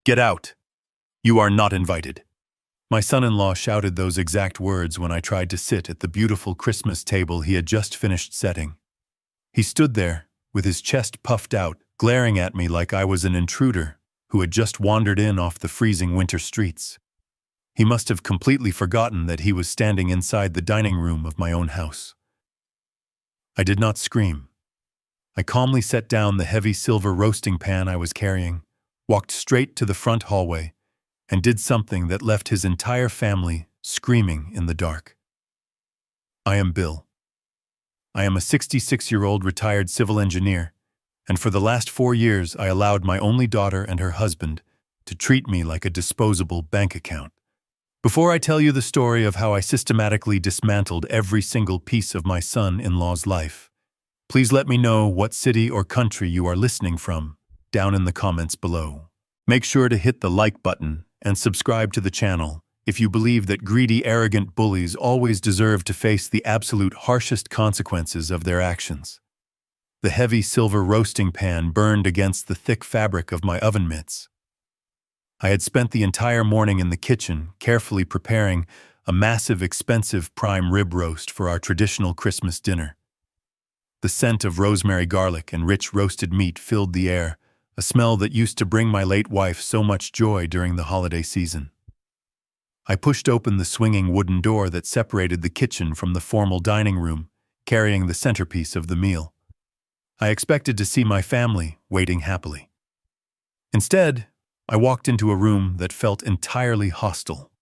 Get out! You are not invited. My son-in-law shouted those exact words when I tried to sit at the beautiful Christmas table he had just finished setting. He stood there, with his chest puffed out, glaring at me like I was an intruder who had just wandered in off the freezing winter streets. He must have completely forgotten that he was standing inside the dining room of my own house. I did not scream. I calmly set down the heavy silver roasting pan I was carrying, walked straight to the front hallway, and did something that left his entire family screaming in the dark. I am Bill. I am a 66-year-old retired civil engineer, and for the last 4 years I allowed my only daughter and her husband to treat me like a disposable bank account. Before I tell you the story of how I systematically dismantled every single piece of my son-in-law's life, please let me know what city or country you are listening from down in the comments below. Make sure to hit the like button and subscribe to the channel if you believe that greedy, arrogant bullies always deserve to face the absolute harshest consequences of their actions. The heavy silver roasting pan burned against the thick fabric of my oven mitts. I had spent the entire morning in the kitchen, carefully preparing a massive, expensive prime rib roast for our traditional Christmas dinner. The scent of rosemary, garlic, and rich roasted meat filled the air, a smell that used to bring my late wife so much joy during the holiday season. I pushed open the swinging wooden door that separated the kitchen from the formal dining room, carrying the centerpiece of the meal. I expected to see my family waiting happily. Instead, I walked into a room that felt entirely hostile.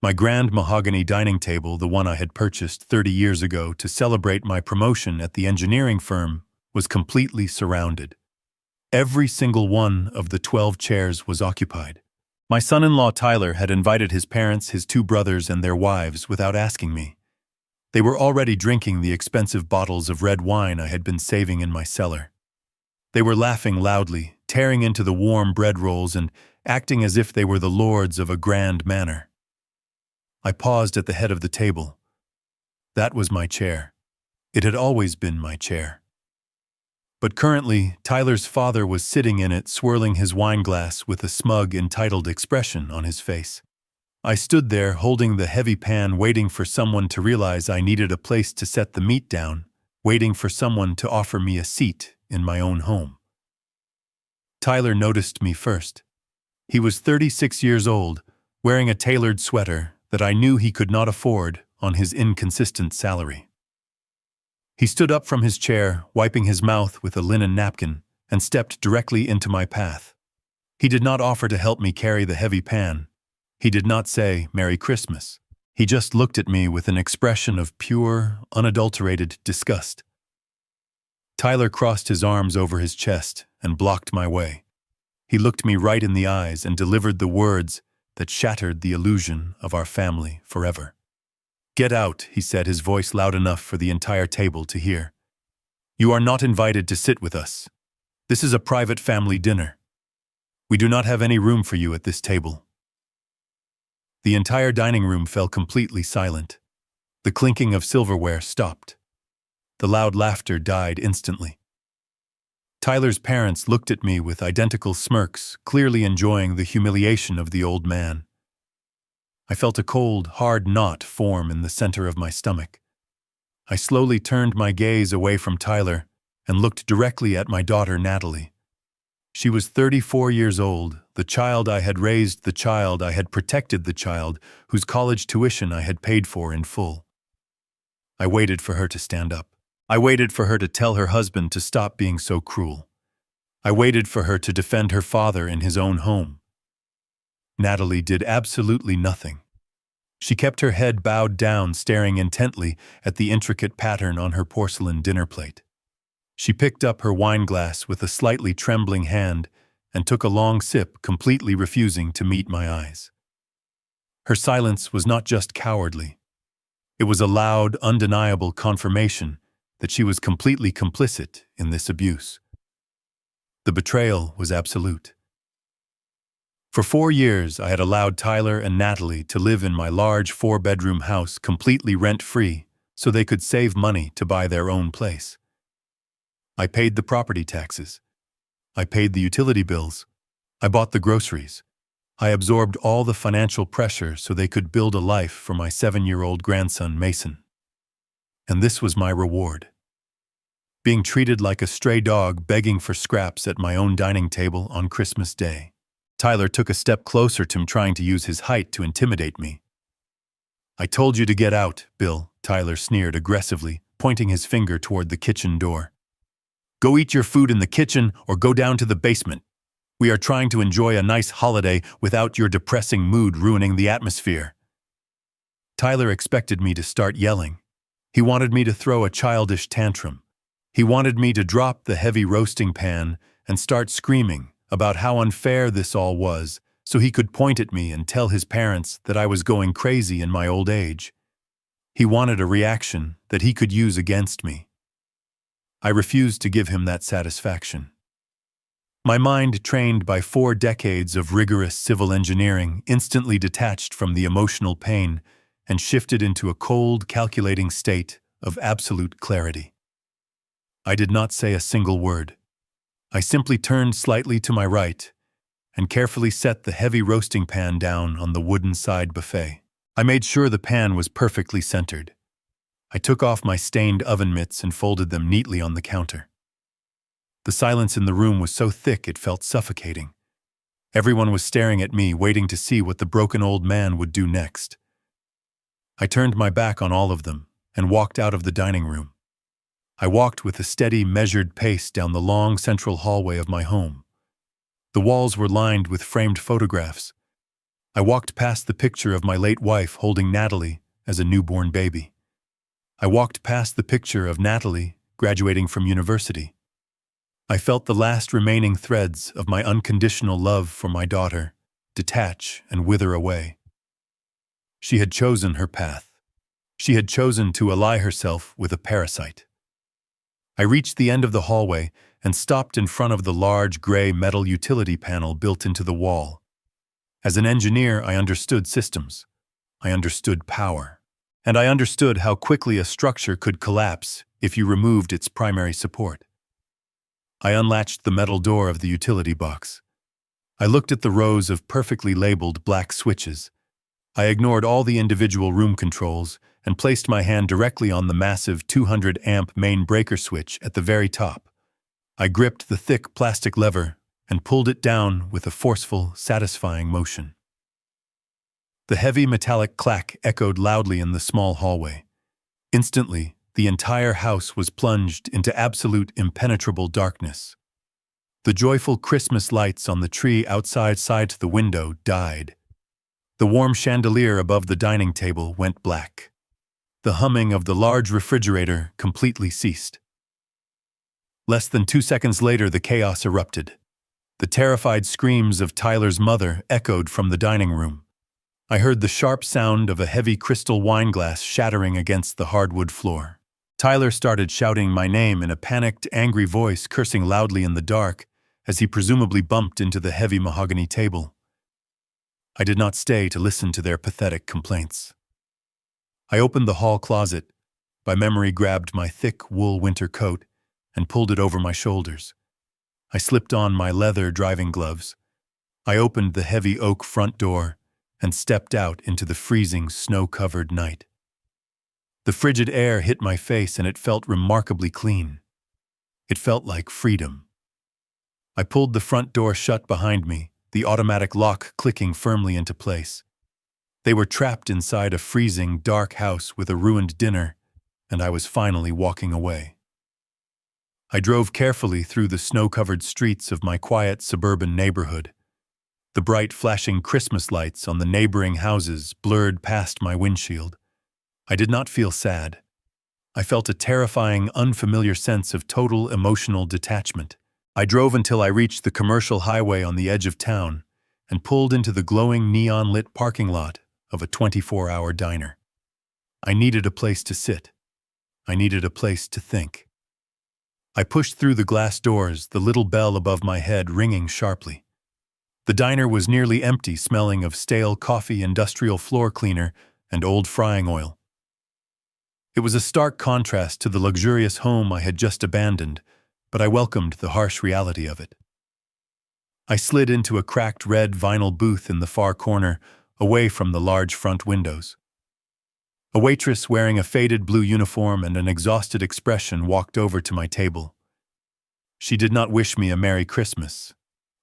My grand mahogany dining table, the one I had purchased 30 years ago to celebrate my promotion at the engineering firm, was completely surrounded. Every single one of the 12 chairs was occupied. My son-in-law Tyler had invited his parents, his 2 brothers, and their wives without asking me. They were already drinking the expensive bottles of red wine I had been saving in my cellar. They were laughing loudly, tearing into the warm bread rolls and acting as if they were the lords of a grand manor. I paused at the head of the table. That was my chair. It had always been my chair. But currently, Tyler's father was sitting in it, swirling his wine glass with a smug, entitled expression on his face. I stood there, holding the heavy pan, waiting for someone to realize I needed a place to set the meat down, waiting for someone to offer me a seat in my own home. Tyler noticed me first. He was 36 years old, wearing a tailored sweater that I knew he could not afford on his inconsistent salary. He stood up from his chair, wiping his mouth with a linen napkin, and stepped directly into my path. He did not offer to help me carry the heavy pan. He did not say, "Merry Christmas." He just looked at me with an expression of pure, unadulterated disgust. Tyler crossed his arms over his chest and blocked my way. He looked me right in the eyes and delivered the words that shattered the illusion of our family forever. "Get out," he said, his voice loud enough for the entire table to hear. "You are not invited to sit with us. This is a private family dinner. We do not have any room for you at this table." The entire dining room fell completely silent. The clinking of silverware stopped. The loud laughter died instantly. Tyler's parents looked at me with identical smirks, clearly enjoying the humiliation of the old man. I felt a cold, hard knot form in the center of my stomach. I slowly turned my gaze away from Tyler and looked directly at my daughter, Natalie. She was 34 years old, the child I had raised, the child I had protected, the child whose college tuition I had paid for in full. I waited for her to stand up. I waited for her to tell her husband to stop being so cruel. I waited for her to defend her father in his own home. Natalie did absolutely nothing. She kept her head bowed down, staring intently at the intricate pattern on her porcelain dinner plate. She picked up her wine glass with a slightly trembling hand and took a long sip, completely refusing to meet my eyes. Her silence was not just cowardly. It was a loud, undeniable confirmation that she was completely complicit in this abuse. The betrayal was absolute. For 4 years, I had allowed Tyler and Natalie to live in my large 4-bedroom house completely rent-free so they could save money to buy their own place. I paid the property taxes. I paid the utility bills. I bought the groceries. I absorbed all the financial pressure so they could build a life for my 7-year-old grandson, Mason. And this was my reward. Being treated like a stray dog begging for scraps at my own dining table on Christmas Day. Tyler took a step closer to me, trying to use his height to intimidate me. "I told you to get out, Bill," Tyler sneered aggressively, pointing his finger toward the kitchen door. "Go eat your food in the kitchen or go down to the basement. We are trying to enjoy a nice holiday without your depressing mood ruining the atmosphere." Tyler expected me to start yelling. He wanted me to throw a childish tantrum. He wanted me to drop the heavy roasting pan and start screaming about how unfair this all was, so he could point at me and tell his parents that I was going crazy in my old age. He wanted a reaction that he could use against me. I refused to give him that satisfaction. My mind, trained by 4 decades of rigorous civil engineering, instantly detached from the emotional pain and shifted into a cold, calculating state of absolute clarity. I did not say a single word. I simply turned slightly to my right and carefully set the heavy roasting pan down on the wooden side buffet. I made sure the pan was perfectly centered. I took off my stained oven mitts and folded them neatly on the counter. The silence in the room was so thick it felt suffocating. Everyone was staring at me, waiting to see what the broken old man would do next. I turned my back on all of them and walked out of the dining room. I walked with a steady, measured pace down the long central hallway of my home. The walls were lined with framed photographs. I walked past the picture of my late wife holding Natalie as a newborn baby. I walked past the picture of Natalie graduating from university. I felt the last remaining threads of my unconditional love for my daughter detach and wither away. She had chosen her path. She had chosen to ally herself with a parasite. I reached the end of the hallway and stopped in front of the large gray metal utility panel built into the wall. As an engineer, I understood systems. I understood power. And I understood how quickly a structure could collapse if you removed its primary support. I unlatched the metal door of the utility box. I looked at the rows of perfectly labeled black switches. I ignored all the individual room controls and placed my hand directly on the massive 200-amp main breaker switch at the very top. I gripped the thick plastic lever and pulled it down with a forceful, satisfying motion. The heavy metallic clack echoed loudly in the small hallway. Instantly, the entire house was plunged into absolute impenetrable darkness. The joyful Christmas lights on the tree outside the window died. The warm chandelier above the dining table went black. The humming of the large refrigerator completely ceased. Less than 2 seconds later, the chaos erupted. The terrified screams of Tyler's mother echoed from the dining room. I heard the sharp sound of a heavy crystal wine glass shattering against the hardwood floor. Tyler started shouting my name in a panicked, angry voice, cursing loudly in the dark as he presumably bumped into the heavy mahogany table. I did not stay to listen to their pathetic complaints. I opened the hall closet, by memory grabbed my thick wool winter coat, and pulled it over my shoulders. I slipped on my leather driving gloves. I opened the heavy oak front door and stepped out into the freezing, snow-covered night. The frigid air hit my face and it felt remarkably clean. It felt like freedom. I pulled the front door shut behind me, the automatic lock clicking firmly into place. They were trapped inside a freezing, dark house with a ruined dinner, and I was finally walking away. I drove carefully through the snow-covered streets of my quiet suburban neighborhood. The bright, flashing Christmas lights on the neighboring houses blurred past my windshield. I did not feel sad. I felt a terrifying, unfamiliar sense of total emotional detachment. I drove until I reached the commercial highway on the edge of town and pulled into the glowing neon-lit parking lot of a 24-hour diner. I needed a place to sit. I needed a place to think. I pushed through the glass doors, the little bell above my head ringing sharply. The diner was nearly empty, smelling of stale coffee, industrial floor cleaner, and old frying oil. It was a stark contrast to the luxurious home I had just abandoned, but I welcomed the harsh reality of it. I slid into a cracked red vinyl booth in the far corner, away from the large front windows. A waitress wearing a faded blue uniform and an exhausted expression walked over to my table. She did not wish me a Merry Christmas.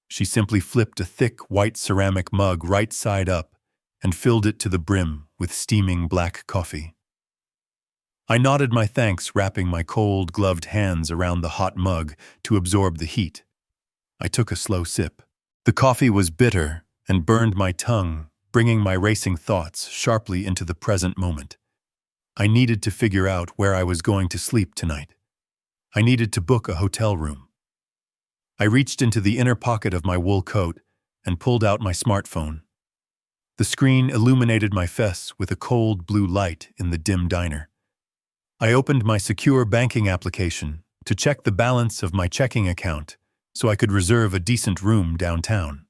She simply flipped a thick white ceramic mug right side up and filled it to the brim with steaming black coffee. I nodded my thanks, wrapping my cold, gloved hands around the hot mug to absorb the heat. I took a slow sip. The coffee was bitter and burned my tongue, bringing my racing thoughts sharply into the present moment. I needed to figure out where I was going to sleep tonight. I needed to book a hotel room. I reached into the inner pocket of my wool coat and pulled out my smartphone. The screen illuminated my face with a cold blue light in the dim diner. I opened my secure banking application to check the balance of my checking account so I could reserve a decent room downtown.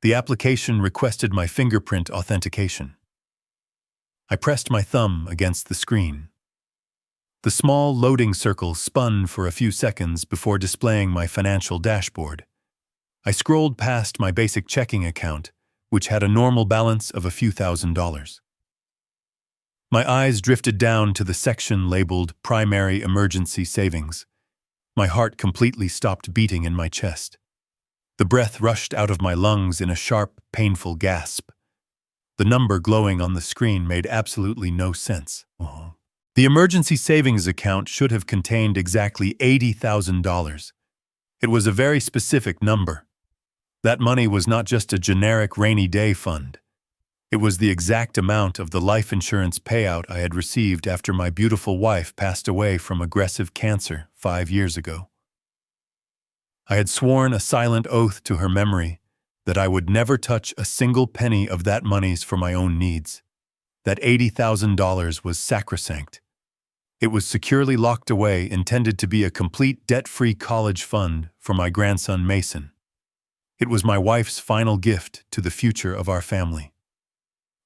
The application requested my fingerprint authentication. I pressed my thumb against the screen. The small loading circle spun for a few seconds before displaying my financial dashboard. I scrolled past my basic checking account, which had a normal balance of a few $1,000s. My eyes drifted down to the section labeled Primary Emergency Savings. My heart completely stopped beating in my chest. The breath rushed out of my lungs in a sharp, painful gasp. The number glowing on the screen made absolutely no sense. The emergency savings account should have contained exactly $80,000. It was a very specific number. That money was not just a generic rainy day fund. It was the exact amount of the life insurance payout I had received after my beautiful wife passed away from aggressive cancer 5 years ago. I had sworn a silent oath to her memory that I would never touch a single penny of that monies for my own needs. That $80,000 was sacrosanct. It was securely locked away, intended to be a complete debt-free college fund for my grandson Mason. It was my wife's final gift to the future of our family.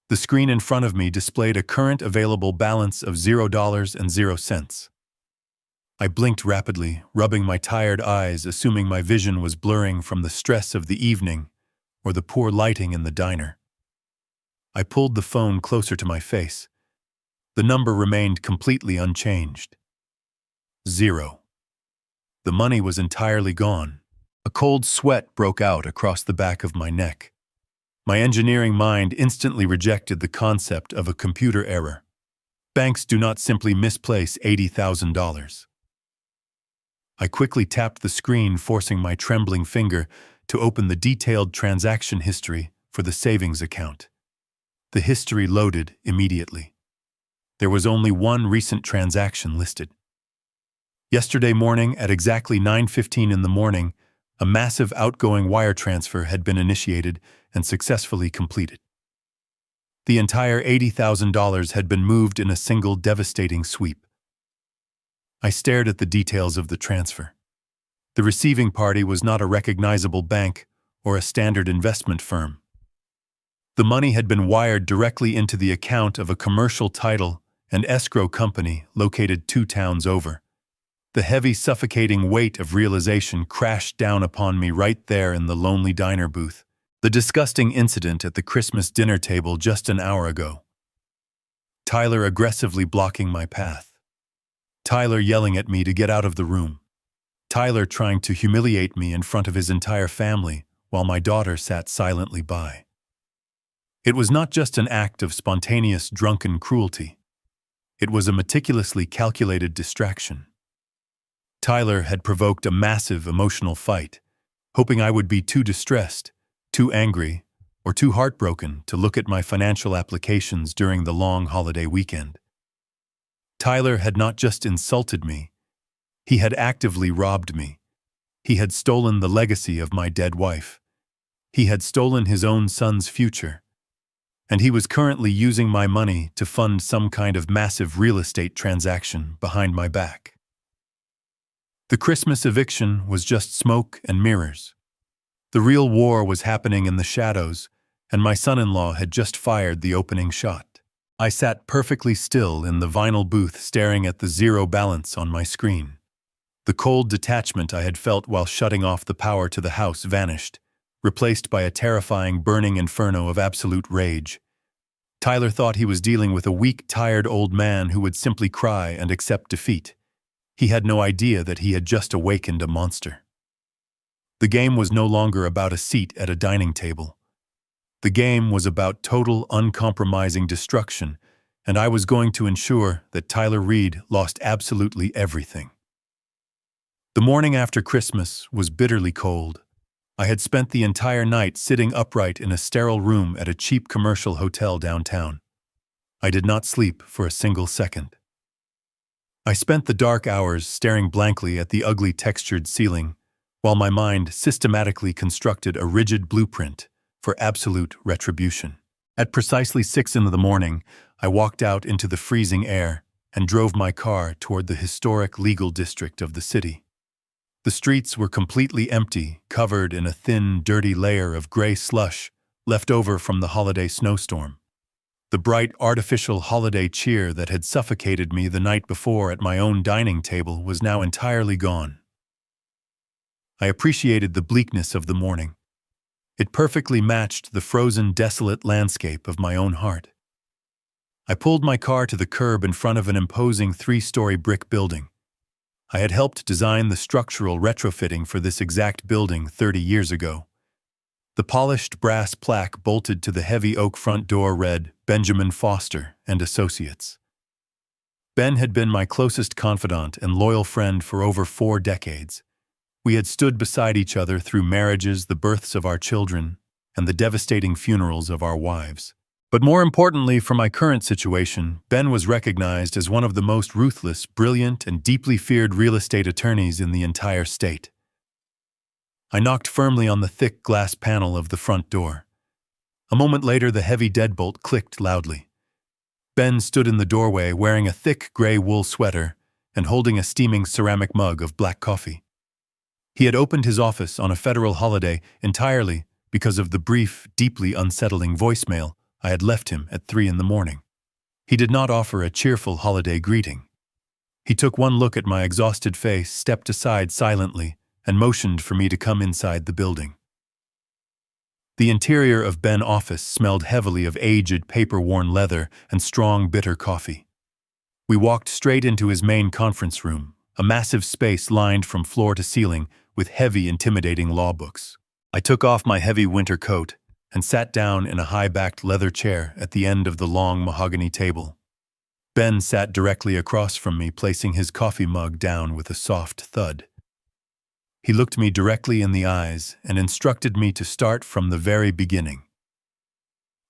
The screen in front of me displayed a current available balance of $0.00. I blinked rapidly, rubbing my tired eyes, assuming my vision was blurring from the stress of the evening or the poor lighting in the diner. I pulled the phone closer to my face. The number remained completely unchanged. 0. The money was entirely gone. A cold sweat broke out across the back of my neck. My engineering mind instantly rejected the concept of a computer error. Banks do not simply misplace $80,000. I quickly tapped the screen, forcing my trembling finger to open the detailed transaction history for the savings account. The history loaded immediately. There was only one recent transaction listed. Yesterday morning at exactly 9:15 in the morning, a massive outgoing wire transfer had been initiated and successfully completed. The entire $80,000 had been moved in a single devastating sweep. I stared at the details of the transfer. The receiving party was not a recognizable bank or a standard investment firm. The money had been wired directly into the account of a commercial title and escrow company located 2 towns over. The heavy, suffocating weight of realization crashed down upon me right there in the lonely diner booth. The disgusting incident at the Christmas dinner table just an hour ago. Tyler aggressively blocking my path. Tyler yelling at me to get out of the room. Tyler trying to humiliate me in front of his entire family while my daughter sat silently by. It was not just an act of spontaneous drunken cruelty. It was a meticulously calculated distraction. Tyler had provoked a massive emotional fight, hoping I would be too distressed, too angry, or too heartbroken to look at my financial applications during the long holiday weekend. Tyler had not just insulted me, he had actively robbed me. He had stolen the legacy of my dead wife. He had stolen his own son's future. And he was currently using my money to fund some kind of massive real estate transaction behind my back. The Christmas eviction was just smoke and mirrors. The real war was happening in the shadows, and my son-in-law had just fired the opening shot. I sat perfectly still in the vinyl booth staring at the 0 balance on my screen. The cold detachment I had felt while shutting off the power to the house vanished, replaced by a terrifying burning inferno of absolute rage. Tyler thought he was dealing with a weak, tired old man who would simply cry and accept defeat. He had no idea that he had just awakened a monster. The game was no longer about a seat at a dining table. The game was about total, uncompromising destruction, and I was going to ensure that Tyler Reed lost absolutely everything. The morning after Christmas was bitterly cold. I had spent the entire night sitting upright in a sterile room at a cheap commercial hotel downtown. I did not sleep for a single second. I spent the dark hours staring blankly at the ugly textured ceiling, while my mind systematically constructed a rigid blueprint for absolute retribution. At precisely 6 in the morning, I walked out into the freezing air and drove my car toward the historic legal district of the city. The streets were completely empty, covered in a thin, dirty layer of gray slush left over from the holiday snowstorm. The bright, artificial holiday cheer that had suffocated me the night before at my own dining table was now entirely gone. I appreciated the bleakness of the morning. It perfectly matched the frozen, desolate landscape of my own heart. I pulled my car to the curb in front of an imposing 3-story brick building. I had helped design the structural retrofitting for this exact building 30 years ago. The polished brass plaque bolted to the heavy oak front door read, "Benjamin Foster and Associates." Ben had been my closest confidant and loyal friend for over 4 decades. We had stood beside each other through marriages, the births of our children, and the devastating funerals of our wives. But more importantly for my current situation, Ben was recognized as one of the most ruthless, brilliant, and deeply feared real estate attorneys in the entire state. I knocked firmly on the thick glass panel of the front door. A moment later, the heavy deadbolt clicked loudly. Ben stood in the doorway wearing a thick gray wool sweater and holding a steaming ceramic mug of black coffee. He had opened his office on a federal holiday entirely because of the brief, deeply unsettling voicemail I had left him at 3 in the morning. He did not offer a cheerful holiday greeting. He took one look at my exhausted face, stepped aside silently, and motioned for me to come inside the building. The interior of Ben's office smelled heavily of aged, paper-worn leather and strong, bitter coffee. We walked straight into his main conference room, a massive space lined from floor to ceiling with heavy, intimidating law books. I took off my heavy winter coat and sat down in a high-backed leather chair at the end of the long mahogany table. Ben sat directly across from me, placing his coffee mug down with a soft thud. He looked me directly in the eyes and instructed me to start from the very beginning.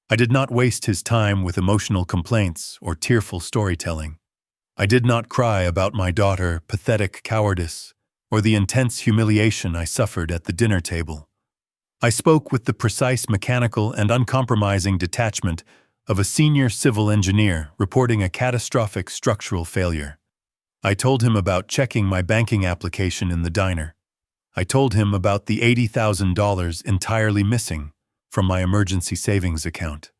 I did not waste his time with emotional complaints or tearful storytelling. I did not cry about my daughter, pathetic cowardice, or the intense humiliation I suffered at the dinner table. I spoke with the precise, mechanical, and uncompromising detachment of a senior civil engineer reporting a catastrophic structural failure. I told him about checking my banking application in the diner. I told him about the $80,000 entirely missing from my emergency savings account.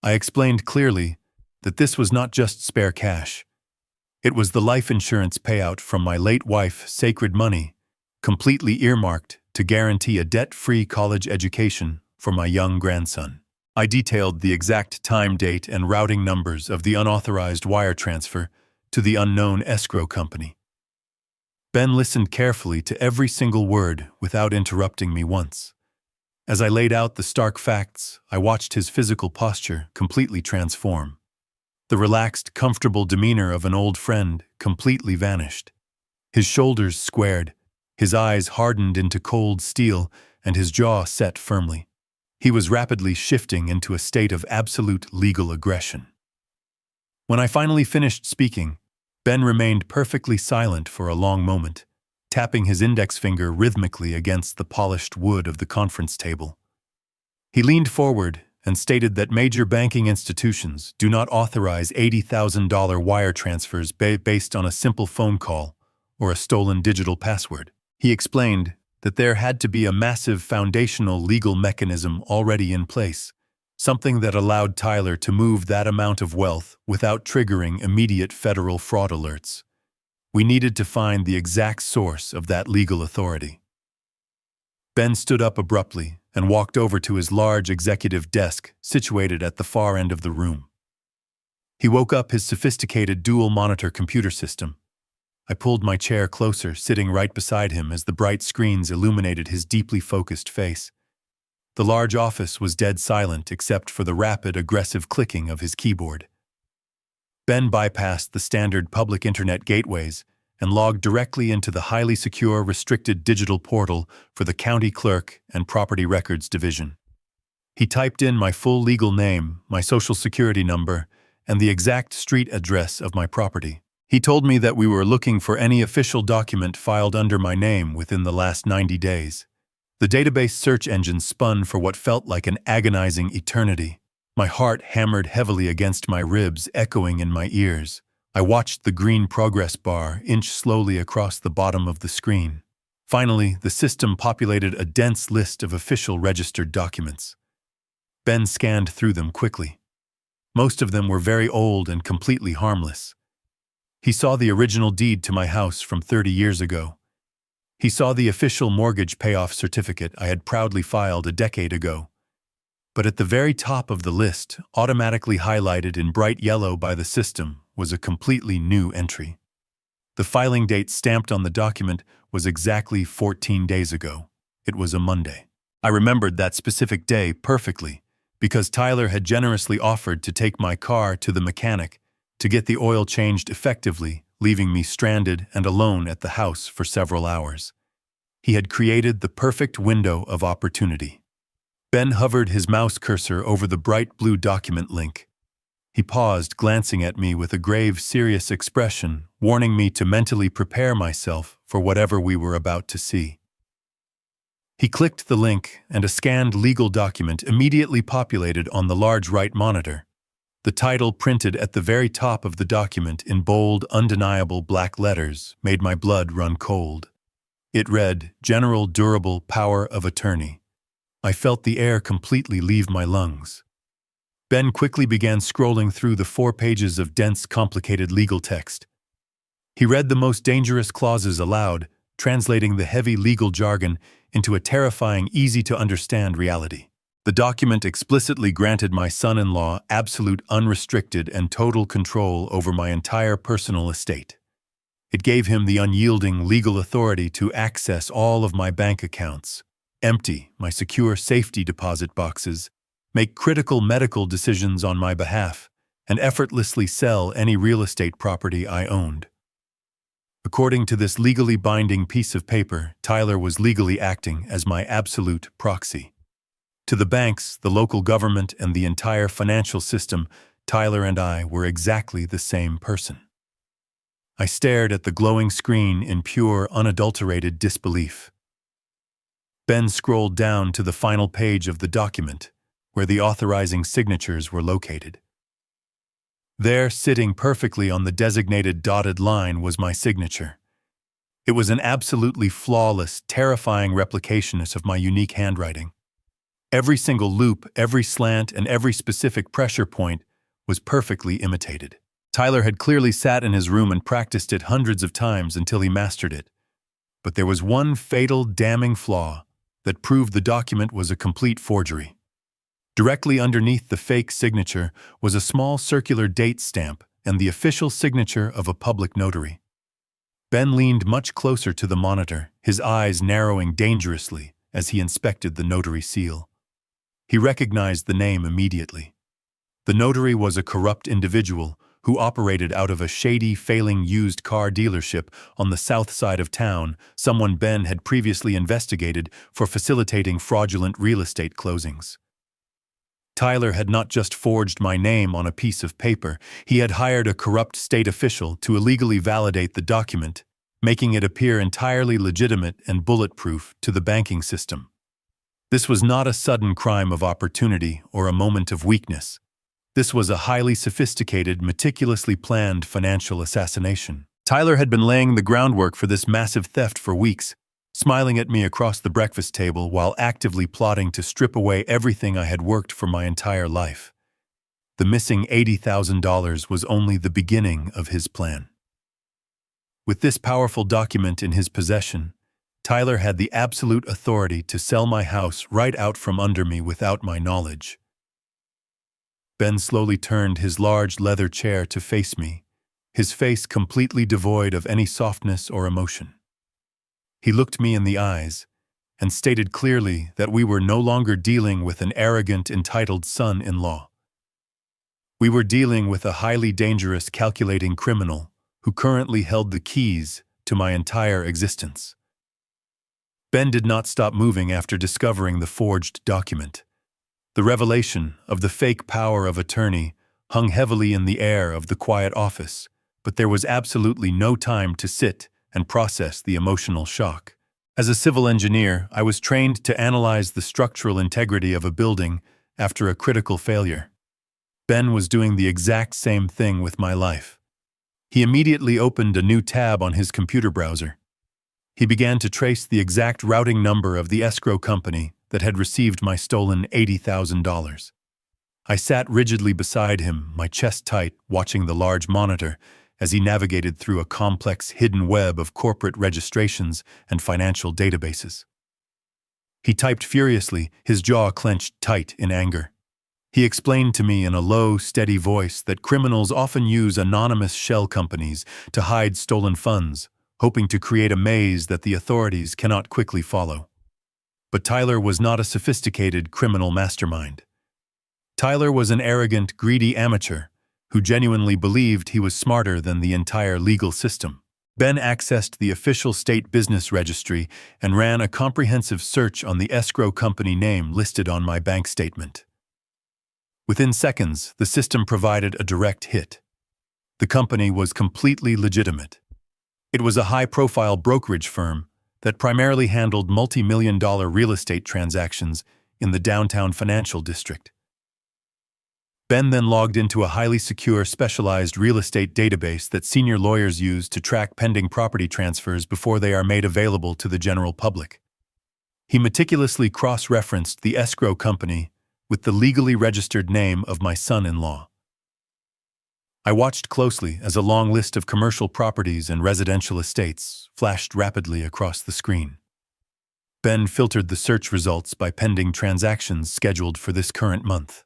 I explained clearly that this was not just spare cash. It was the life insurance payout from my late wife's sacred money, completely earmarked to guarantee a debt-free college education for my young grandson. I detailed the exact time, date, and routing numbers of the unauthorized wire transfer to the unknown escrow company. Ben listened carefully to every single word without interrupting me once. As I laid out the stark facts, I watched his physical posture completely transform. The relaxed, comfortable demeanor of an old friend completely vanished. His shoulders squared, his eyes hardened into cold steel, and his jaw set firmly. He was rapidly shifting into a state of absolute legal aggression. When I finally finished speaking, Ben remained perfectly silent for a long moment, tapping his index finger rhythmically against the polished wood of the conference table. He leaned forward and stated that major banking institutions do not authorize $80,000 wire transfers based on a simple phone call or a stolen digital password. He explained that there had to be a massive foundational legal mechanism already in place, something that allowed Tyler to move that amount of wealth without triggering immediate federal fraud alerts. We needed to find the exact source of that legal authority. Ben stood up abruptly and walked over to his large executive desk situated at the far end of the room. He woke up his sophisticated dual-monitor computer system. I pulled my chair closer, sitting right beside him as the bright screens illuminated his deeply focused face. The large office was dead silent except for the rapid, aggressive clicking of his keyboard. Ben bypassed the standard public internet gateways and logged directly into the highly secure, restricted digital portal for the County Clerk and Property Records Division. He typed in my full legal name, my social security number, and the exact street address of my property. He told me that we were looking for any official document filed under my name within the last 90 days. The database search engine spun for what felt like an agonizing eternity. My heart hammered heavily against my ribs, echoing in my ears. I watched the green progress bar inch slowly across the bottom of the screen. Finally, the system populated a dense list of official registered documents. Ben scanned through them quickly. Most of them were very old and completely harmless. He saw the original deed to my house from 30 years ago. He saw the official mortgage payoff certificate I had proudly filed a decade ago. But at the very top of the list, automatically highlighted in bright yellow by the system, was a completely new entry. The filing date stamped on the document was exactly 14 days ago. It was a Monday. I remembered that specific day perfectly, because Tyler had generously offered to take my car to the mechanic to get the oil changed effectively, leaving me stranded and alone at the house for several hours. He had created the perfect window of opportunity. Ben hovered his mouse cursor over the bright blue document link. He paused, glancing at me with a grave, serious expression, warning me to mentally prepare myself for whatever we were about to see. He clicked the link, and a scanned legal document immediately populated on the large right monitor. The title printed at the very top of the document in bold, undeniable black letters made my blood run cold. It read, "General Durable Power of Attorney." I felt the air completely leave my lungs. Ben quickly began scrolling through the 4 pages of dense, complicated legal text. He read the most dangerous clauses aloud, translating the heavy legal jargon into a terrifying, easy-to-understand reality. The document explicitly granted my son-in-law absolute, unrestricted, and total control over my entire personal estate. It gave him the unyielding legal authority to access all of my bank accounts, empty my secure safety deposit boxes, make critical medical decisions on my behalf, and effortlessly sell any real estate property I owned. According to this legally binding piece of paper, Tyler was legally acting as my absolute proxy. To the banks, the local government, and the entire financial system, Tyler and I were exactly the same person. I stared at the glowing screen in pure, unadulterated disbelief. Ben scrolled down to the final page of the document, where the authorizing signatures were located. There, sitting perfectly on the designated dotted line, was my signature. It was an absolutely flawless, terrifying replication of my unique handwriting. Every single loop, every slant, and every specific pressure point was perfectly imitated. Tyler had clearly sat in his room and practiced it hundreds of times until he mastered it. But there was one fatal, damning flaw that proved the document was a complete forgery. Directly underneath the fake signature was a small circular date stamp and the official signature of a public notary. Ben leaned much closer to the monitor, his eyes narrowing dangerously as he inspected the notary seal. He recognized the name immediately. The notary was a corrupt individual who operated out of a shady, failing used car dealership on the south side of town, someone Ben had previously investigated for facilitating fraudulent real estate closings. Tyler had not just forged my name on a piece of paper, he had hired a corrupt state official to illegally validate the document, making it appear entirely legitimate and bulletproof to the banking system. This was not a sudden crime of opportunity or a moment of weakness. This was a highly sophisticated, meticulously planned financial assassination. Tyler had been laying the groundwork for this massive theft for weeks, smiling at me across the breakfast table while actively plotting to strip away everything I had worked for my entire life. The missing $80,000 was only the beginning of his plan. With this powerful document in his possession, Tyler had the absolute authority to sell my house right out from under me without my knowledge. Ben slowly turned his large leather chair to face me, his face completely devoid of any softness or emotion. He looked me in the eyes and stated clearly that we were no longer dealing with an arrogant, entitled son-in-law. We were dealing with a highly dangerous, calculating criminal who currently held the keys to my entire existence. Ben did not stop moving after discovering the forged document. The revelation of the fake power of attorney hung heavily in the air of the quiet office, but there was absolutely no time to sit and process the emotional shock. As a civil engineer, I was trained to analyze the structural integrity of a building after a critical failure. Ben was doing the exact same thing with my life. He immediately opened a new tab on his computer browser. He began to trace the exact routing number of the escrow company that had received my stolen $80,000. I sat rigidly beside him, my chest tight, watching the large monitor as he navigated through a complex hidden web of corporate registrations and financial databases. He typed furiously, his jaw clenched tight in anger. He explained to me in a low, steady voice that criminals often use anonymous shell companies to hide stolen funds, hoping to create a maze that the authorities cannot quickly follow. But Tyler was not a sophisticated criminal mastermind. Tyler was an arrogant, greedy amateur who genuinely believed he was smarter than the entire legal system. Ben accessed the official state business registry and ran a comprehensive search on the escrow company name listed on my bank statement. Within seconds, the system provided a direct hit. The company was completely legitimate. It was a high-profile brokerage firm that primarily handled multi-million-dollar real estate transactions in the downtown financial district. Ben then logged into a highly secure, specialized real estate database that senior lawyers use to track pending property transfers before they are made available to the general public. He meticulously cross-referenced the escrow company with the legally registered name of my son-in-law. I watched closely as a long list of commercial properties and residential estates flashed rapidly across the screen. Ben filtered the search results by pending transactions scheduled for this current month.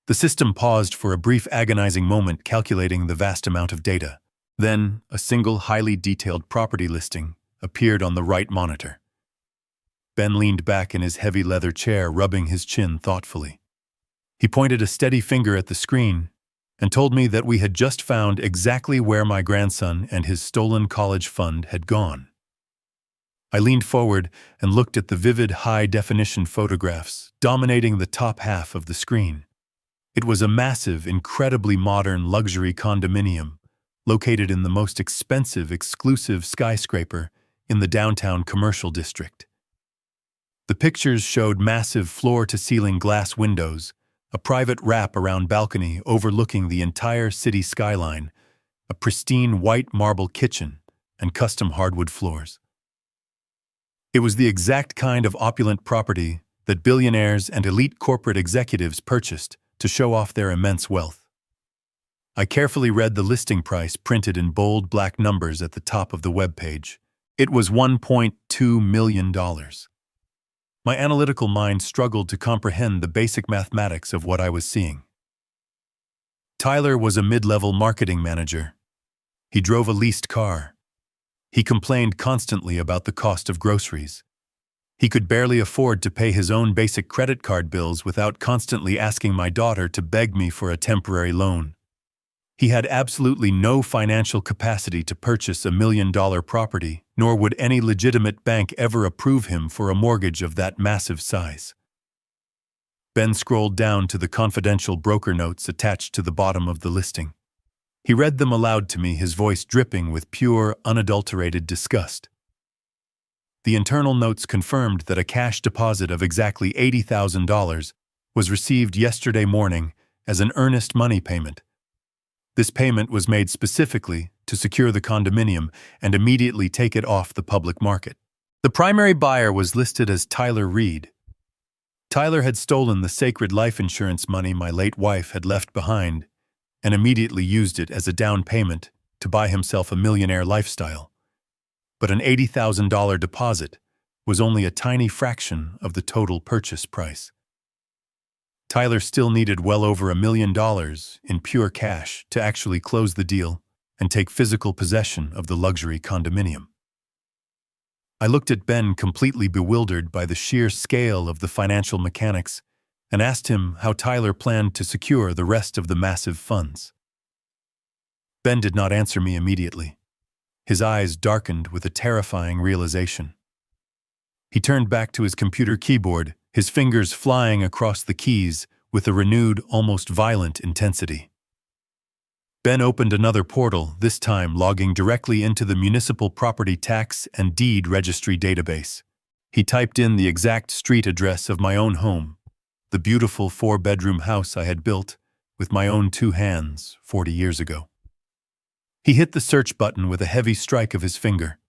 The system paused for a brief agonizing moment calculating the vast amount of data. Then, a single highly detailed property listing appeared on the right monitor. Ben leaned back in his heavy leather chair, rubbing his chin thoughtfully. He pointed a steady finger at the screen and told me that we had just found exactly where my grandson and his stolen college fund had gone. I leaned forward and looked at the vivid, high-definition photographs dominating the top half of the screen. It was a massive, incredibly modern luxury condominium located in the most expensive, exclusive skyscraper in the downtown commercial district. The pictures showed massive floor-to-ceiling glass windows, a private wrap-around balcony overlooking the entire city skyline, a pristine white marble kitchen, and custom hardwood floors. It was the exact kind of opulent property that billionaires and elite corporate executives purchased to show off their immense wealth. I carefully read the listing price printed in bold black numbers at the top of the web page. It was $1.2 million. My analytical mind struggled to comprehend the basic mathematics of what I was seeing. Tyler was a mid-level marketing manager. He drove a leased car. He complained constantly about the cost of groceries. He could barely afford to pay his own basic credit card bills without constantly asking my daughter to beg me for a temporary loan. He had absolutely no financial capacity to purchase $1 million property, nor would any legitimate bank ever approve him for a mortgage of that massive size. Ben scrolled down to the confidential broker notes attached to the bottom of the listing. He read them aloud to me, his voice dripping with pure, unadulterated disgust. The internal notes confirmed that a cash deposit of exactly $80,000 was received yesterday morning as an earnest money payment. This payment was made specifically to secure the condominium and immediately take it off the public market. The primary buyer was listed as Tyler Reed. Tyler had stolen the sacred life insurance money my late wife had left behind and immediately used it as a down payment to to buy himself a millionaire lifestyle. But an $80,000 deposit was only a tiny fraction of the total purchase price. Tyler still needed well over $1 million in pure cash to actually close the deal and take physical possession of the luxury condominium. I looked at Ben, completely bewildered by the sheer scale of the financial mechanics, and asked him how Tyler planned to secure the rest of the massive funds. Ben did not answer me immediately. His eyes darkened with a terrifying realization. He turned back to his computer keyboard, his fingers flying across the keys with a renewed, almost violent intensity. Ben opened another portal, this time logging directly into the Municipal Property Tax and Deed Registry database. He typed in the exact street address of my own home, the beautiful 4-bedroom house I had built with my own 2 hands 40 years ago. He hit the search button with a heavy strike of his finger.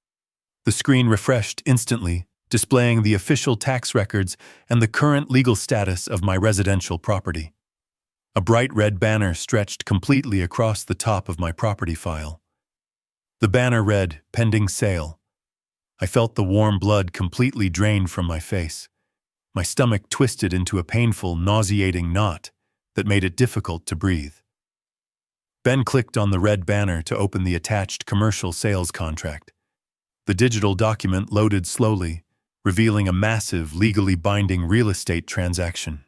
The screen refreshed instantly, displaying the official tax records and the current legal status of my residential property. A bright red banner stretched completely across the top of my property file. The banner read, "Pending sale." I felt the warm blood completely drained from my face. My stomach twisted into a painful, nauseating knot that made it difficult to breathe. Ben clicked on the red banner to open the attached commercial sales contract. The digital document loaded slowly, revealing a massive, legally binding real estate transaction.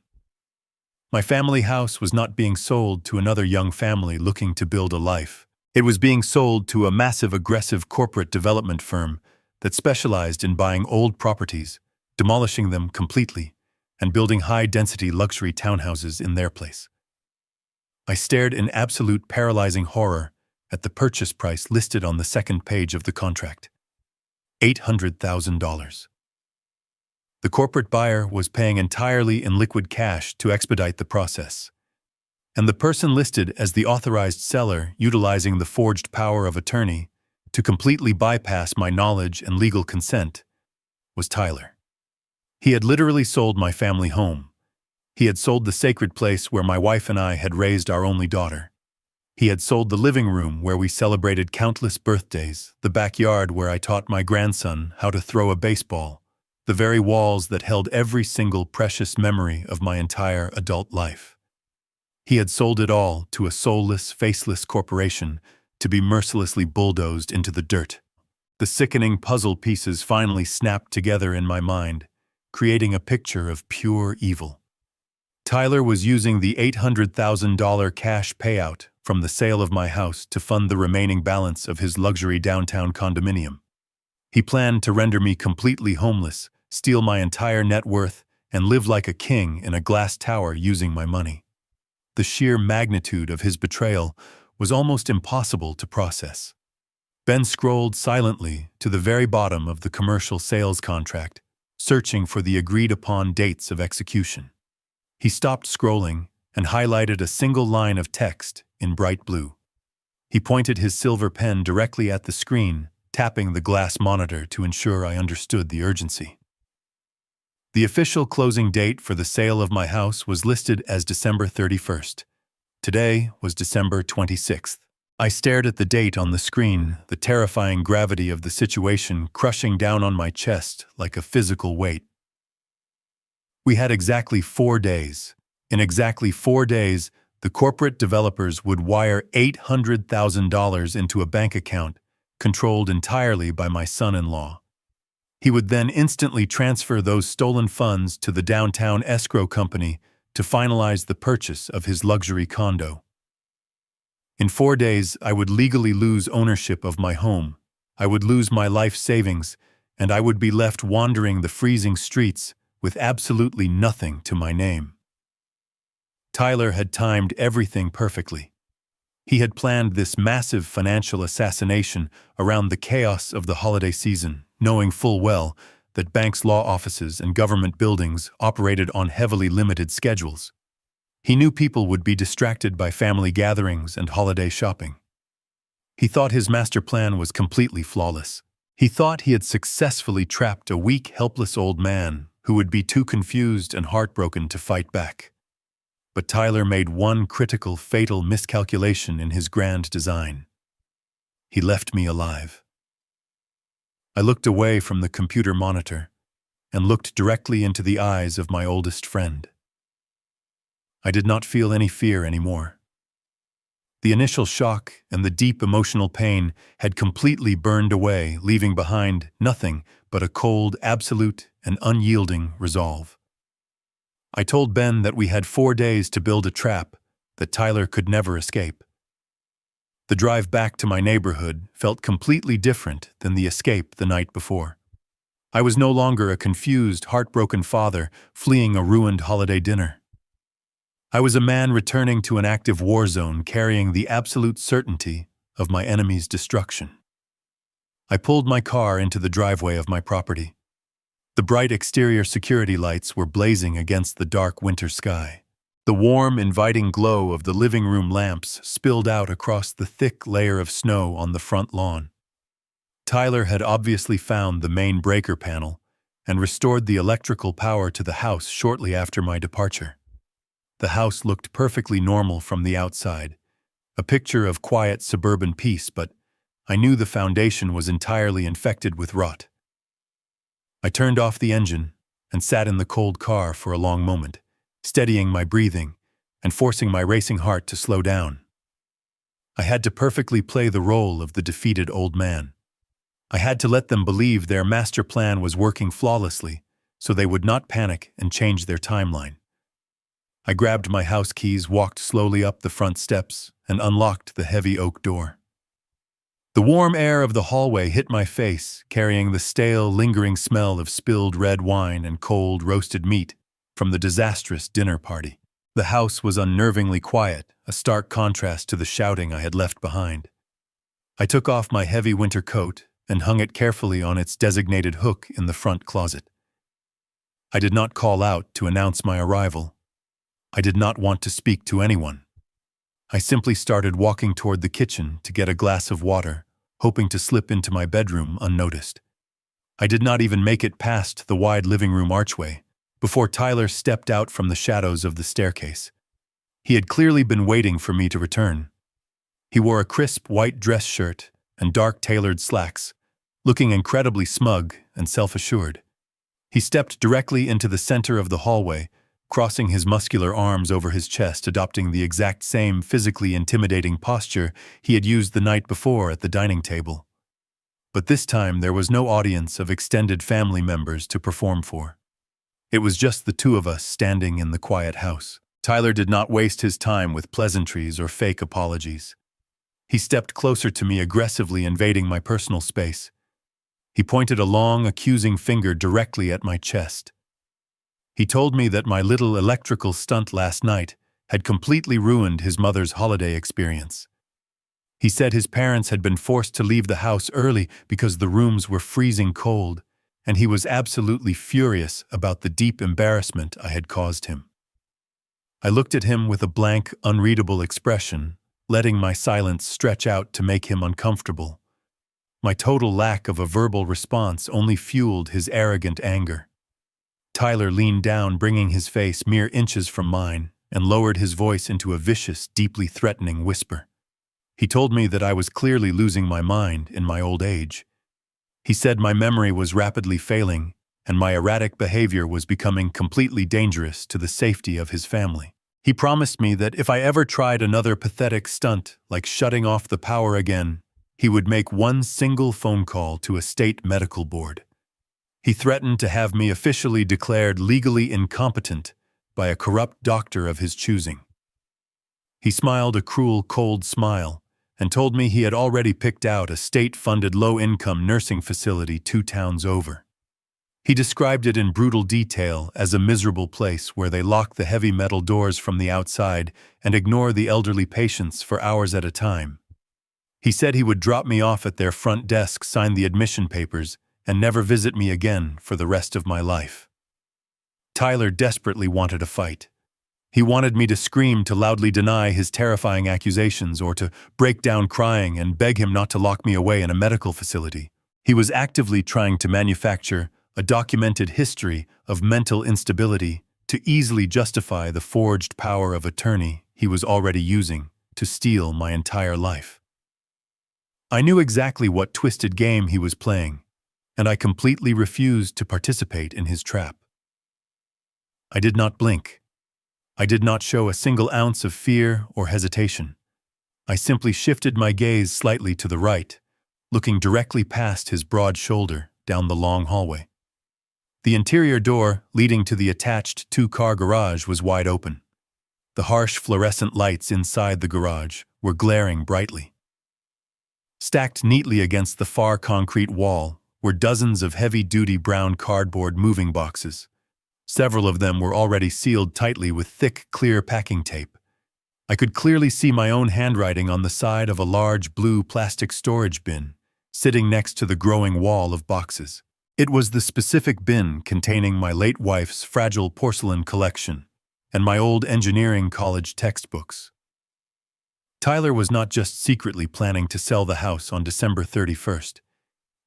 My family house was not being sold to another young family looking to build a life. It was being sold to a massive, aggressive corporate development firm that specialized in buying old properties, demolishing them completely, and building high-density luxury townhouses in their place. I stared in absolute paralyzing horror at the purchase price listed on the second page of the contract: $800,000. The corporate buyer was paying entirely in liquid cash to expedite the process, and the person listed as the authorized seller utilizing the forged power of attorney to completely bypass my knowledge and legal consent was Tyler. He had literally sold my family home. He had sold the sacred place where my wife and I had raised our only daughter. He had sold the living room where we celebrated countless birthdays, the backyard where I taught my grandson how to throw a baseball, the very walls that held every single precious memory of my entire adult life. He had sold it all to a soulless, faceless corporation to be mercilessly bulldozed into the dirt. The sickening puzzle pieces finally snapped together in my mind, creating a picture of pure evil. Tyler was using the $800,000 cash payout from the sale of my house to fund the remaining balance of his luxury downtown condominium. He planned to render me completely homeless, steal my entire net worth, and live like a king in a glass tower using my money. The sheer magnitude of his betrayal was almost impossible to process. Ben scrolled silently to the very bottom of the commercial sales contract, searching for the agreed-upon dates of execution. He stopped scrolling and highlighted a single line of text in bright blue. He pointed his silver pen directly at the screen, tapping the glass monitor to ensure I understood the urgency. The official closing date for the sale of my house was listed as December 31st. Today was December 26th. I stared at the date on the screen, the terrifying gravity of the situation crushing down on my chest like a physical weight. We had exactly 4 days. In exactly 4 days, the corporate developers would wire $800,000 into a bank account controlled entirely by my son-in-law. He would then instantly transfer those stolen funds to the downtown escrow company to finalize the purchase of his luxury condo. In 4 days, I would legally lose ownership of my home. I would lose my life savings, and I would be left wandering the freezing streets with absolutely nothing to my name. Tyler had timed everything perfectly. He had planned this massive financial assassination around the chaos of the holiday season, knowing full well that banks' law offices and government buildings operated on heavily limited schedules. He knew people would be distracted by family gatherings and holiday shopping. He thought his master plan was completely flawless. He thought he had successfully trapped a weak, helpless old man who would be too confused and heartbroken to fight back. But Tyler made one critical, fatal miscalculation in his grand design. He left me alive. I looked away from the computer monitor and looked directly into the eyes of my oldest friend. I did not feel any fear anymore. The initial shock and the deep emotional pain had completely burned away, leaving behind nothing but a cold, absolute, and unyielding resolve. I told Ben that we had 4 days to build a trap that Tyler could never escape. The drive back to my neighborhood felt completely different than the escape the night before. I was no longer a confused, heartbroken father fleeing a ruined holiday dinner. I was a man returning to an active war zone carrying the absolute certainty of my enemy's destruction. I pulled my car into the driveway of my property. The bright exterior security lights were blazing against the dark winter sky. The warm, inviting glow of the living room lamps spilled out across the thick layer of snow on the front lawn. Tyler had obviously found the main breaker panel and restored the electrical power to the house shortly after my departure. The house looked perfectly normal from the outside, a picture of quiet suburban peace, but I knew the foundation was entirely infected with rot. I turned off the engine and sat in the cold car for a long moment, steadying my breathing and forcing my racing heart to slow down. I had to perfectly play the role of the defeated old man. I had to let them believe their master plan was working flawlessly, so they would not panic and change their timeline. I grabbed my house keys, walked slowly up the front steps, and unlocked the heavy oak door. The warm air of the hallway hit my face, carrying the stale, lingering smell of spilled red wine and cold, roasted meat from the disastrous dinner party. The house was unnervingly quiet, a stark contrast to the shouting I had left behind. I took off my heavy winter coat and hung it carefully on its designated hook in the front closet. I did not call out to announce my arrival. I did not want to speak to anyone. I simply started walking toward the kitchen to get a glass of water, hoping to slip into my bedroom unnoticed. I did not even make it past the wide living room archway before Tyler stepped out from the shadows of the staircase. He had clearly been waiting for me to return. He wore a crisp white dress shirt and dark tailored slacks, looking incredibly smug and self-assured. He stepped directly into the center of the hallway, crossing his muscular arms over his chest, adopting the exact same physically intimidating posture he had used the night before at the dining table. But this time there was no audience of extended family members to perform for. It was just the two of us standing in the quiet house. Tyler did not waste his time with pleasantries or fake apologies. He stepped closer to me, aggressively invading my personal space. He pointed a long, accusing finger directly at my chest. He told me that my little electrical stunt last night had completely ruined his mother's holiday experience. He said his parents had been forced to leave the house early because the rooms were freezing cold, and he was absolutely furious about the deep embarrassment I had caused him. I looked at him with a blank, unreadable expression, letting my silence stretch out to make him uncomfortable. My total lack of a verbal response only fueled his arrogant anger. Tyler leaned down, bringing his face mere inches from mine, and lowered his voice into a vicious, deeply threatening whisper. He told me that I was clearly losing my mind in my old age. He said my memory was rapidly failing, and my erratic behavior was becoming completely dangerous to the safety of his family. He promised me that if I ever tried another pathetic stunt, like shutting off the power again, he would make one single phone call to a state medical board. He threatened to have me officially declared legally incompetent by a corrupt doctor of his choosing. He smiled a cruel, cold smile and told me he had already picked out a state-funded low-income nursing facility 2 towns over. He described it in brutal detail as a miserable place where they lock the heavy metal doors from the outside and ignore the elderly patients for hours at a time. He said he would drop me off at their front desk, sign the admission papers, and never visit me again for the rest of my life. Tyler desperately wanted a fight. He wanted me to scream to loudly deny his terrifying accusations or to break down crying and beg him not to lock me away in a medical facility. He was actively trying to manufacture a documented history of mental instability to easily justify the forged power of attorney he was already using to steal my entire life. I knew exactly what twisted game he was playing, and I completely refused to participate in his trap. I did not blink. I did not show a single ounce of fear or hesitation. I simply shifted my gaze slightly to the right, looking directly past his broad shoulder down the long hallway. The interior door leading to the attached two-car garage was wide open. The harsh fluorescent lights inside the garage were glaring brightly. Stacked neatly against the far concrete wall were dozens of heavy-duty brown cardboard moving boxes. Several of them were already sealed tightly with thick, clear packing tape. I could clearly see my own handwriting on the side of a large blue plastic storage bin, sitting next to the growing wall of boxes. It was the specific bin containing my late wife's fragile porcelain collection and my old engineering college textbooks. Tyler was not just secretly planning to sell the house on December 31st.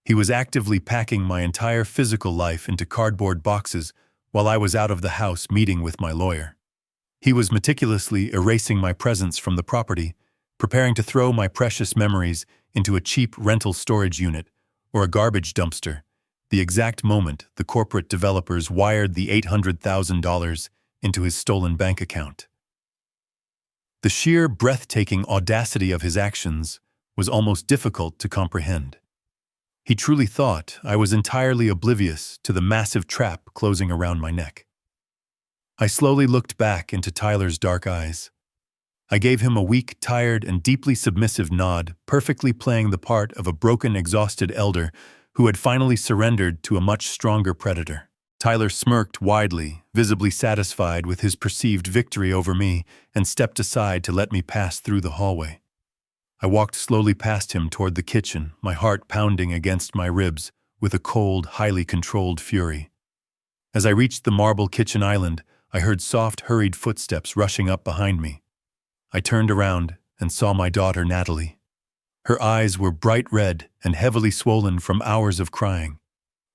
He was actively packing my entire physical life into cardboard boxes while I was out of the house meeting with my lawyer. He was meticulously erasing my presence from the property, preparing to throw my precious memories into a cheap rental storage unit or a garbage dumpster, the exact moment the corporate developers wired the $800,000 into his stolen bank account. The sheer, breathtaking audacity of his actions was almost difficult to comprehend. He truly thought I was entirely oblivious to the massive trap closing around my neck. I slowly looked back into Tyler's dark eyes. I gave him a weak, tired, and deeply submissive nod, perfectly playing the part of a broken, exhausted elder who had finally surrendered to a much stronger predator. Tyler smirked widely, visibly satisfied with his perceived victory over me, and stepped aside to let me pass through the hallway. I walked slowly past him toward the kitchen, my heart pounding against my ribs with a cold, highly controlled fury. As I reached the marble kitchen island, I heard soft, hurried footsteps rushing up behind me. I turned around and saw my daughter, Natalie. Her eyes were bright red and heavily swollen from hours of crying.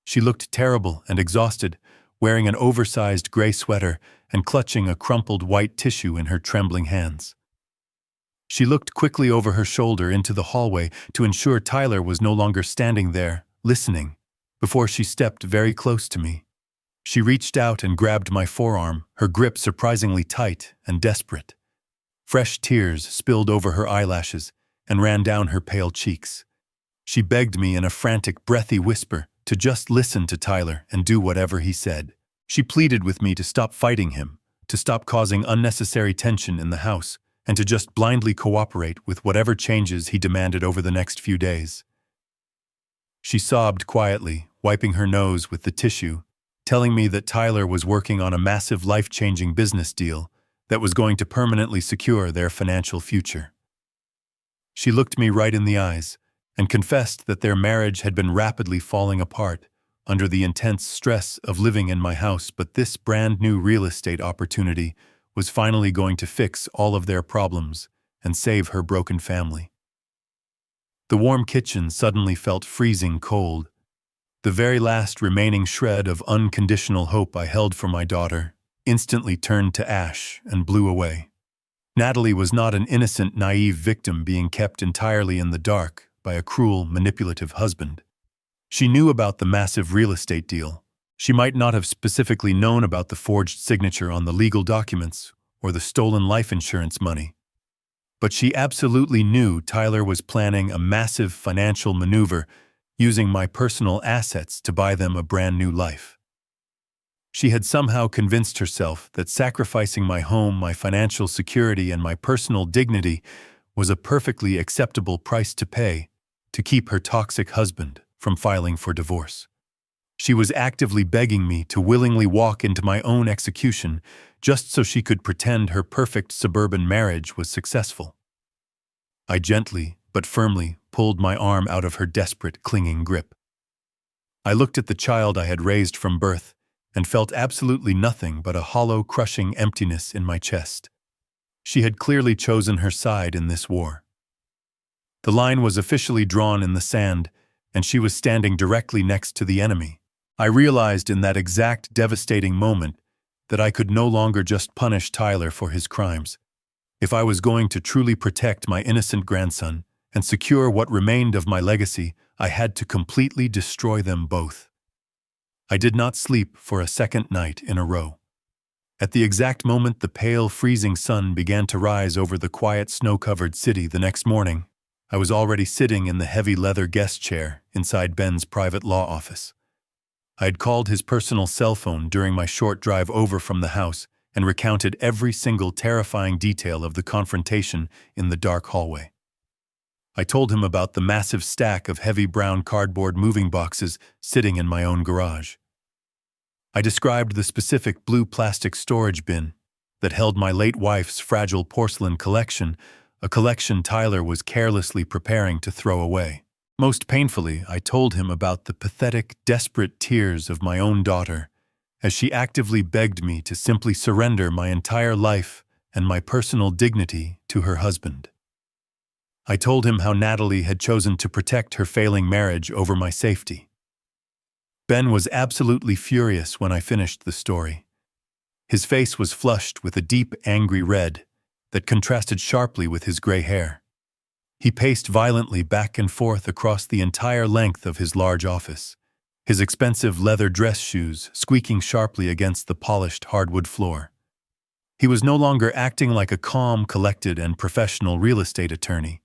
She looked terrible and exhausted, wearing an oversized gray sweater and clutching a crumpled white tissue in her trembling hands. She looked quickly over her shoulder into the hallway to ensure Tyler was no longer standing there, listening, before she stepped very close to me. She reached out and grabbed my forearm, her grip surprisingly tight and desperate. Fresh tears spilled over her eyelashes and ran down her pale cheeks. She begged me in a frantic, breathy whisper to just listen to Tyler and do whatever he said. She pleaded with me to stop fighting him, to stop causing unnecessary tension in the house, and to just blindly cooperate with whatever changes he demanded over the next few days. She sobbed quietly, wiping her nose with the tissue, telling me that Tyler was working on a massive life-changing business deal that was going to permanently secure their financial future. She looked me right in the eyes and confessed that their marriage had been rapidly falling apart under the intense stress of living in my house, but this brand new real estate opportunity was finally going to fix all of their problems and save her broken family. The warm kitchen suddenly felt freezing cold. The very last remaining shred of unconditional hope I held for my daughter instantly turned to ash and blew away. Natalie was not an innocent, naive victim being kept entirely in the dark by a cruel, manipulative husband. She knew about the massive real estate deal. She might not have specifically known about the forged signature on the legal documents or the stolen life insurance money. But she absolutely knew Tyler was planning a massive financial maneuver using my personal assets to buy them a brand new life. She had somehow convinced herself that sacrificing my home, my financial security, and my personal dignity was a perfectly acceptable price to pay to keep her toxic husband from filing for divorce. She was actively begging me to willingly walk into my own execution just so she could pretend her perfect suburban marriage was successful. I gently but firmly pulled my arm out of her desperate, clinging grip. I looked at the child I had raised from birth and felt absolutely nothing but a hollow, crushing emptiness in my chest. She had clearly chosen her side in this war. The line was officially drawn in the sand, and she was standing directly next to the enemy. I realized in that exact devastating moment that I could no longer just punish Tyler for his crimes. If I was going to truly protect my innocent grandson and secure what remained of my legacy, I had to completely destroy them both. I did not sleep for a second night in a row. At the exact moment the pale, freezing sun began to rise over the quiet, snow-covered city the next morning, I was already sitting in the heavy leather guest chair inside Ben's private law office. I had called his personal cell phone during my short drive over from the house and recounted every single terrifying detail of the confrontation in the dark hallway. I told him about the massive stack of heavy brown cardboard moving boxes sitting in my own garage. I described the specific blue plastic storage bin that held my late wife's fragile porcelain collection, a collection Tyler was carelessly preparing to throw away. Most painfully, I told him about the pathetic, desperate tears of my own daughter as she actively begged me to simply surrender my entire life and my personal dignity to her husband. I told him how Natalie had chosen to protect her failing marriage over my safety. Ben was absolutely furious when I finished the story. His face was flushed with a deep, angry red that contrasted sharply with his gray hair. He paced violently back and forth across the entire length of his large office, his expensive leather dress shoes squeaking sharply against the polished hardwood floor. He was no longer acting like a calm, collected, and professional real estate attorney.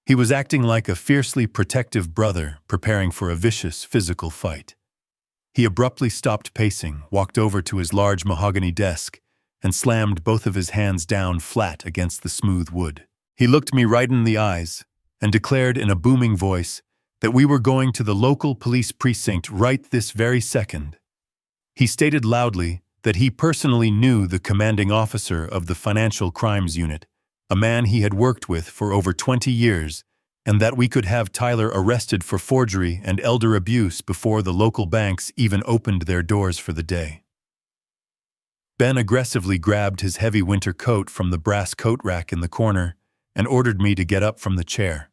He was acting like a fiercely protective brother preparing for a vicious physical fight. He abruptly stopped pacing, walked over to his large mahogany desk, and slammed both of his hands down flat against the smooth wood. He looked me right in the eyes and declared in a booming voice that we were going to the local police precinct right this very second. He stated loudly that he personally knew the commanding officer of the Financial Crimes Unit, a man he had worked with for over 20 years, and that we could have Tyler arrested for forgery and elder abuse before the local banks even opened their doors for the day. Ben aggressively grabbed his heavy winter coat from the brass coat rack in the corner and ordered me to get up from the chair.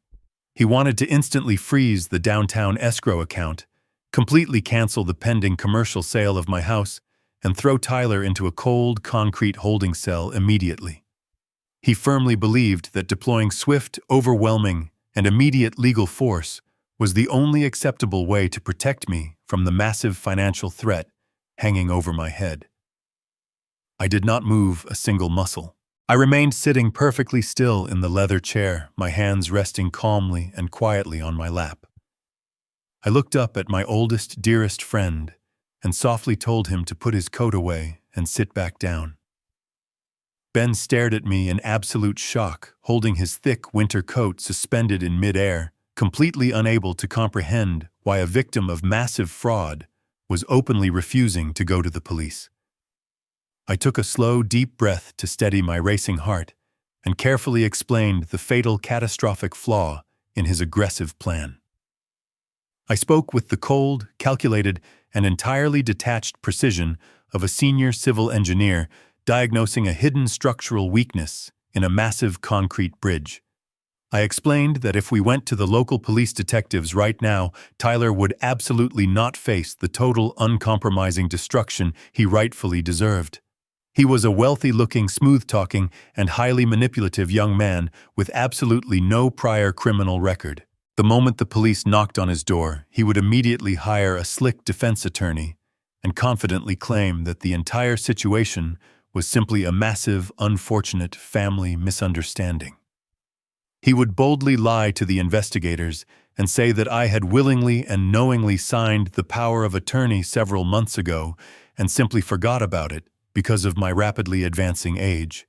He wanted to instantly freeze the downtown escrow account, completely cancel the pending commercial sale of my house, and throw Tyler into a cold, concrete holding cell immediately. He firmly believed that deploying swift, overwhelming, and immediate legal force was the only acceptable way to protect me from the massive financial threat hanging over my head. I did not move a single muscle. I remained sitting perfectly still in the leather chair, my hands resting calmly and quietly on my lap. I looked up at my oldest, dearest friend and softly told him to put his coat away and sit back down. Ben stared at me in absolute shock, holding his thick winter coat suspended in midair, completely unable to comprehend why a victim of massive fraud was openly refusing to go to the police. I took a slow, deep breath to steady my racing heart and carefully explained the fatal, catastrophic flaw in his aggressive plan. I spoke with the cold, calculated, and entirely detached precision of a senior civil engineer diagnosing a hidden structural weakness in a massive concrete bridge. I explained that if we went to the local police detectives right now, Tyler would absolutely not face the total, uncompromising destruction he rightfully deserved. He was a wealthy-looking, smooth-talking, and highly manipulative young man with absolutely no prior criminal record. The moment the police knocked on his door, he would immediately hire a slick defense attorney and confidently claim that the entire situation was simply a massive, unfortunate family misunderstanding. He would boldly lie to the investigators and say that I had willingly and knowingly signed the power of attorney several months ago and simply forgot about it because of my rapidly advancing age.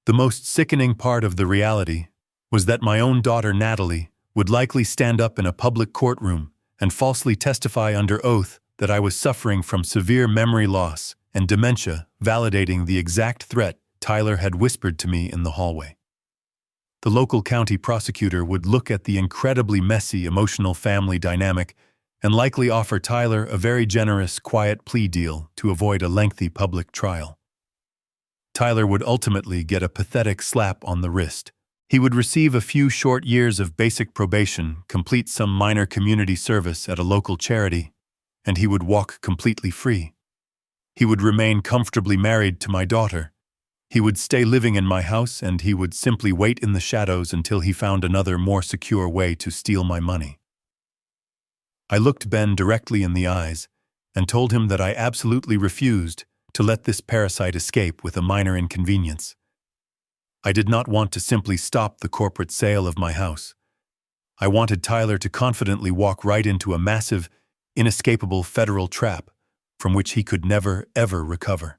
The most sickening part of the reality was that my own daughter Natalie would likely stand up in a public courtroom and falsely testify under oath that I was suffering from severe memory loss and dementia, validating the exact threat Tyler had whispered to me in the hallway. The local county prosecutor would look at the incredibly messy, emotional family dynamic and likely offer Tyler a very generous, quiet plea deal to avoid a lengthy public trial. Tyler would ultimately get a pathetic slap on the wrist. He would receive a few short years of basic probation, complete some minor community service at a local charity, and he would walk completely free. He would remain comfortably married to my daughter, He would stay living in my house, and he would simply wait in the shadows until he found another, more secure way to steal my money. I looked Ben directly in the eyes and told him that I absolutely refused to let this parasite escape with a minor inconvenience. I did not want to simply stop the corporate sale of my house. I wanted Tyler to confidently walk right into a massive, inescapable federal trap from which he could never, ever recover.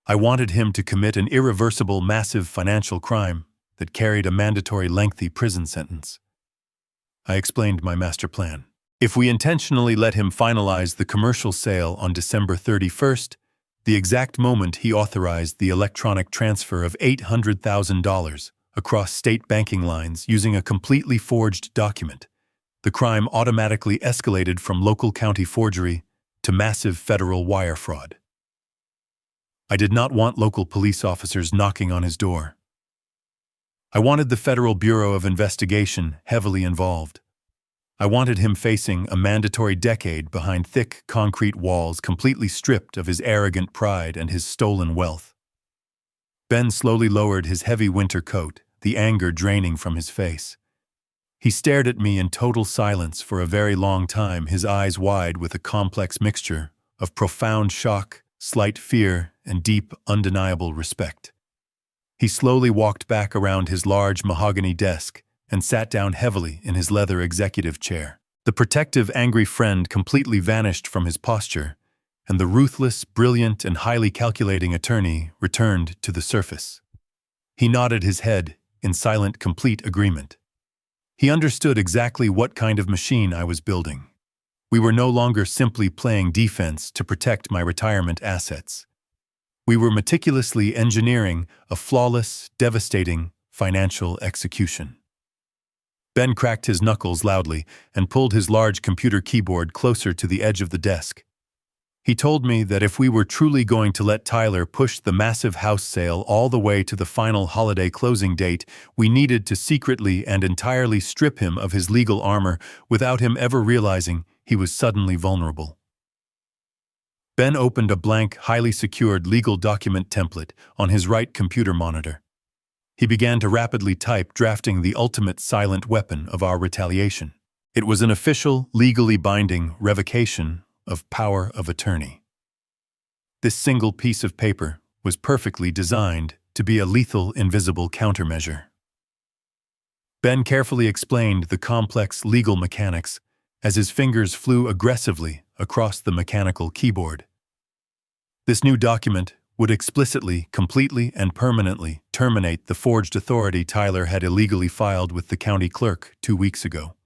I wanted him to commit an irreversible, massive financial crime that carried a mandatory lengthy prison sentence. I explained my master plan. If we intentionally let him finalize the commercial sale on December 31st, the exact moment he authorized the electronic transfer of $800,000 across state banking lines using a completely forged document, the crime automatically escalated from local county forgery to massive federal wire fraud. I did not want local police officers knocking on his door. I wanted the Federal Bureau of Investigation heavily involved. I wanted him facing a mandatory decade behind thick concrete walls, completely stripped of his arrogant pride and his stolen wealth. Ben slowly lowered his heavy winter coat, the anger draining from his face. He stared at me in total silence for a very long time, his eyes wide with a complex mixture of profound shock, slight fear, and deep, undeniable respect. He slowly walked back around his large mahogany desk and sat down heavily in his leather executive chair. The protective, angry friend completely vanished from his posture, and the ruthless, brilliant, and highly calculating attorney returned to the surface. He nodded his head in silent, complete agreement. He understood exactly what kind of machine I was building. We were no longer simply playing defense to protect my retirement assets. We were meticulously engineering a flawless, devastating financial execution. Ben cracked his knuckles loudly and pulled his large computer keyboard closer to the edge of the desk. He told me that if we were truly going to let Tyler push the massive house sale all the way to the final holiday closing date, we needed to secretly and entirely strip him of his legal armor without him ever realizing he was suddenly vulnerable. Ben opened a blank, highly secured legal document template on his right computer monitor. He began to rapidly type, drafting the ultimate silent weapon of our retaliation. It was an official, legally binding revocation of power of attorney. This single piece of paper was perfectly designed to be a lethal, invisible countermeasure. Ben carefully explained the complex legal mechanics as his fingers flew aggressively across the mechanical keyboard. This new document would explicitly, completely, and permanently terminate the forged authority Tyler had illegally filed with the county clerk 2 weeks ago.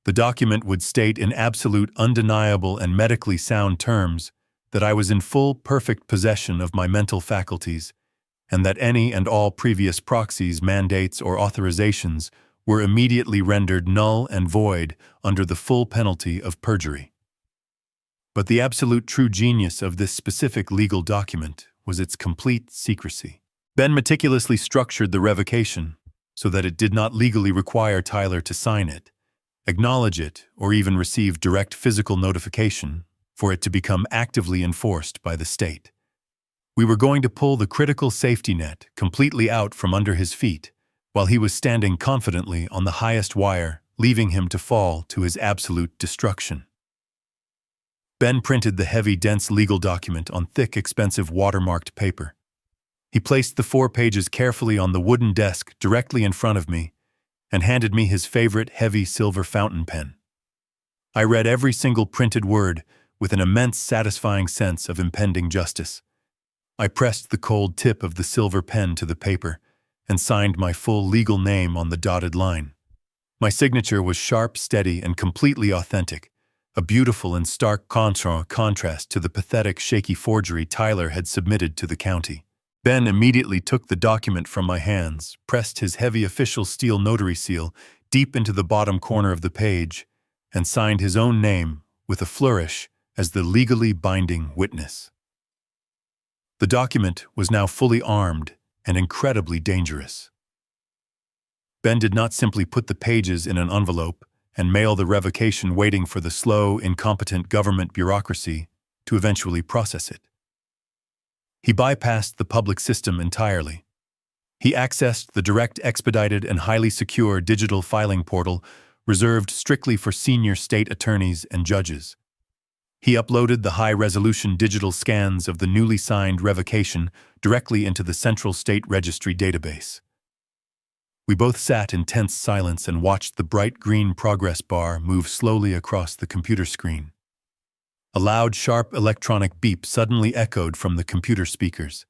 The document would state in absolute, undeniable, and medically sound terms that I was in full, perfect possession of my mental faculties, and that any and all previous proxies, mandates, or authorizations were immediately rendered null and void under the full penalty of perjury. But the absolute true genius of this specific legal document was its complete secrecy. Ben meticulously structured the revocation so that it did not legally require Tyler to sign it, acknowledge it, or even receive direct physical notification for it to become actively enforced by the state. We were going to pull the critical safety net completely out from under his feet while he was standing confidently on the highest wire, leaving him to fall to his absolute destruction. Ben printed the heavy, dense legal document on thick, expensive watermarked paper. He placed the 4 pages carefully on the wooden desk directly in front of me and handed me his favorite heavy silver fountain pen. I read every single printed word with an immense, satisfying sense of impending justice. I pressed the cold tip of the silver pen to the paper and signed my full legal name on the dotted line. My signature was sharp, steady, and completely authentic, a beautiful and stark contrast to the pathetic, shaky forgery Tyler had submitted to the county. Ben immediately took the document from my hands, pressed his heavy official steel notary seal deep into the bottom corner of the page, and signed his own name with a flourish as the legally binding witness. The document was now fully armed and incredibly dangerous. Ben did not simply put the pages in an envelope and mail the revocation waiting for the slow, incompetent government bureaucracy to eventually process it. He bypassed the public system entirely. He accessed the direct, expedited, and highly secure digital filing portal reserved strictly for senior state attorneys and judges. He uploaded the high-resolution digital scans of the newly signed revocation directly into the Central State Registry database. We both sat in tense silence and watched the bright green progress bar move slowly across the computer screen. A loud, sharp electronic beep suddenly echoed from the computer speakers.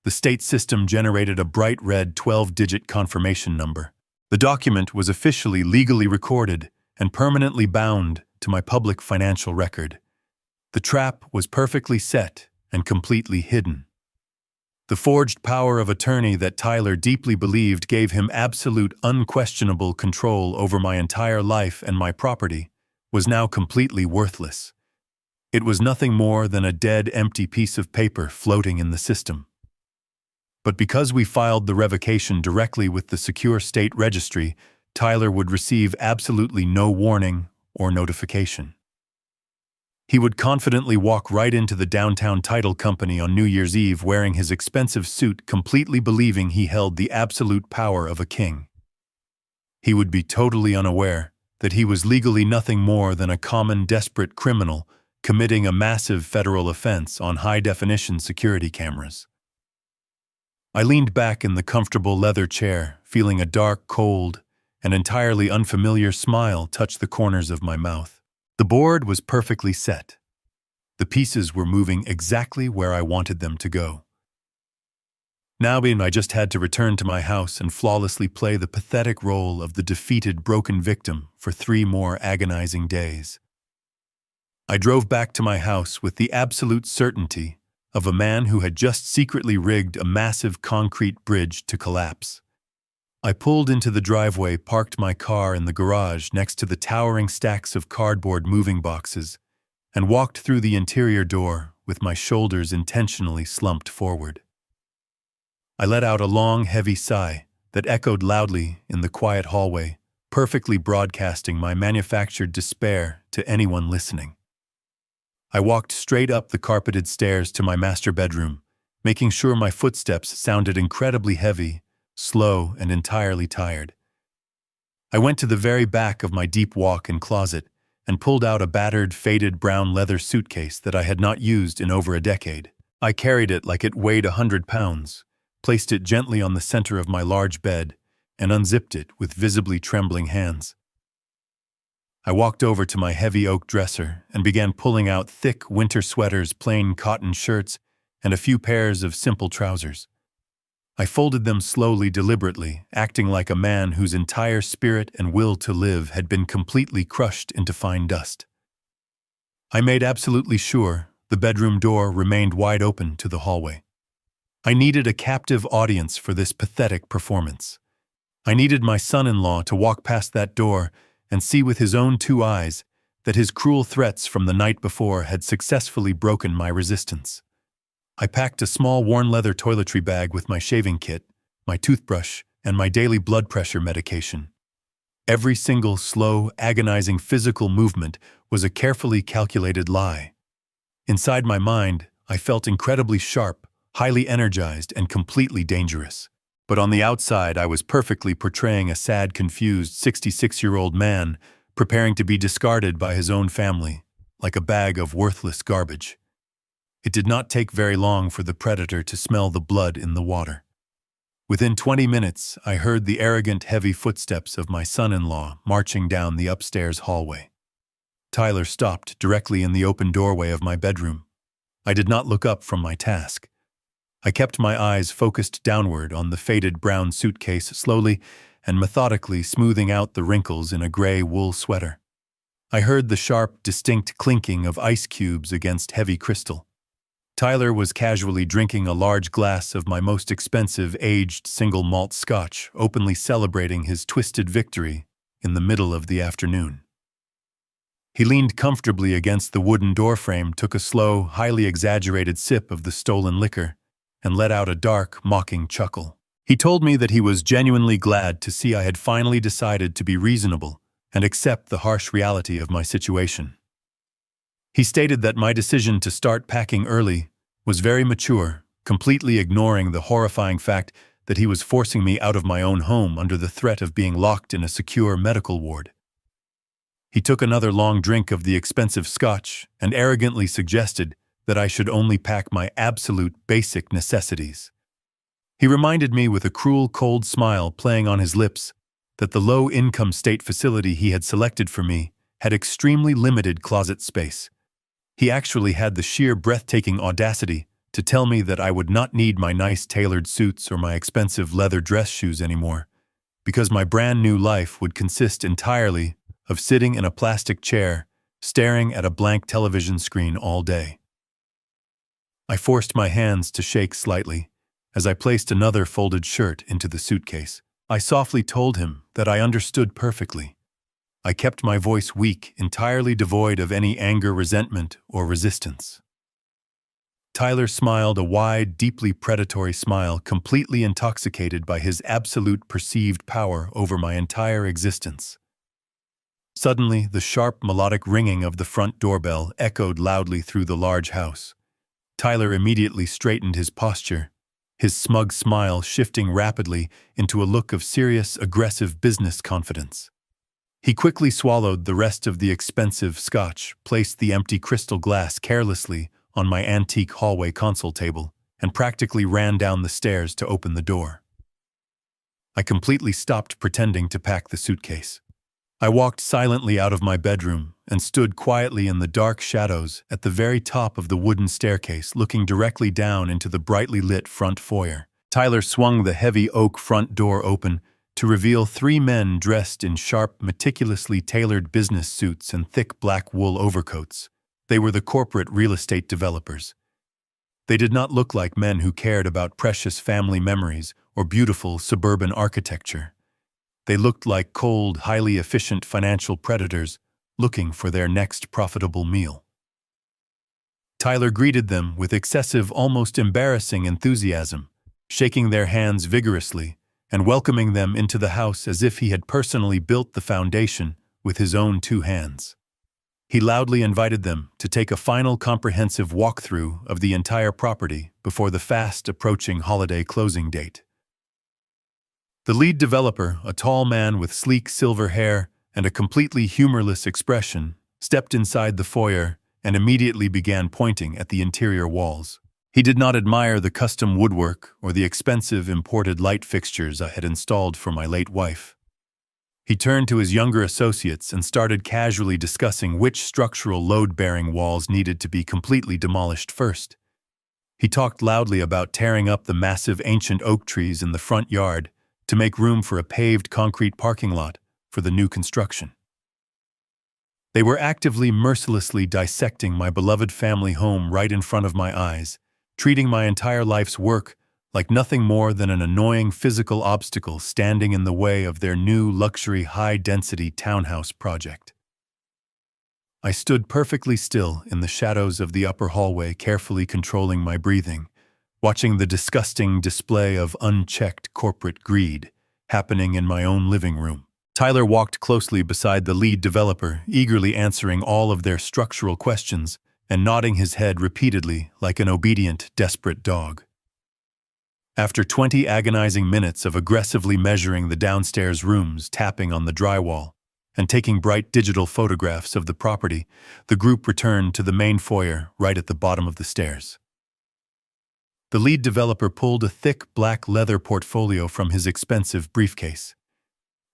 The state system generated a bright red 12-digit confirmation number. The document was officially legally recorded and permanently bound to my public financial record. The trap was perfectly set and completely hidden. The forged power of attorney that Tyler deeply believed gave him absolute, unquestionable control over my entire life and my property was now completely worthless. It was nothing more than a dead, empty piece of paper floating in the system. But because we filed the revocation directly with the secure state registry, Tyler would receive absolutely no warning or notification. He would confidently walk right into the downtown title company on New Year's Eve wearing his expensive suit, completely believing he held the absolute power of a king. He would be totally unaware that he was legally nothing more than a common, desperate criminal committing a massive federal offense on high-definition security cameras. I leaned back in the comfortable leather chair, feeling a dark, cold, and entirely unfamiliar smile touch the corners of my mouth. The board was perfectly set. The pieces were moving exactly where I wanted them to go. Now I just had to return to my house and flawlessly play the pathetic role of the defeated, broken victim for 3 more agonizing days. I drove back to my house with the absolute certainty of a man who had just secretly rigged a massive concrete bridge to collapse. I pulled into the driveway, parked my car in the garage next to the towering stacks of cardboard moving boxes, and walked through the interior door with my shoulders intentionally slumped forward. I let out a long, heavy sigh that echoed loudly in the quiet hallway, perfectly broadcasting my manufactured despair to anyone listening. I walked straight up the carpeted stairs to my master bedroom, making sure my footsteps sounded incredibly heavy, slow, and entirely tired. I went to the very back of my deep walk-in closet and pulled out a battered, faded brown leather suitcase that I had not used in over a decade. I carried it like it weighed 100 pounds, placed it gently on the center of my large bed, and unzipped it with visibly trembling hands. I walked over to my heavy oak dresser and began pulling out thick winter sweaters, plain cotton shirts, and a few pairs of simple trousers. I folded them slowly, deliberately, acting like a man whose entire spirit and will to live had been completely crushed into fine dust. I made absolutely sure the bedroom door remained wide open to the hallway. I needed a captive audience for this pathetic performance. I needed my son-in-law to walk past that door and see with his own 2 eyes that his cruel threats from the night before had successfully broken my resistance. I packed a small worn leather toiletry bag with my shaving kit, my toothbrush, and my daily blood pressure medication. Every single slow, agonizing physical movement was a carefully calculated lie. Inside my mind, I felt incredibly sharp, highly energized, and completely dangerous. But on the outside, I was perfectly portraying a sad, confused 66-year-old man preparing to be discarded by his own family, like a bag of worthless garbage. It did not take very long for the predator to smell the blood in the water. Within 20 minutes, I heard the arrogant, heavy footsteps of my son-in-law marching down the upstairs hallway. Tyler stopped directly in the open doorway of my bedroom. I did not look up from my task. I kept my eyes focused downward on the faded brown suitcase, slowly and methodically smoothing out the wrinkles in a gray wool sweater. I heard the sharp, distinct clinking of ice cubes against heavy crystal. Tyler was casually drinking a large glass of my most expensive aged single malt scotch, openly celebrating his twisted victory in the middle of the afternoon. He leaned comfortably against the wooden doorframe, took a slow, highly exaggerated sip of the stolen liquor, and let out a dark, mocking chuckle. He told me that he was genuinely glad to see I had finally decided to be reasonable and accept the harsh reality of my situation. He stated that my decision to start packing early was very mature completely ignoring the horrifying fact that he was forcing me out of my own home under the threat of being locked in a secure medical ward. He took another long drink of the expensive scotch and arrogantly suggested that I should only pack my absolute basic necessities. He reminded me with a cruel, cold smile playing on his lips that the low-income state facility he had selected for me had extremely limited closet space. He actually had the sheer breathtaking audacity to tell me that I would not need my nice tailored suits or my expensive leather dress shoes anymore, because my brand new life would consist entirely of sitting in a plastic chair, staring at a blank television screen all day. I forced my hands to shake slightly as I placed another folded shirt into the suitcase. I softly told him that I understood perfectly. I kept my voice weak, entirely devoid of any anger, resentment, or resistance. Tyler smiled a wide, deeply predatory smile, completely intoxicated by his absolute perceived power over my entire existence. Suddenly, the sharp, melodic ringing of the front doorbell echoed loudly through the large house. Tyler immediately straightened his posture, his smug smile shifting rapidly into a look of serious, aggressive business confidence. He quickly swallowed the rest of the expensive scotch, placed the empty crystal glass carelessly on my antique hallway console table, and practically ran down the stairs to open the door. I completely stopped pretending to pack the suitcase. I walked silently out of my bedroom and stood quietly in the dark shadows at the very top of the wooden staircase, looking directly down into the brightly lit front foyer. Tyler swung the heavy oak front door open to reveal three men dressed in sharp, meticulously tailored business suits and thick black wool overcoats. They were the corporate real estate developers. They did not look like men who cared about precious family memories or beautiful suburban architecture. They looked like cold, highly efficient financial predators looking for their next profitable meal. Tyler greeted them with excessive, almost embarrassing enthusiasm, shaking their hands vigorously and welcoming them into the house as if he had personally built the foundation with his own two hands. He loudly invited them to take a final comprehensive walkthrough of the entire property before the fast-approaching holiday closing date. The lead developer, a tall man with sleek silver hair and a completely humorless expression, stepped inside the foyer and immediately began pointing at the interior walls. He did not admire the custom woodwork or the expensive imported light fixtures I had installed for my late wife. He turned to his younger associates and started casually discussing which structural load-bearing walls needed to be completely demolished first. He talked loudly about tearing up the massive ancient oak trees in the front yard to make room for a paved concrete parking lot for the new construction. They were actively, mercilessly dissecting my beloved family home right in front of my eyes, treating my entire life's work like nothing more than an annoying physical obstacle standing in the way of their new luxury high-density townhouse project. I stood perfectly still in the shadows of the upper hallway, carefully controlling my breathing, watching the disgusting display of unchecked corporate greed happening in my own living room. Tyler walked closely beside the lead developer, eagerly answering all of their structural questions and nodding his head repeatedly like an obedient, desperate dog. After 20 agonizing minutes of aggressively measuring the downstairs rooms, tapping on the drywall, and taking bright digital photographs of the property, the group returned to the main foyer right at the bottom of the stairs. The lead developer pulled a thick black leather portfolio from his expensive briefcase.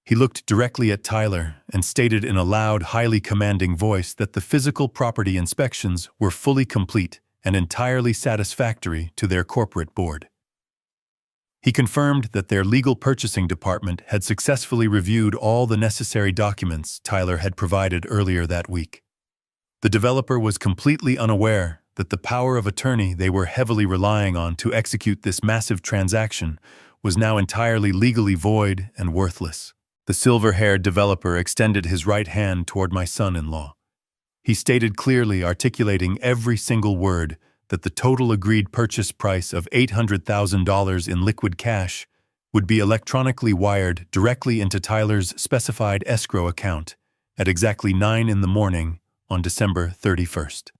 He looked directly at Tyler and stated in a loud, highly commanding voice that the physical property inspections were fully complete and entirely satisfactory to their corporate board. He confirmed that their legal purchasing department had successfully reviewed all the necessary documents Tyler had provided earlier that week. The developer was completely unaware that the power of attorney they were heavily relying on to execute this massive transaction was now entirely legally void and worthless. The silver-haired developer extended his right hand toward my son-in-law. He stated clearly, articulating every single word, that the total agreed purchase price of $800,000 in liquid cash would be electronically wired directly into Tyler's specified escrow account at exactly 9 a.m. on December 31st.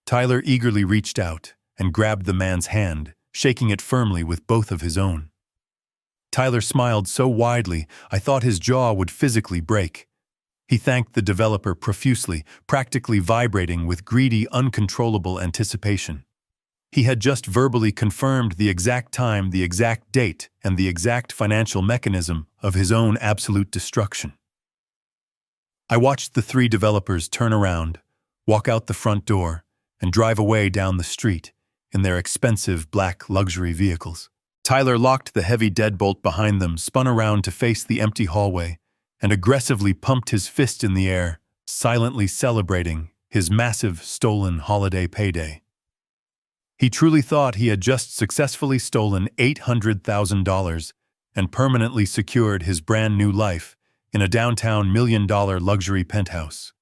Tyler eagerly reached out and grabbed the man's hand, shaking it firmly with both of his own. Tyler smiled so widely I thought his jaw would physically break. He thanked the developer profusely, practically vibrating with greedy, uncontrollable anticipation. He had just verbally confirmed the exact time, the exact date, and the exact financial mechanism of his own absolute destruction. I watched the three developers turn around, walk out the front door, and drive away down the street in their expensive black luxury vehicles. Tyler locked the heavy deadbolt behind them, spun around to face the empty hallway, and aggressively pumped his fist in the air, silently celebrating his massive stolen holiday payday. He truly thought he had just successfully stolen $800,000 and permanently secured his brand new life in a downtown $1 million luxury penthouse.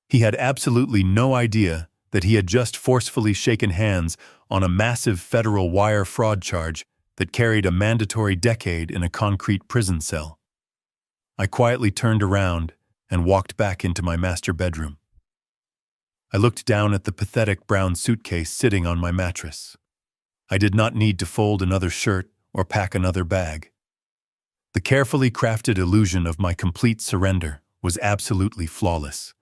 He had absolutely no idea that he had just forcefully shaken hands on a massive federal wire fraud charge that carried a mandatory decade in a concrete prison cell. I quietly turned around and walked back into my master bedroom. I looked down at the pathetic brown suitcase sitting on my mattress. I did not need to fold another shirt or pack another bag. The carefully crafted illusion of my complete surrender was absolutely flawless.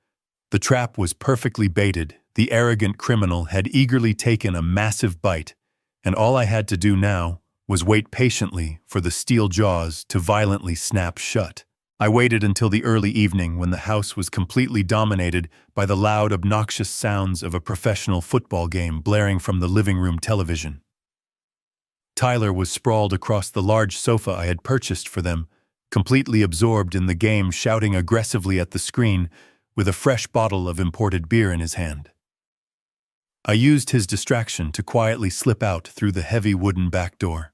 The trap was perfectly baited, the arrogant criminal had eagerly taken a massive bite, and all I had to do now was wait patiently for the steel jaws to violently snap shut. I waited until the early evening when the house was completely dominated by the loud, obnoxious sounds of a professional football game blaring from the living room television. Tyler was sprawled across the large sofa I had purchased for them, completely absorbed in the game, shouting aggressively at the screen with a fresh bottle of imported beer in his hand. I used his distraction to quietly slip out through the heavy wooden back door.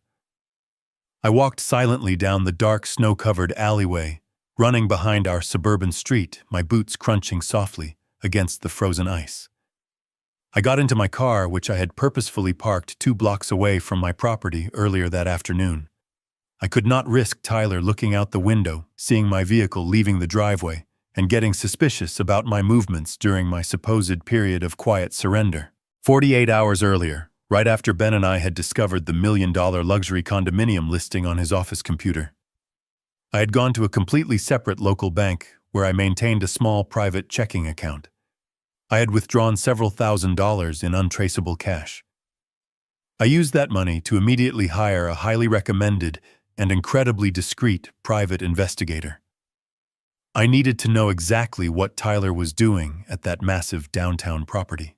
I walked silently down the dark, snow-covered alleyway, running behind our suburban street, my boots crunching softly against the frozen ice. I got into my car, which I had purposefully parked 2 blocks away from my property earlier that afternoon. I could not risk Tyler looking out the window, seeing my vehicle leaving the driveway, and getting suspicious about my movements during my supposed period of quiet surrender. 48 hours earlier, right after Ben and I had discovered the $1 million luxury condominium listing on his office computer, I had gone to a completely separate local bank where I maintained a small private checking account. I had withdrawn several $1,000s in untraceable cash. I used that money to immediately hire a highly recommended and incredibly discreet private investigator. I needed to know exactly what Tyler was doing at that massive downtown property.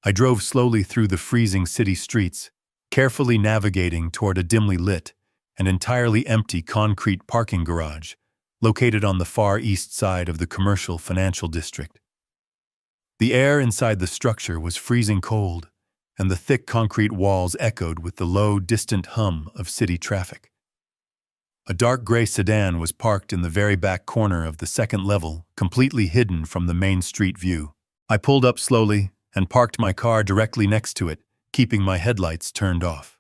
I drove slowly through the freezing city streets, carefully navigating toward a dimly lit and entirely empty concrete parking garage located on the far east side of the commercial financial district. The air inside the structure was freezing cold, and the thick concrete walls echoed with the low, distant hum of city traffic. A dark gray sedan was parked in the very back corner of the second level, completely hidden from the main street view. I pulled up slowly and parked my car directly next to it, keeping my headlights turned off.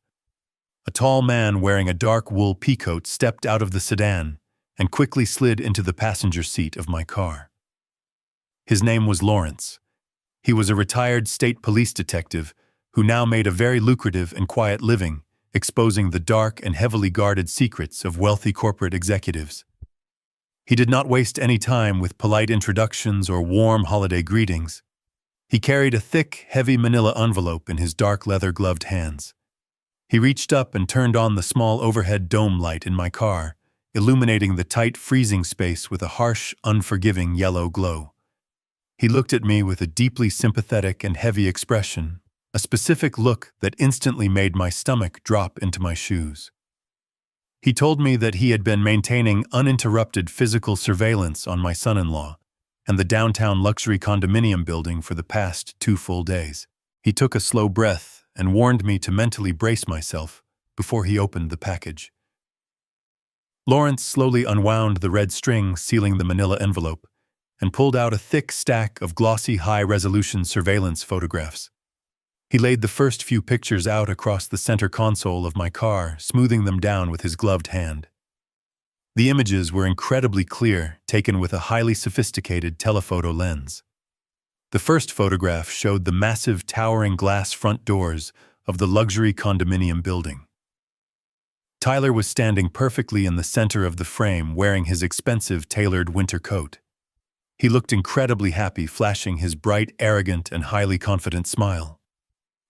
A tall man wearing a dark wool peacoat stepped out of the sedan and quickly slid into the passenger seat of my car. His name was Lawrence. He was a retired state police detective who now made a very lucrative and quiet living, exposing the dark and heavily guarded secrets of wealthy corporate executives. He did not waste any time with polite introductions or warm holiday greetings. He carried a thick, heavy manila envelope in his dark leather-gloved hands. He reached up and turned on the small overhead dome light in my car, illuminating the tight freezing space with a harsh, unforgiving yellow glow. He looked at me with a deeply sympathetic and heavy expression, a specific look that instantly made my stomach drop into my shoes. He told me that he had been maintaining uninterrupted physical surveillance on my son-in-law and the downtown luxury condominium building for the past 2 full days. He took a slow breath and warned me to mentally brace myself before he opened the package. Lawrence slowly unwound the red string sealing the manila envelope and pulled out a thick stack of glossy high-resolution surveillance photographs. He laid the first few pictures out across the center console of my car, smoothing them down with his gloved hand. The images were incredibly clear, taken with a highly sophisticated telephoto lens. The first photograph showed the massive towering glass front doors of the luxury condominium building. Tyler was standing perfectly in the center of the frame wearing his expensive tailored winter coat. He looked incredibly happy, flashing his bright, arrogant, and highly confident smile.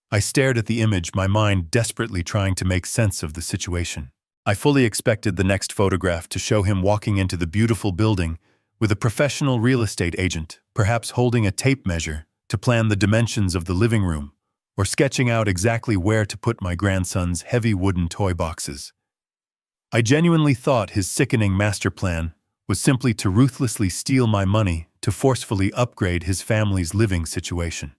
I stared at the image, my mind desperately trying to make sense of the situation. I fully expected the next photograph to show him walking into the beautiful building with a professional real estate agent, perhaps holding a tape measure to plan the dimensions of the living room, or sketching out exactly where to put my grandson's heavy wooden toy boxes. I genuinely thought his sickening master plan was simply to ruthlessly steal my money to forcefully upgrade his family's living situation.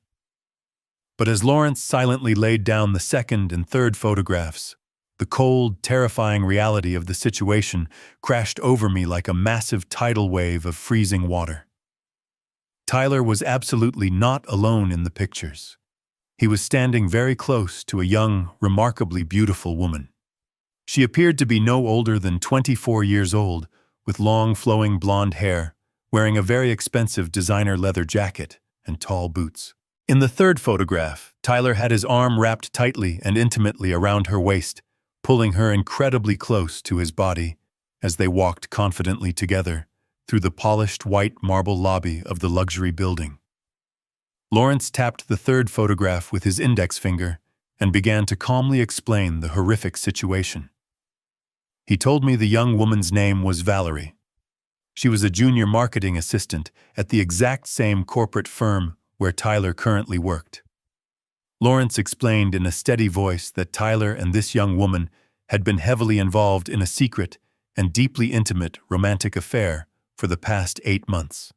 But as Lawrence silently laid down the second and third photographs, the cold, terrifying reality of the situation crashed over me like a massive tidal wave of freezing water. Tyler was absolutely not alone in the pictures. He was standing very close to a young, remarkably beautiful woman. She appeared to be no older than 24 years old, with long, flowing blonde hair, wearing a very expensive designer leather jacket and tall boots. In the third photograph, Tyler had his arm wrapped tightly and intimately around her waist, pulling her incredibly close to his body as they walked confidently together through the polished white marble lobby of the luxury building. Lawrence tapped the third photograph with his index finger and began to calmly explain the horrific situation. He told me the young woman's name was Valerie. She was a junior marketing assistant at the exact same corporate firm where Tyler currently worked. Lawrence explained in a steady voice that Tyler and this young woman had been heavily involved in a secret and deeply intimate romantic affair for the past 8 months.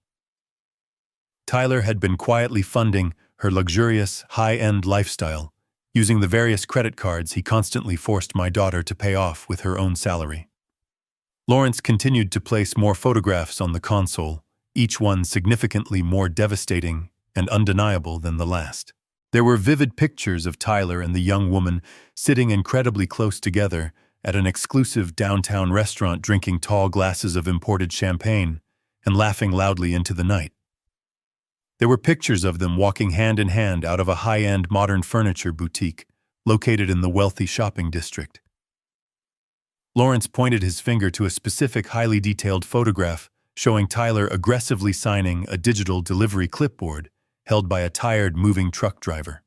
Tyler had been quietly funding her luxurious, high-end lifestyle, using the various credit cards he constantly forced my daughter to pay off with her own salary. Lawrence continued to place more photographs on the console, each one significantly more devastating and undeniable than the last. There were vivid pictures of Tyler and the young woman sitting incredibly close together at an exclusive downtown restaurant drinking tall glasses of imported champagne and laughing loudly into the night. There were pictures of them walking hand in hand out of a high-end modern furniture boutique located in the wealthy shopping district. Lawrence pointed his finger to a specific highly detailed photograph showing Tyler aggressively signing a digital delivery clipboard held by a tired moving truck driver.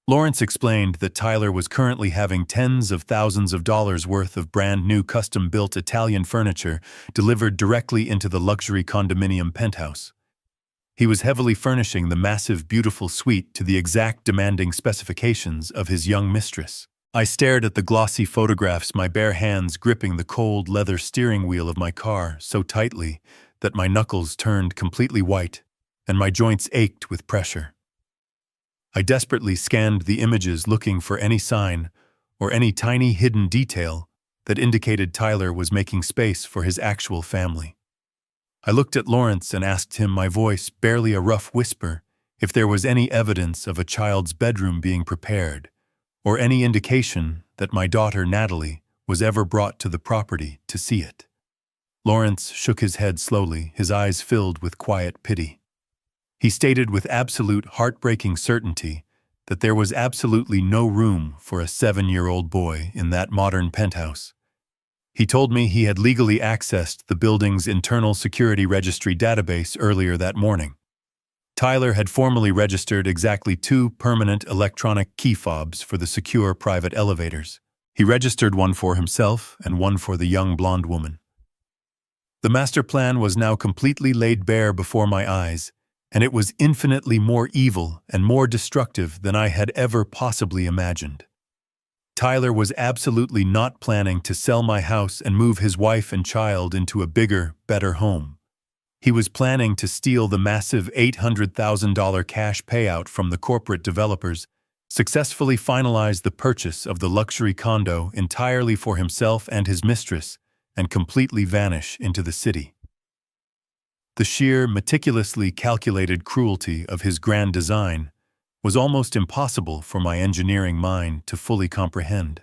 Lawrence explained that Tyler was currently having tens of thousands of dollars worth of brand new custom-built Italian furniture delivered directly into the luxury condominium penthouse. He was heavily furnishing the massive, beautiful suite to the exact demanding specifications of his young mistress. I stared at the glossy photographs, my bare hands gripping the cold leather steering wheel of my car so tightly that my knuckles turned completely white and my joints ached with pressure. I desperately scanned the images looking for any sign or any tiny hidden detail that indicated Tyler was making space for his actual family. I looked at Lawrence and asked him, my voice barely a rough whisper, if there was any evidence of a child's bedroom being prepared, or any indication that my daughter Natalie was ever brought to the property to see it. Lawrence shook his head slowly, his eyes filled with quiet pity. He stated with absolute heartbreaking certainty that there was absolutely no room for a 7-year-old boy in that modern penthouse. He told me he had legally accessed the building's internal security registry database earlier that morning. Tyler had formally registered exactly 2 permanent electronic key fobs for the secure private elevators. He registered one for himself and one for the young blonde woman. The master plan was now completely laid bare before my eyes, and it was infinitely more evil and more destructive than I had ever possibly imagined. Tyler was absolutely not planning to sell my house and move his wife and child into a bigger, better home. He was planning to steal the massive $800,000 cash payout from the corporate developers, successfully finalize the purchase of the luxury condo entirely for himself and his mistress, and completely vanish into the city. The sheer, meticulously calculated cruelty of his grand design was almost impossible for my engineering mind to fully comprehend.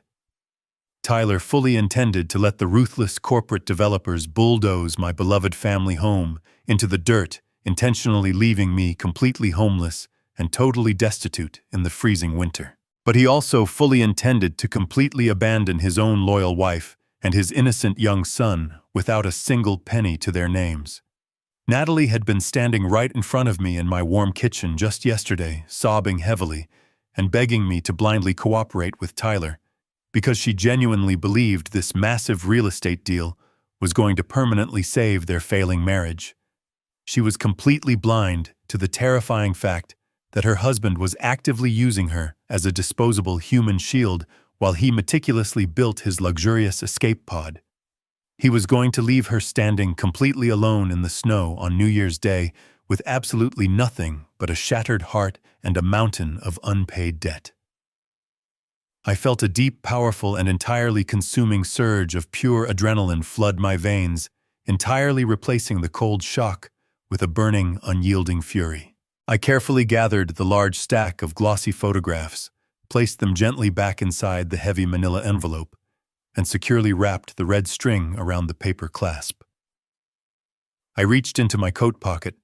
Tyler fully intended to let the ruthless corporate developers bulldoze my beloved family home into the dirt intentionally leaving me completely homeless and totally destitute in the freezing winter. But he also fully intended to completely abandon his own loyal wife and his innocent young son without a single penny to their names. Natalie had been standing right in front of me in my warm kitchen just yesterday, sobbing heavily and begging me to blindly cooperate with Tyler, because she genuinely believed this massive real estate deal was going to permanently save their failing marriage. She was completely blind to the terrifying fact that her husband was actively using her as a disposable human shield while he meticulously built his luxurious escape pod. He was going to leave her standing completely alone in the snow on New Year's Day with absolutely nothing but a shattered heart and a mountain of unpaid debt. I felt a deep, powerful, and entirely consuming surge of pure adrenaline flood my veins, entirely replacing the cold shock with a burning, unyielding fury. I carefully gathered the large stack of glossy photographs, placed them gently back inside the heavy manila envelope, and securely wrapped the red string around the paper clasp. I reached into my coat pocket,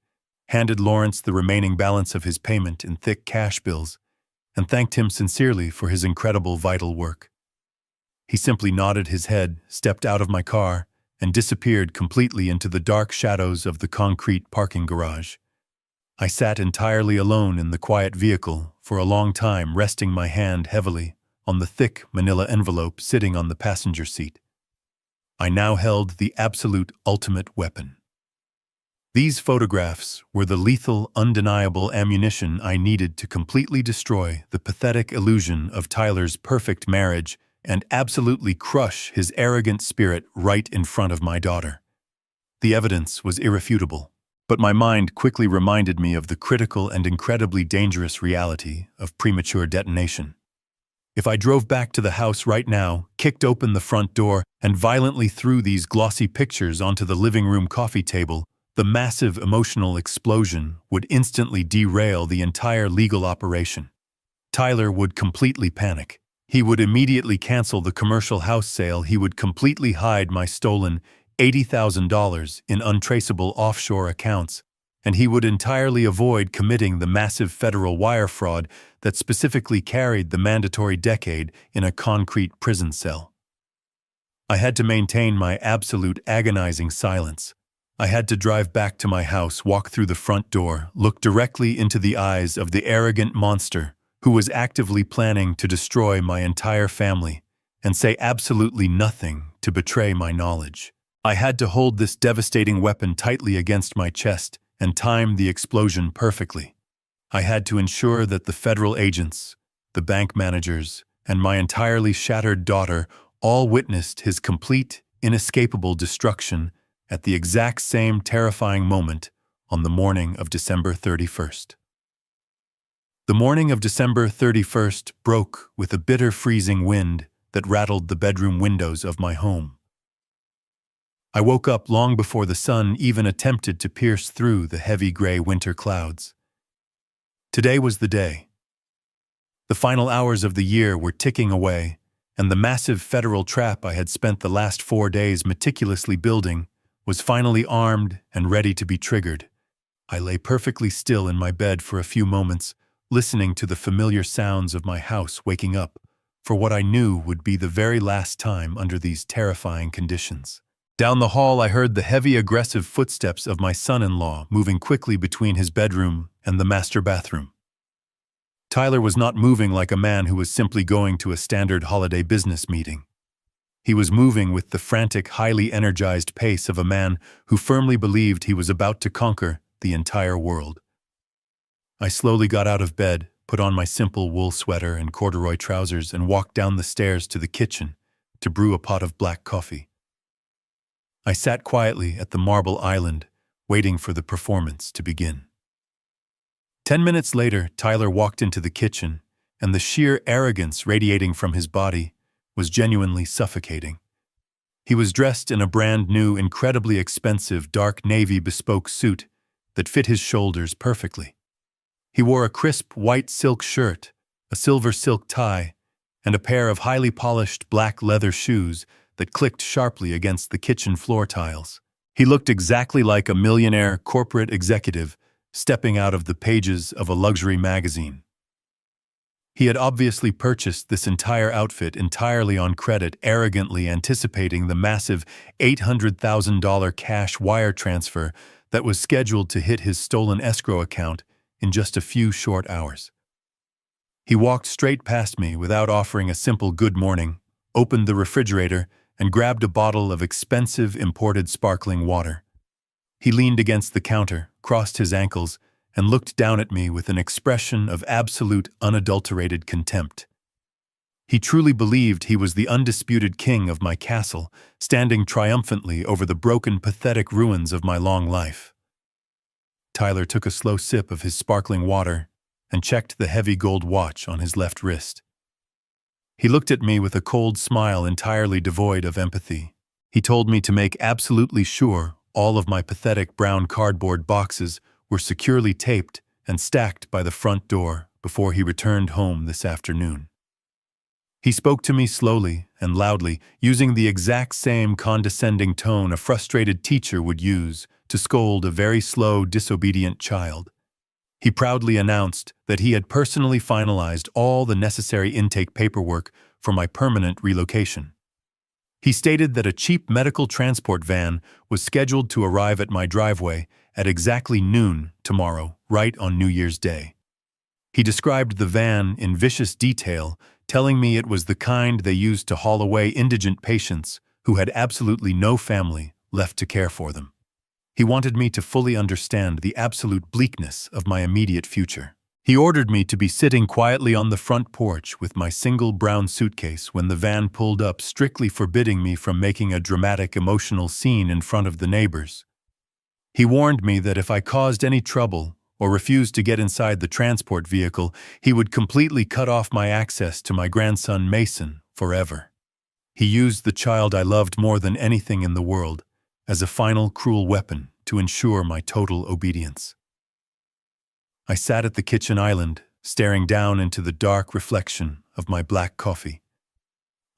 handed Lawrence the remaining balance of his payment in thick cash bills, and thanked him sincerely for his incredible vital work. He simply nodded his head, stepped out of my car, and disappeared completely into the dark shadows of the concrete parking garage. I sat entirely alone in the quiet vehicle for a long time, resting my hand heavily on the thick manila envelope sitting on the passenger seat. I now held the absolute ultimate weapon. These photographs were the lethal, undeniable ammunition I needed to completely destroy the pathetic illusion of Tyler's perfect marriage and absolutely crush his arrogant spirit right in front of my daughter. The evidence was irrefutable, but my mind quickly reminded me of the critical and incredibly dangerous reality of premature detonation. If I drove back to the house right now, kicked open the front door, and violently threw these glossy pictures onto the living room coffee table, the massive emotional explosion would instantly derail the entire legal operation. Tyler would completely panic. He would immediately cancel the commercial house sale. He would completely hide my stolen $80,000 in untraceable offshore accounts, and he would entirely avoid committing the massive federal wire fraud that specifically carried the mandatory decade in a concrete prison cell. I had to maintain my absolute agonizing silence. I had to drive back to my house, walk through the front door, look directly into the eyes of the arrogant monster who was actively planning to destroy my entire family, and say absolutely nothing to betray my knowledge. I had to hold this devastating weapon tightly against my chest and time the explosion perfectly. I had to ensure that the federal agents, the bank managers, and my entirely shattered daughter all witnessed his complete, inescapable destruction at the exact same terrifying moment on the morning of December 31st. The morning of December 31st broke with a bitter freezing wind that rattled the bedroom windows of my home. I woke up long before the sun even attempted to pierce through the heavy gray winter clouds. Today was the day. The final hours of the year were ticking away, and the massive federal trap I had spent the last 4 days meticulously building was finally armed and ready to be triggered. I lay perfectly still in my bed for a few moments, listening to the familiar sounds of my house waking up for what I knew would be the very last time under these terrifying conditions. Down the hall, I heard the heavy, aggressive footsteps of my son-in-law moving quickly between his bedroom and the master bathroom. Tyler was not moving like a man who was simply going to a standard holiday business meeting. He was moving with the frantic, highly energized pace of a man who firmly believed he was about to conquer the entire world. I slowly got out of bed, put on my simple wool sweater and corduroy trousers, and walked down the stairs to the kitchen to brew a pot of black coffee. I sat quietly at the marble island, waiting for the performance to begin. 10 minutes later, Tyler walked into the kitchen, and the sheer arrogance radiating from his body was genuinely suffocating. He was dressed in a brand new, incredibly expensive dark navy bespoke suit that fit his shoulders perfectly. He wore a crisp white silk shirt, a silver silk tie, and a pair of highly polished black leather shoes that clicked sharply against the kitchen floor tiles. He looked exactly like a millionaire corporate executive stepping out of the pages of a luxury magazine. He had obviously purchased this entire outfit entirely on credit, arrogantly anticipating the massive $800,000 cash wire transfer that was scheduled to hit his stolen escrow account in just a few short hours. He walked straight past me without offering a simple good morning, opened the refrigerator, and grabbed a bottle of expensive imported sparkling water. He leaned against the counter, crossed his ankles, and looked down at me with an expression of absolute, unadulterated contempt. He truly believed he was the undisputed king of my castle, standing triumphantly over the broken, pathetic ruins of my long life. Tyler took a slow sip of his sparkling water and checked the heavy gold watch on his left wrist. He looked at me with a cold smile entirely devoid of empathy. He told me to make absolutely sure all of my pathetic brown cardboard boxes were securely taped and stacked by the front door before he returned home this afternoon. He spoke to me slowly and loudly, using the exact same condescending tone a frustrated teacher would use to scold a very slow, disobedient child. He proudly announced that he had personally finalized all the necessary intake paperwork for my permanent relocation. He stated that a cheap medical transport van was scheduled to arrive at my driveway at exactly noon tomorrow, right on New Year's Day. He described the van in vicious detail, telling me it was the kind they used to haul away indigent patients who had absolutely no family left to care for them. He wanted me to fully understand the absolute bleakness of my immediate future. He ordered me to be sitting quietly on the front porch with my single brown suitcase when the van pulled up, strictly forbidding me from making a dramatic emotional scene in front of the neighbors. He warned me that if I caused any trouble or refused to get inside the transport vehicle, he would completely cut off my access to my grandson Mason forever. He used the child I loved more than anything in the world as a final cruel weapon to ensure my total obedience. I sat at the kitchen island, staring down into the dark reflection of my black coffee.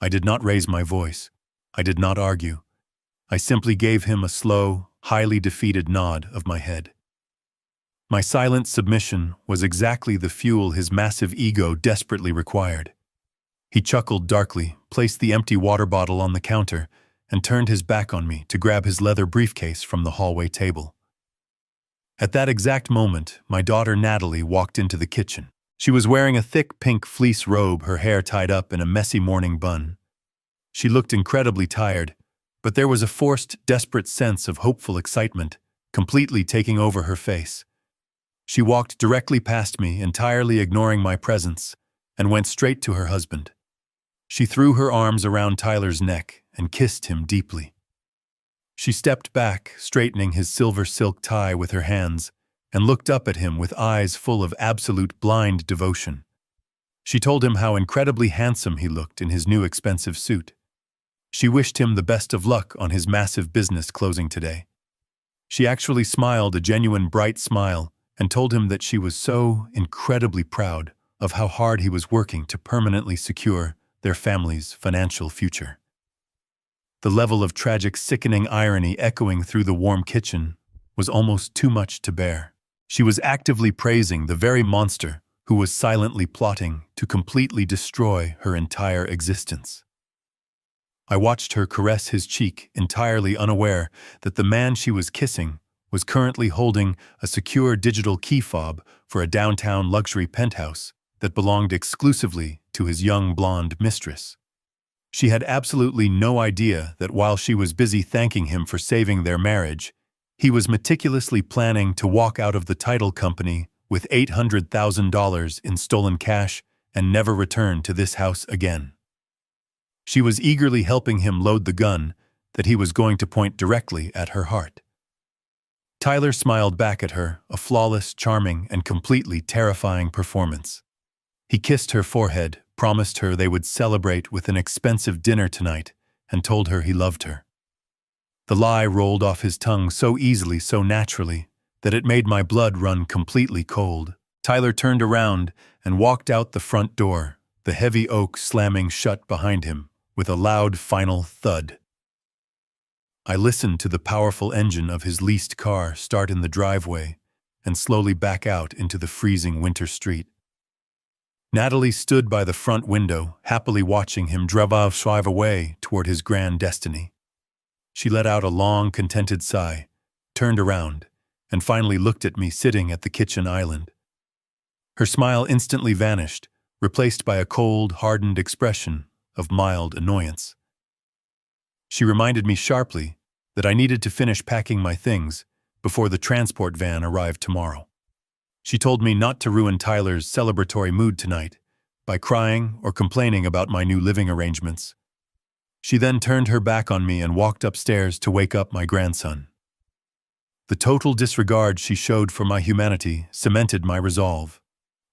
I did not raise my voice. I did not argue. I simply gave him a slow, highly defeated nod of my head. My silent submission was exactly the fuel his massive ego desperately required. He chuckled darkly, placed the empty water bottle on the counter, and turned his back on me to grab his leather briefcase from the hallway table. At that exact moment, my daughter Natalie walked into the kitchen. She was wearing a thick pink fleece robe, her hair tied up in a messy morning bun. She looked incredibly tired, but there was a forced, desperate sense of hopeful excitement completely taking over her face. She walked directly past me, entirely ignoring my presence, and went straight to her husband. She threw her arms around Tyler's neck and kissed him deeply. She stepped back, straightening his silver silk tie with her hands, and looked up at him with eyes full of absolute blind devotion. She told him how incredibly handsome he looked in his new expensive suit. She wished him the best of luck on his massive business closing today. She actually smiled a genuine bright smile and told him that she was so incredibly proud of how hard he was working to permanently secure their family's financial future. The level of tragic, sickening irony echoing through the warm kitchen was almost too much to bear. She was actively praising the very monster who was silently plotting to completely destroy her entire existence. I watched her caress his cheek, entirely unaware that the man she was kissing was currently holding a secure digital key fob for a downtown luxury penthouse that belonged exclusively to his young blonde mistress. She had absolutely no idea that while she was busy thanking him for saving their marriage, he was meticulously planning to walk out of the title company with $800,000 in stolen cash and never return to this house again. She was eagerly helping him load the gun that he was going to point directly at her heart. Tyler smiled back at her, a flawless, charming, and completely terrifying performance. He kissed her forehead, promised her they would celebrate with an expensive dinner tonight, and told her he loved her. The lie rolled off his tongue so easily, so naturally, that it made my blood run completely cold. Tyler turned around and walked out the front door, the heavy oak slamming shut behind him with a loud final thud. I listened to the powerful engine of his leased car start in the driveway and slowly back out into the freezing winter street. Natalie stood by the front window, happily watching him drive away toward his grand destiny. She let out a long, contented sigh, turned around, and finally looked at me sitting at the kitchen island. Her smile instantly vanished, replaced by a cold, hardened expression of mild annoyance. She reminded me sharply that I needed to finish packing my things before the transport van arrived tomorrow. She told me not to ruin Tyler's celebratory mood tonight by crying or complaining about my new living arrangements. She then turned her back on me and walked upstairs to wake up my grandson. The total disregard she showed for my humanity cemented my resolve.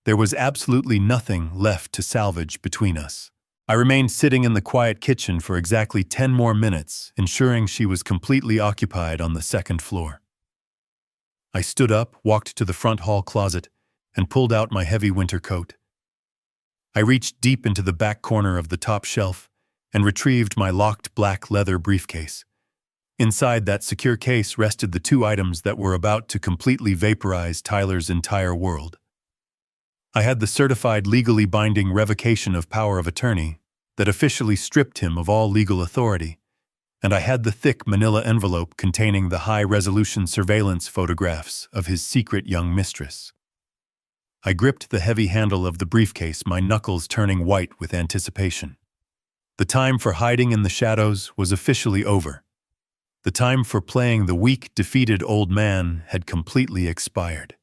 There was absolutely nothing left to salvage between us. I remained sitting in the quiet kitchen for exactly 10 more minutes, ensuring she was completely occupied on the second floor. I stood up, walked to the front hall closet, and pulled out my heavy winter coat. I reached deep into the back corner of the top shelf and retrieved my locked black leather briefcase. Inside that secure case rested the 2 items that were about to completely vaporize Tyler's entire world. I had the certified legally binding revocation of power of attorney that officially stripped him of all legal authority, and I had the thick manila envelope containing the high-resolution surveillance photographs of his secret young mistress. I gripped the heavy handle of the briefcase, my knuckles turning white with anticipation. The time for hiding in the shadows was officially over. The time for playing the weak, defeated old man had completely expired.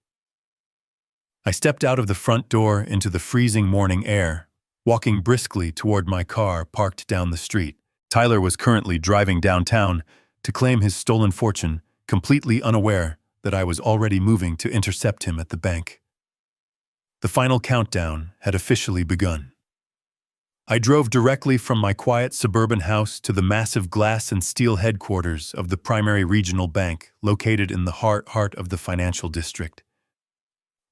I stepped out of the front door into the freezing morning air, walking briskly toward my car parked down the street. Tyler was currently driving downtown to claim his stolen fortune, completely unaware that I was already moving to intercept him at the bank. The final countdown had officially begun. I drove directly from my quiet suburban house to the massive glass and steel headquarters of the primary regional bank located in the heart of the financial district.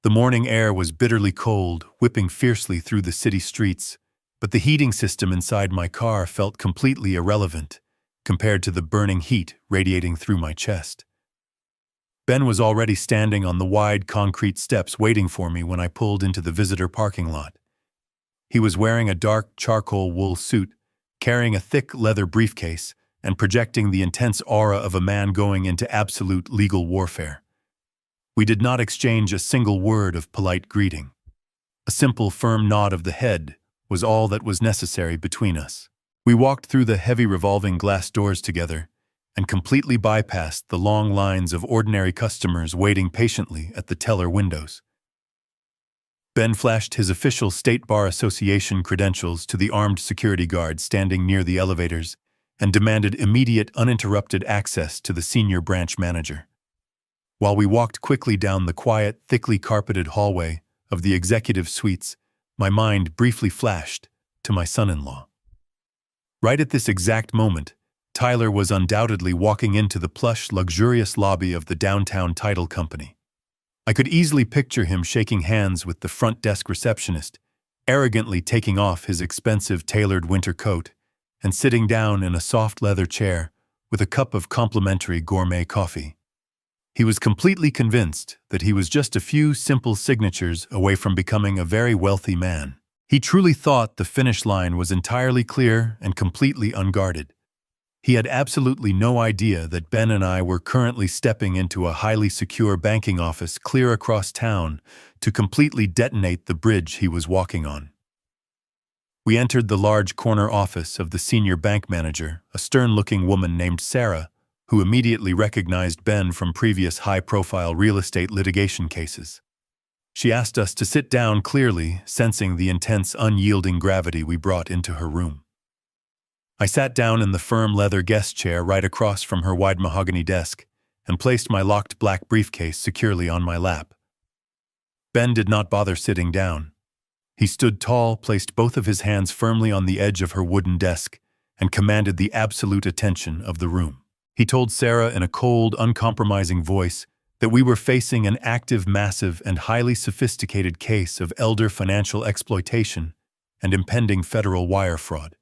The morning air was bitterly cold, whipping fiercely through the city streets, but the heating system inside my car felt completely irrelevant compared to the burning heat radiating through my chest. Ben was already standing on the wide concrete steps waiting for me when I pulled into the visitor parking lot. He was wearing a dark charcoal wool suit, carrying a thick leather briefcase, and projecting the intense aura of a man going into absolute legal warfare. We did not exchange a single word of polite greeting. A simple, firm nod of the head was all that was necessary between us. We walked through the heavy revolving glass doors together and completely bypassed the long lines of ordinary customers waiting patiently at the teller windows. Ben flashed his official State Bar Association credentials to the armed security guard standing near the elevators and demanded immediate, uninterrupted access to the senior branch manager. While we walked quickly down the quiet, thickly carpeted hallway of the executive suites, my mind briefly flashed to my son-in-law. Right at this exact moment, Tyler was undoubtedly walking into the plush, luxurious lobby of the downtown title company. I could easily picture him shaking hands with the front desk receptionist, arrogantly taking off his expensive tailored winter coat and sitting down in a soft leather chair with a cup of complimentary gourmet coffee. He was completely convinced that he was just a few simple signatures away from becoming a very wealthy man. He truly thought the finish line was entirely clear and completely unguarded. He had absolutely no idea that Ben and I were currently stepping into a highly secure banking office clear across town to completely detonate the bridge he was walking on. We entered the large corner office of the senior bank manager, a stern-looking woman named Sarah, who immediately recognized Ben from previous high-profile real estate litigation cases. She asked us to sit down clearly, sensing the intense, unyielding gravity we brought into her room. I sat down in the firm leather guest chair right across from her wide mahogany desk and placed my locked black briefcase securely on my lap. Ben did not bother sitting down. He stood tall, placed both of his hands firmly on the edge of her wooden desk, and commanded the absolute attention of the room. He told Sarah in a cold, uncompromising voice that we were facing an active, massive, and highly sophisticated case of elder financial exploitation and impending federal wire fraud.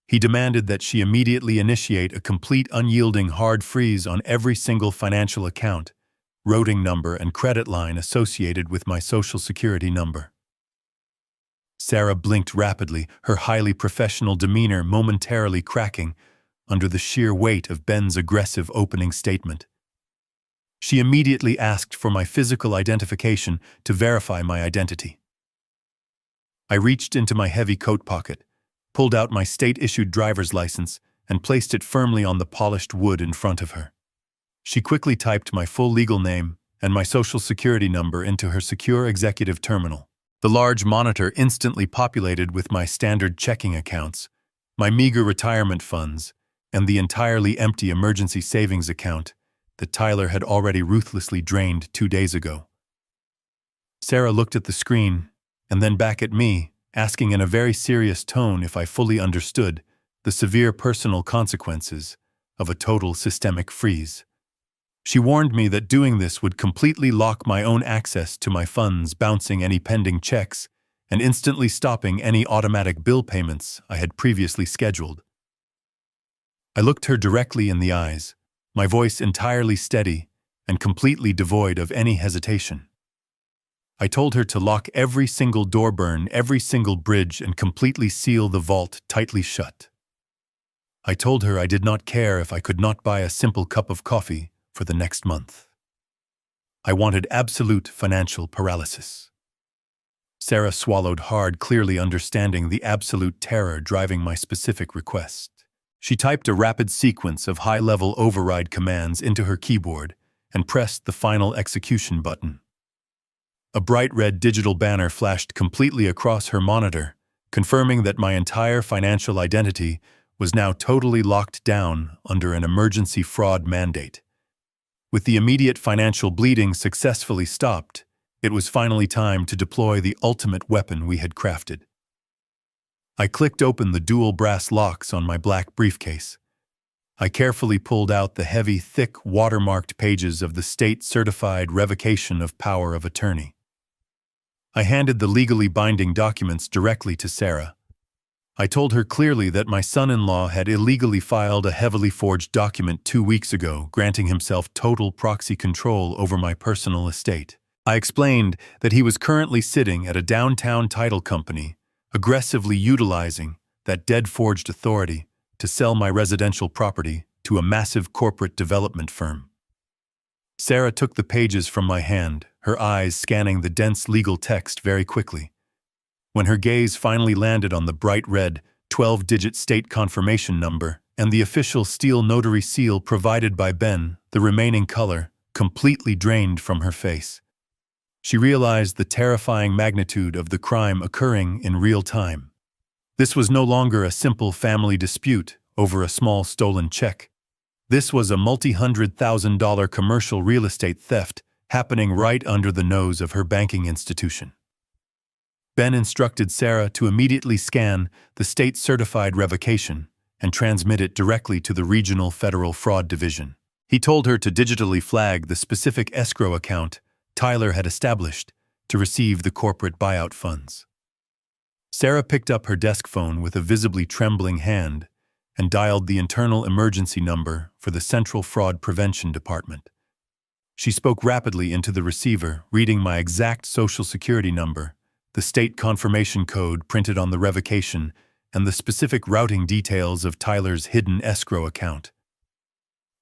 He demanded that she immediately initiate a complete unyielding hard freeze on every single financial account, routing number, and credit line associated with my Social Security number. Sarah blinked rapidly, her highly professional demeanor momentarily cracking under the sheer weight of Ben's aggressive opening statement. She immediately asked for my physical identification to verify my identity. I reached into my heavy coat pocket, pulled out my state-issued driver's license, and placed it firmly on the polished wood in front of her. She quickly typed my full legal name and my Social Security number into her secure executive terminal. The large monitor instantly populated with my standard checking accounts, my meager retirement funds, and the entirely empty emergency savings account that Tyler had already ruthlessly drained 2 days ago. Sarah looked at the screen and then back at me, asking in a very serious tone if I fully understood the severe personal consequences of a total systemic freeze. She warned me that doing this would completely lock my own access to my funds, bouncing any pending checks and instantly stopping any automatic bill payments I had previously scheduled. I looked her directly in the eyes, my voice entirely steady and completely devoid of any hesitation. I told her to lock every single door, burn every single bridge, and completely seal the vault tightly shut. I told her I did not care if I could not buy a simple cup of coffee for the next month. I wanted absolute financial paralysis. Sarah swallowed hard, clearly understanding the absolute terror driving my specific request. She typed a rapid sequence of high-level override commands into her keyboard and pressed the final execution button. A bright red digital banner flashed completely across her monitor, confirming that my entire financial identity was now totally locked down under an emergency fraud mandate. With the immediate financial bleeding successfully stopped, it was finally time to deploy the ultimate weapon we had crafted. I clicked open the dual brass locks on my black briefcase. I carefully pulled out the heavy, thick, watermarked pages of the state-certified revocation of power of attorney. I handed the legally binding documents directly to Sarah. I told her clearly that my son-in-law had illegally filed a heavily forged document 2 weeks ago, granting himself total proxy control over my personal estate. I explained that he was currently sitting at a downtown title company, aggressively utilizing that dead-forged authority to sell my residential property to a massive corporate development firm. Sarah took the pages from my hand, her eyes scanning the dense legal text very quickly. When her gaze finally landed on the bright red, 12-digit state confirmation number and the official steel notary seal provided by Ben, the remaining color completely drained from her face. She realized the terrifying magnitude of the crime occurring in real time. This was no longer a simple family dispute over a small stolen check. This was a multi-$100,000 commercial real estate theft happening right under the nose of her banking institution. Ben instructed Sarah to immediately scan the state-certified revocation and transmit it directly to the Regional Federal Fraud Division. He told her to digitally flag the specific escrow account Tyler had established to receive the corporate buyout funds. Sarah picked up her desk phone with a visibly trembling hand and dialed the internal emergency number for the Central Fraud Prevention Department. She spoke rapidly into the receiver, reading my exact Social Security number, the state confirmation code printed on the revocation, and the specific routing details of Tyler's hidden escrow account.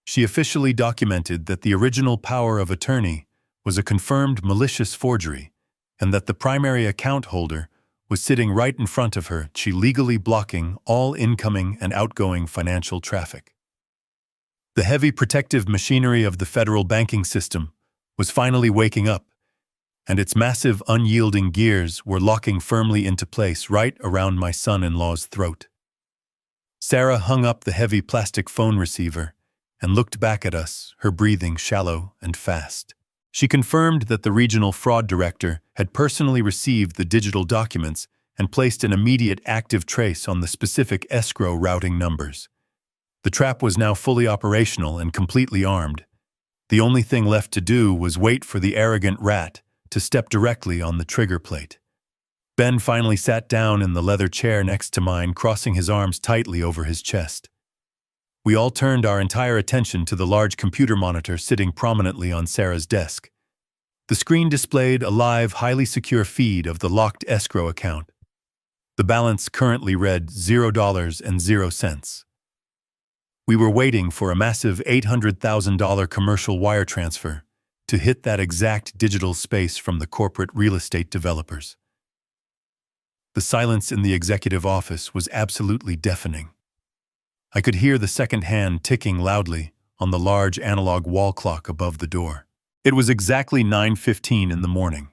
She officially documented that the original power of attorney was a confirmed malicious forgery, and that the primary account holder was sitting right in front of her, she legally blocking all incoming and outgoing financial traffic. The heavy protective machinery of the federal banking system was finally waking up, and its massive, unyielding gears were locking firmly into place right around my son-in-law's throat. Sarah hung up the heavy plastic phone receiver and looked back at us, her breathing shallow and fast. She confirmed that the regional fraud director had personally received the digital documents and placed an immediate active trace on the specific escrow routing numbers. The trap was now fully operational and completely armed. The only thing left to do was wait for the arrogant rat to step directly on the trigger plate. Ben finally sat down in the leather chair next to mine, crossing his arms tightly over his chest. We all turned our entire attention to the large computer monitor sitting prominently on Sarah's desk. The screen displayed a live, highly secure feed of the locked escrow account. The balance currently read $0.00. We were waiting for a massive $800,000 commercial wire transfer to hit that exact digital space from the corporate real estate developers. The silence in the executive office was absolutely deafening. I could hear the second hand ticking loudly on the large analog wall clock above the door. It was exactly 9:15 in the morning.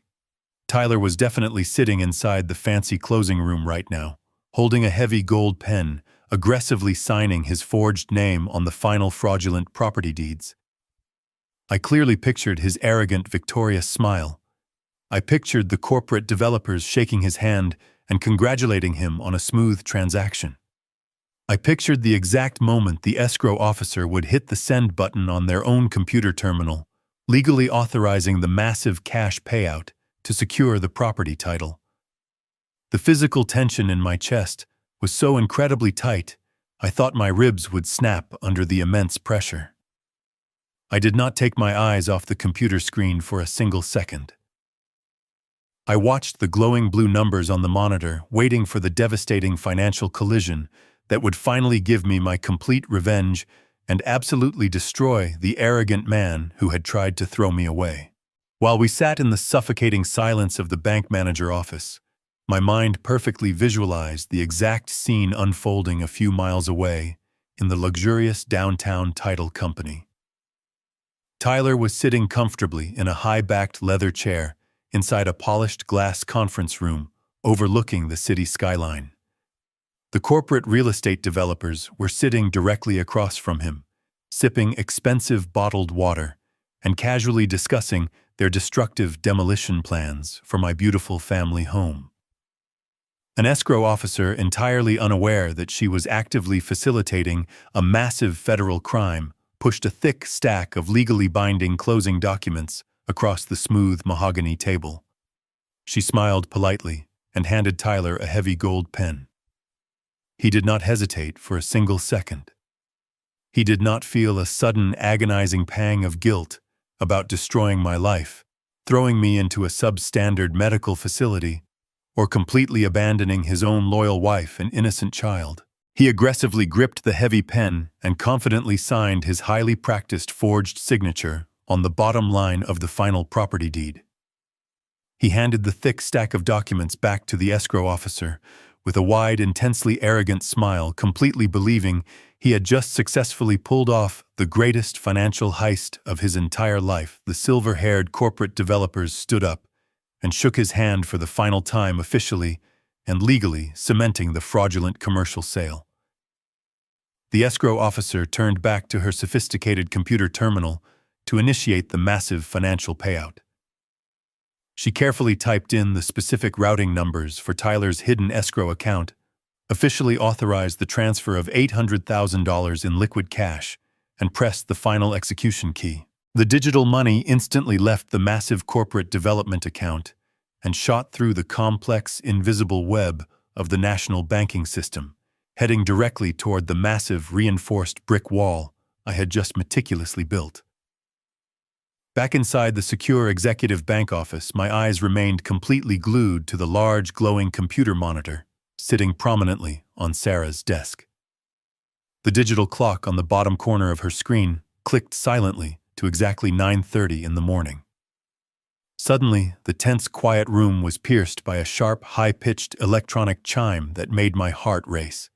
Tyler was definitely sitting inside the fancy closing room right now, holding a heavy gold pen, aggressively signing his forged name on the final fraudulent property deeds. I clearly pictured his arrogant, victorious smile. I pictured the corporate developers shaking his hand and congratulating him on a smooth transaction. I pictured the exact moment the escrow officer would hit the send button on their own computer terminal, legally authorizing the massive cash payout to secure the property title. The physical tension in my chest was so incredibly tight, I thought my ribs would snap under the immense pressure. I did not take my eyes off the computer screen for a single second. I watched the glowing blue numbers on the monitor, waiting for the devastating financial collision that would finally give me my complete revenge and absolutely destroy the arrogant man who had tried to throw me away. While we sat in the suffocating silence of the bank manager office, my mind perfectly visualized the exact scene unfolding a few miles away in the luxurious downtown title company. Tyler was sitting comfortably in a high-backed leather chair inside a polished glass conference room overlooking the city skyline. The corporate real estate developers were sitting directly across from him, sipping expensive bottled water and casually discussing their destructive demolition plans for my beautiful family home. An escrow officer, entirely unaware that she was actively facilitating a massive federal crime, pushed a thick stack of legally binding closing documents across the smooth mahogany table. She smiled politely and handed Tyler a heavy gold pen. He did not hesitate for a single second. He did not feel a sudden agonizing pang of guilt about destroying my life, throwing me into a substandard medical facility, or completely abandoning his own loyal wife and innocent child. He aggressively gripped the heavy pen and confidently signed his highly practiced forged signature on the bottom line of the final property deed. He handed the thick stack of documents back to the escrow officer with a wide, intensely arrogant smile, completely believing he had just successfully pulled off the greatest financial heist of his entire life. The silver-haired corporate developers stood up and shook his hand for the final time, officially and legally cementing the fraudulent commercial sale. The escrow officer turned back to her sophisticated computer terminal to initiate the massive financial payout. She carefully typed in the specific routing numbers for Tyler's hidden escrow account, officially authorized the transfer of $800,000 in liquid cash, and pressed the final execution key. The digital money instantly left the massive corporate development account and shot through the complex, invisible web of the national banking system, heading directly toward the massive, reinforced brick wall I had just meticulously built. Back inside the secure executive bank office, my eyes remained completely glued to the large, glowing computer monitor sitting prominently on Sarah's desk. The digital clock on the bottom corner of her screen clicked silently to exactly 9:30 in the morning. Suddenly, the tense, quiet room was pierced by a sharp, high-pitched electronic chime that made my heart race.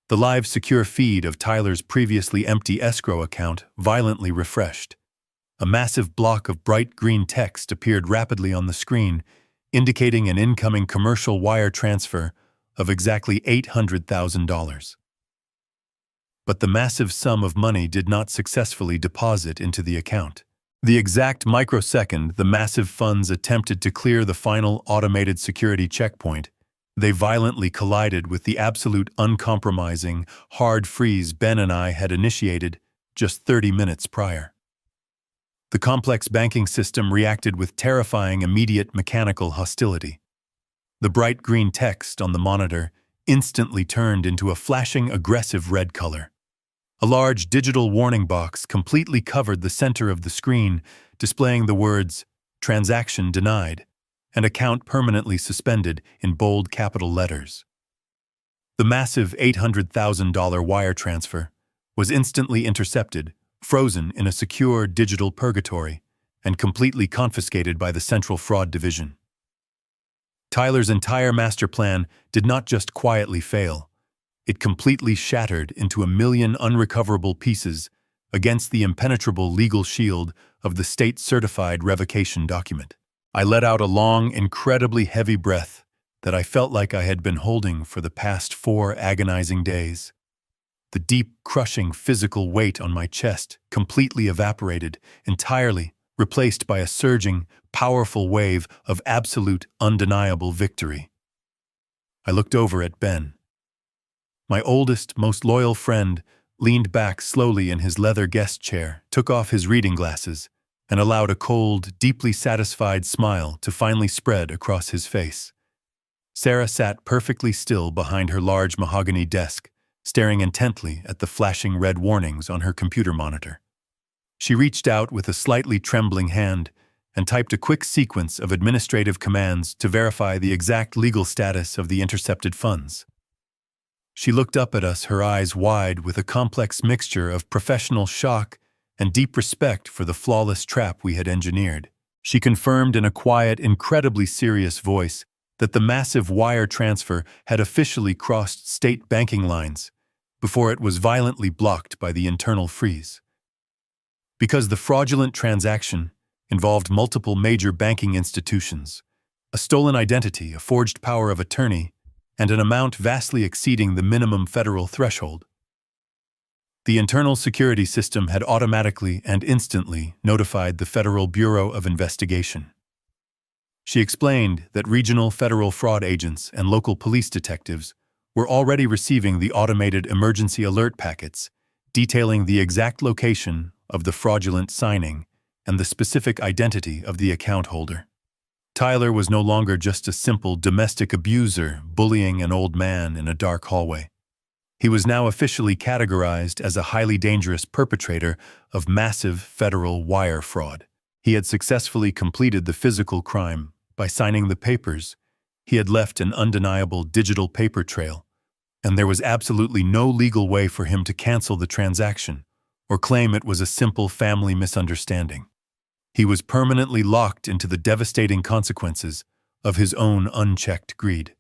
The live, secure feed of Tyler's previously empty escrow account violently refreshed. A massive block of bright green text appeared rapidly on the screen, indicating an incoming commercial wire transfer of exactly $800,000. But the massive sum of money did not successfully deposit into the account. The exact microsecond the massive funds attempted to clear the final automated security checkpoint, they violently collided with the absolute uncompromising, hard freeze Ben and I had initiated just 30 minutes prior. The complex banking system reacted with terrifying, immediate mechanical hostility. The bright green text on the monitor instantly turned into a flashing, aggressive red color. A large digital warning box completely covered the center of the screen, displaying the words, "Transaction denied," and "Account permanently suspended" in bold capital letters. The massive $800,000 wire transfer was instantly intercepted, frozen in a secure digital purgatory, and completely confiscated by the Central Fraud Division. Tyler's entire master plan did not just quietly fail. It completely shattered into a million unrecoverable pieces against the impenetrable legal shield of the state-certified revocation document. I let out a long, incredibly heavy breath that I felt like I had been holding for the past 4 agonizing days. The deep, crushing physical weight on my chest completely evaporated, entirely replaced by a surging, powerful wave of absolute, undeniable victory. I looked over at Ben. My oldest, most loyal friend leaned back slowly in his leather guest chair, took off his reading glasses, and allowed a cold, deeply satisfied smile to finally spread across his face. Sarah sat perfectly still behind her large mahogany desk, staring intently at the flashing red warnings on her computer monitor. She reached out with a slightly trembling hand and typed a quick sequence of administrative commands to verify the exact legal status of the intercepted funds. She looked up at us, her eyes wide with a complex mixture of professional shock and deep respect for the flawless trap we had engineered. She confirmed in a quiet, incredibly serious voice that the massive wire transfer had officially crossed state banking lines before it was violently blocked by the internal freeze. Because the fraudulent transaction involved multiple major banking institutions, a stolen identity, a forged power of attorney, and an amount vastly exceeding the minimum federal threshold. The internal security system had automatically and instantly notified the Federal Bureau of Investigation. She explained that regional federal fraud agents and local police detectives were already receiving the automated emergency alert packets detailing the exact location of the fraudulent signing and the specific identity of the account holder. Tyler was no longer just a simple domestic abuser bullying an old man in a dark hallway. He was now officially categorized as a highly dangerous perpetrator of massive federal wire fraud. He had successfully completed the physical crime by signing the papers. He had left an undeniable digital paper trail, and there was absolutely no legal way for him to cancel the transaction or claim it was a simple family misunderstanding. He was permanently locked into the devastating consequences of his own unchecked greed.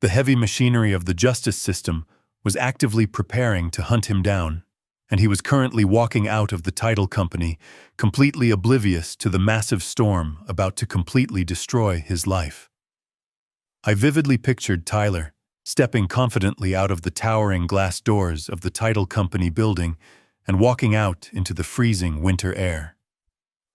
The heavy machinery of the justice system was actively preparing to hunt him down, and he was currently walking out of the title company, completely oblivious to the massive storm about to completely destroy his life. I vividly pictured Tyler stepping confidently out of the towering glass doors of the title company building and walking out into the freezing winter air.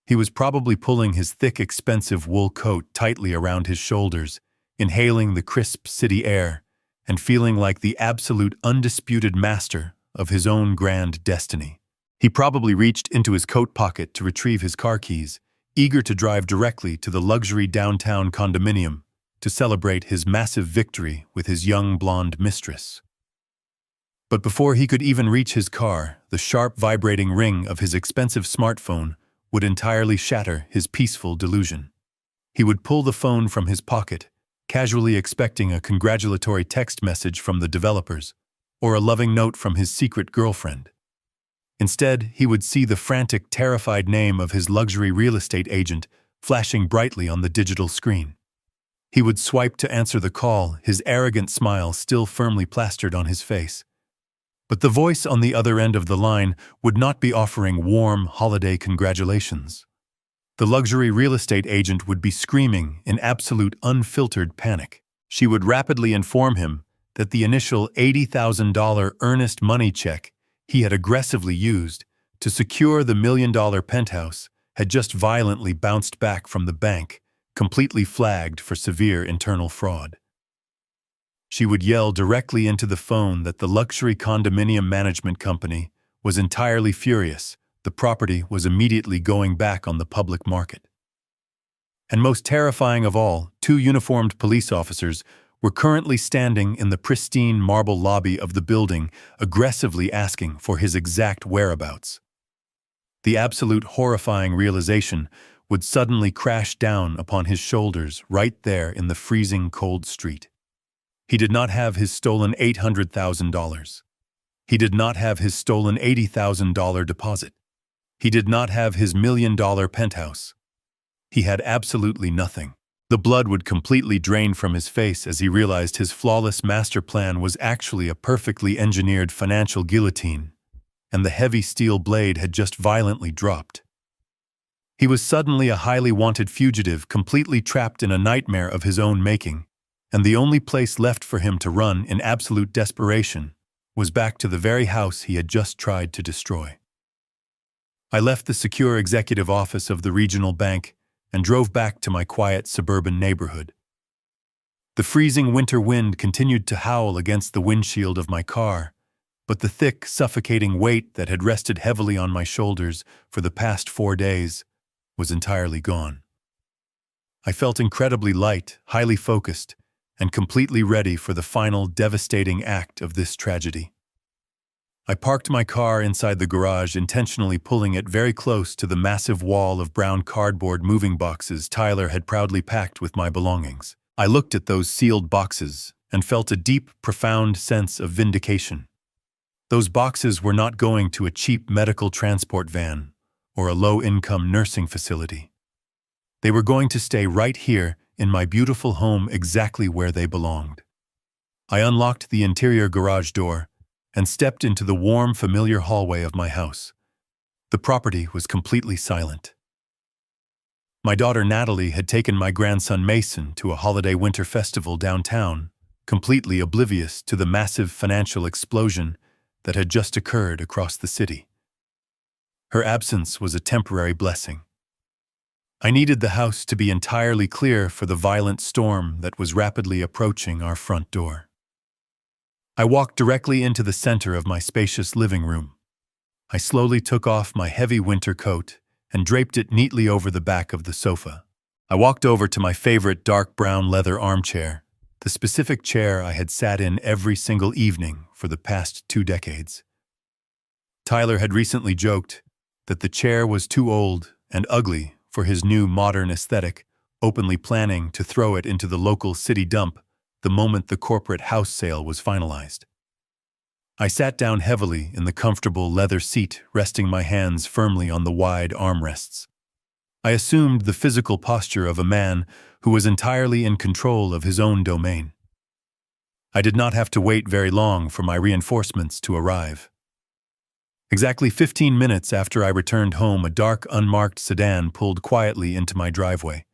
He was probably pulling his thick, expensive wool coat tightly around his shoulders, inhaling the crisp city air, and feeling like the absolute undisputed master of his own grand destiny. He probably reached into his coat pocket to retrieve his car keys, eager to drive directly to the luxury downtown condominium to celebrate his massive victory with his young blonde mistress. But before he could even reach his car, the sharp vibrating ring of his expensive smartphone would entirely shatter his peaceful delusion. He would pull the phone from his pocket, casually expecting a congratulatory text message from the developers or a loving note from his secret girlfriend. Instead, he would see the frantic, terrified name of his luxury real estate agent flashing brightly on the digital screen. He would swipe to answer the call, his arrogant smile still firmly plastered on his face. But the voice on the other end of the line would not be offering warm holiday congratulations. The luxury real estate agent would be screaming in absolute unfiltered panic. She would rapidly inform him that the initial $80,000 earnest money check he had aggressively used to secure the $1 million penthouse had just violently bounced back from the bank, completely flagged for severe internal fraud. She would yell directly into the phone that the luxury condominium management company was entirely furious. The property was immediately going back on the public market. And most terrifying of all, two uniformed police officers were currently standing in the pristine marble lobby of the building, aggressively asking for his exact whereabouts. The absolute horrifying realization would suddenly crash down upon his shoulders right there in the freezing cold street. He did not have his stolen $800,000. He did not have his stolen $80,000 deposit. He did not have his $1 million penthouse. He had absolutely nothing. The blood would completely drain from his face as he realized his flawless master plan was actually a perfectly engineered financial guillotine, and the heavy steel blade had just violently dropped. He was suddenly a highly wanted fugitive, completely trapped in a nightmare of his own making, and the only place left for him to run in absolute desperation was back to the very house he had just tried to destroy. I left the secure executive office of the regional bank and drove back to my quiet suburban neighborhood. The freezing winter wind continued to howl against the windshield of my car, but the thick, suffocating weight that had rested heavily on my shoulders for the past 4 days was entirely gone. I felt incredibly light, highly focused, and completely ready for the final devastating act of this tragedy. I parked my car inside the garage, intentionally pulling it very close to the massive wall of brown cardboard moving boxes Tyler had proudly packed with my belongings. I looked at those sealed boxes and felt a deep, profound sense of vindication. Those boxes were not going to a cheap medical transport van or a low-income nursing facility. They were going to stay right here in my beautiful home, exactly where they belonged. I unlocked the interior garage door and stepped into the warm, familiar hallway of my house. The property was completely silent. My daughter Natalie had taken my grandson Mason to a holiday winter festival downtown, completely oblivious to the massive financial explosion that had just occurred across the city. Her absence was a temporary blessing. I needed the house to be entirely clear for the violent storm that was rapidly approaching our front door. I walked directly into the center of my spacious living room. I slowly took off my heavy winter coat and draped it neatly over the back of the sofa. I walked over to my favorite dark brown leather armchair, the specific chair I had sat in every single evening for the past 2 decades. Tyler had recently joked that the chair was too old and ugly for his new modern aesthetic, openly planning to throw it into the local city dump the moment the corporate house sale was finalized. I sat down heavily in the comfortable leather seat, resting my hands firmly on the wide armrests. I assumed the physical posture of a man who was entirely in control of his own domain. I did not have to wait very long for my reinforcements to arrive. Exactly 15 minutes after I returned home, a dark, unmarked sedan pulled quietly into my driveway.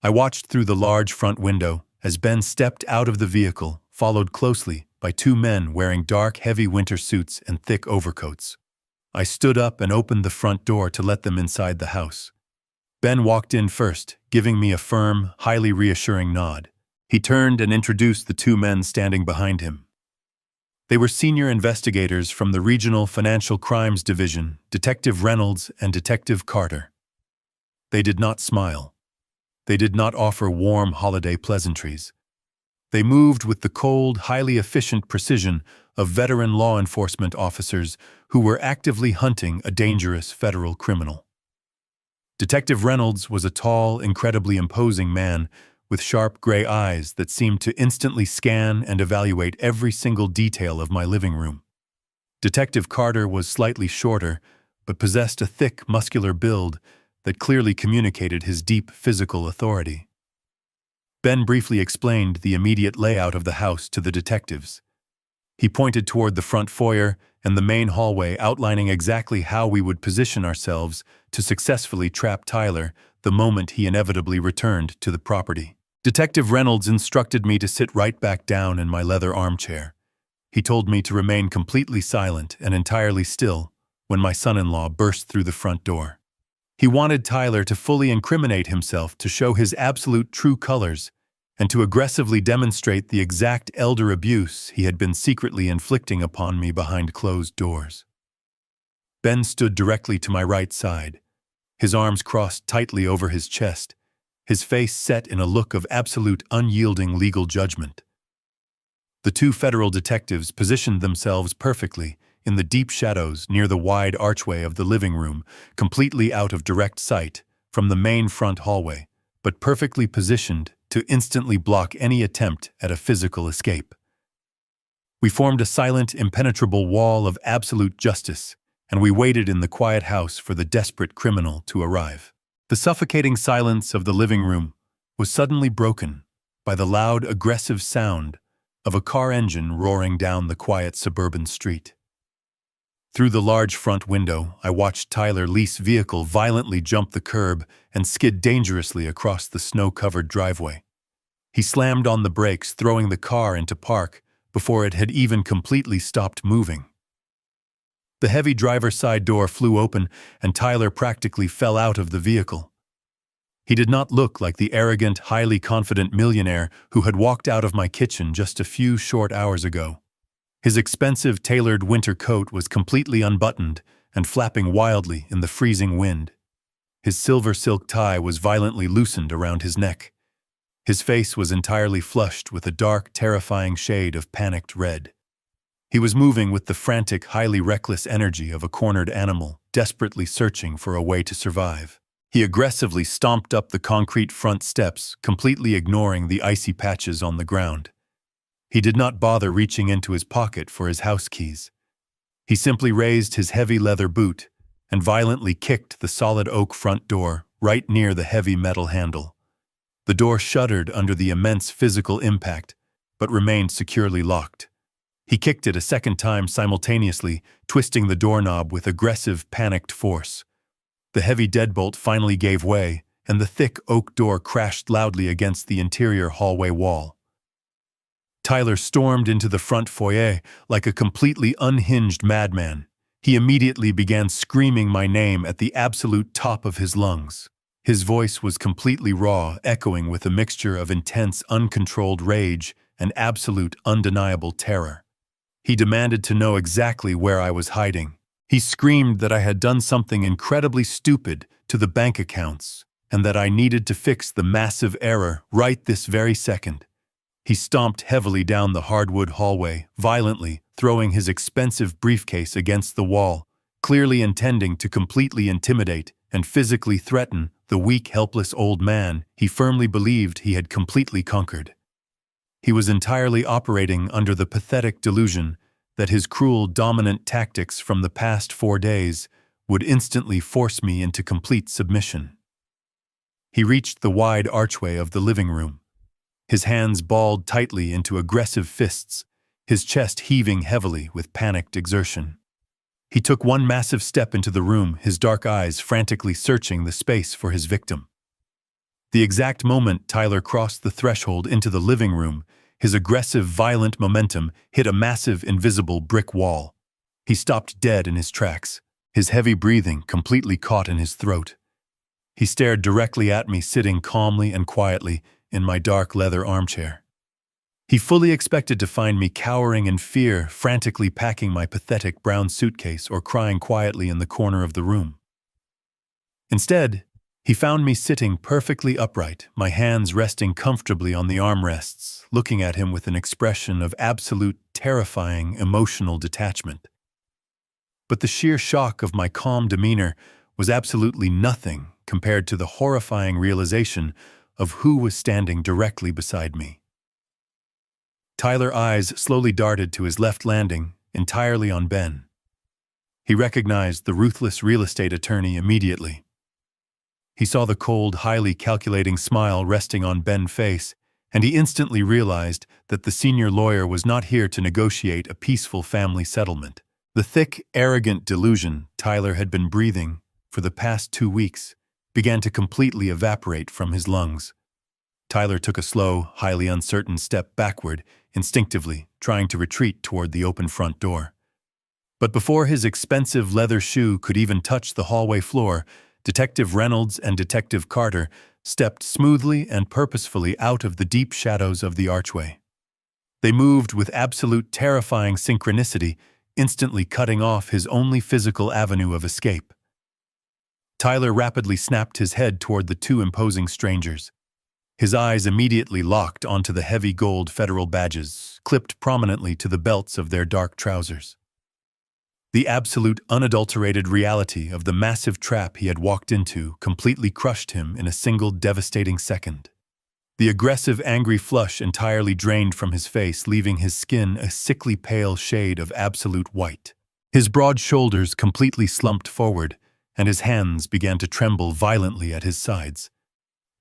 I watched through the large front window as Ben stepped out of the vehicle, followed closely by 2 men wearing dark, heavy winter suits and thick overcoats. I stood up and opened the front door to let them inside the house. Ben walked in first, giving me a firm, highly reassuring nod. He turned and introduced the 2 men standing behind him. They were senior investigators from the Regional Financial Crimes Division, Detective Reynolds and Detective Carter. They did not smile. They did not offer warm holiday pleasantries. They moved with the cold, highly efficient precision of veteran law enforcement officers who were actively hunting a dangerous federal criminal. Detective Reynolds was a tall, incredibly imposing man with sharp gray eyes that seemed to instantly scan and evaluate every single detail of my living room. Detective Carter was slightly shorter, but possessed a thick, muscular build that clearly communicated his deep physical authority. Ben briefly explained the immediate layout of the house to the detectives. He pointed toward the front foyer and the main hallway, outlining exactly how we would position ourselves to successfully trap Tyler the moment he inevitably returned to the property. Detective Reynolds instructed me to sit right back down in my leather armchair. He told me to remain completely silent and entirely still when my son-in-law burst through the front door. He wanted Tyler to fully incriminate himself, to show his absolute true colors, and to aggressively demonstrate the exact elder abuse he had been secretly inflicting upon me behind closed doors. Ben stood directly to my right side, his arms crossed tightly over his chest, his face set in a look of absolute unyielding legal judgment. The two federal detectives positioned themselves perfectly in the deep shadows near the wide archway of the living room, completely out of direct sight from the main front hallway, but perfectly positioned to instantly block any attempt at a physical escape. We formed a silent, impenetrable wall of absolute justice, and we waited in the quiet house for the desperate criminal to arrive. The suffocating silence of the living room was suddenly broken by the loud, aggressive sound of a car engine roaring down the quiet suburban street. Through the large front window, I watched Tyler Lee's vehicle violently jump the curb and skid dangerously across the snow-covered driveway. He slammed on the brakes, throwing the car into park before it had even completely stopped moving. The heavy driver's side door flew open, and Tyler practically fell out of the vehicle. He did not look like the arrogant, highly confident millionaire who had walked out of my kitchen just a few short hours ago. His expensive, tailored winter coat was completely unbuttoned and flapping wildly in the freezing wind. His silver silk tie was violently loosened around his neck. His face was entirely flushed with a dark, terrifying shade of panicked red. He was moving with the frantic, highly reckless energy of a cornered animal, desperately searching for a way to survive. He aggressively stomped up the concrete front steps, completely ignoring the icy patches on the ground. He did not bother reaching into his pocket for his house keys. He simply raised his heavy leather boot and violently kicked the solid oak front door right near the heavy metal handle. The door shuddered under the immense physical impact, but remained securely locked. He kicked it a second time simultaneously, twisting the doorknob with aggressive, panicked force. The heavy deadbolt finally gave way, and the thick oak door crashed loudly against the interior hallway wall. Tyler stormed into the front foyer like a completely unhinged madman. He immediately began screaming my name at the absolute top of his lungs. His voice was completely raw, echoing with a mixture of intense, uncontrolled rage and absolute, undeniable terror. He demanded to know exactly where I was hiding. He screamed that I had done something incredibly stupid to the bank accounts and that I needed to fix the massive error right this very second. He stomped heavily down the hardwood hallway, violently throwing his expensive briefcase against the wall, clearly intending to completely intimidate and physically threaten the weak, helpless old man he firmly believed he had completely conquered. He was entirely operating under the pathetic delusion that his cruel, dominant tactics from the past 4 days would instantly force me into complete submission. He reached the wide archway of the living room, his hands balled tightly into aggressive fists, his chest heaving heavily with panicked exertion. He took one massive step into the room, his dark eyes frantically searching the space for his victim. The exact moment Tyler crossed the threshold into the living room, his aggressive, violent momentum hit a massive, invisible brick wall. He stopped dead in his tracks, his heavy breathing completely caught in his throat. He stared directly at me, sitting calmly and quietly in my dark leather armchair. He fully expected to find me cowering in fear, frantically packing my pathetic brown suitcase or crying quietly in the corner of the room. Instead, he found me sitting perfectly upright, my hands resting comfortably on the armrests, looking at him with an expression of absolute, terrifying, emotional detachment. But the sheer shock of my calm demeanor was absolutely nothing compared to the horrifying realization of who was standing directly beside me. Tyler's eyes slowly darted to his left, landing entirely on Ben. He recognized the ruthless real estate attorney immediately. He saw the cold, highly calculating smile resting on Ben's face, and he instantly realized that the senior lawyer was not here to negotiate a peaceful family settlement. The thick, arrogant delusion Tyler had been breathing for the past 2 weeks began to completely evaporate from his lungs. Tyler took a slow, highly uncertain step backward, instinctively trying to retreat toward the open front door. But before his expensive leather shoe could even touch the hallway floor, Detective Reynolds and Detective Carter stepped smoothly and purposefully out of the deep shadows of the archway. They moved with absolute terrifying synchronicity, instantly cutting off his only physical avenue of escape. Tyler rapidly snapped his head toward the two imposing strangers. His eyes immediately locked onto the heavy gold federal badges, clipped prominently to the belts of their dark trousers. The absolute unadulterated reality of the massive trap he had walked into completely crushed him in a single devastating second. The aggressive, angry flush entirely drained from his face, leaving his skin a sickly pale shade of absolute white. His broad shoulders completely slumped forward, and his hands began to tremble violently at his sides.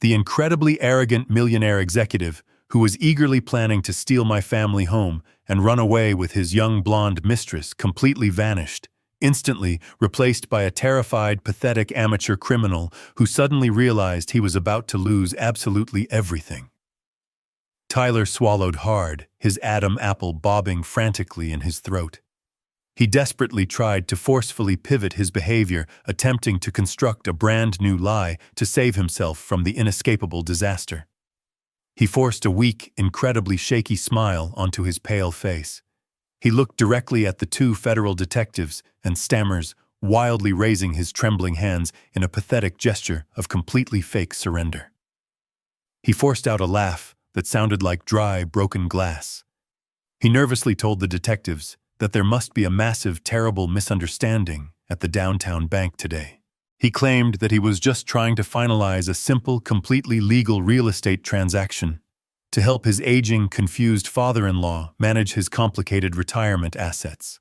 The incredibly arrogant millionaire executive, who was eagerly planning to steal my family home and run away with his young blonde mistress, completely vanished, instantly replaced by a terrified, pathetic amateur criminal who suddenly realized he was about to lose absolutely everything. Tyler swallowed hard, his Adam apple bobbing frantically in his throat. He desperately tried to forcefully pivot his behavior, attempting to construct a brand new lie to save himself from the inescapable disaster. He forced a weak, incredibly shaky smile onto his pale face. He looked directly at the two federal detectives and stammers, wildly raising his trembling hands in a pathetic gesture of completely fake surrender. He forced out a laugh that sounded like dry, broken glass. He nervously told the detectives that there must be a massive, terrible misunderstanding at the downtown bank today. He claimed that he was just trying to finalize a simple, completely legal real estate transaction to help his aging, confused father-in-law manage his complicated retirement assets.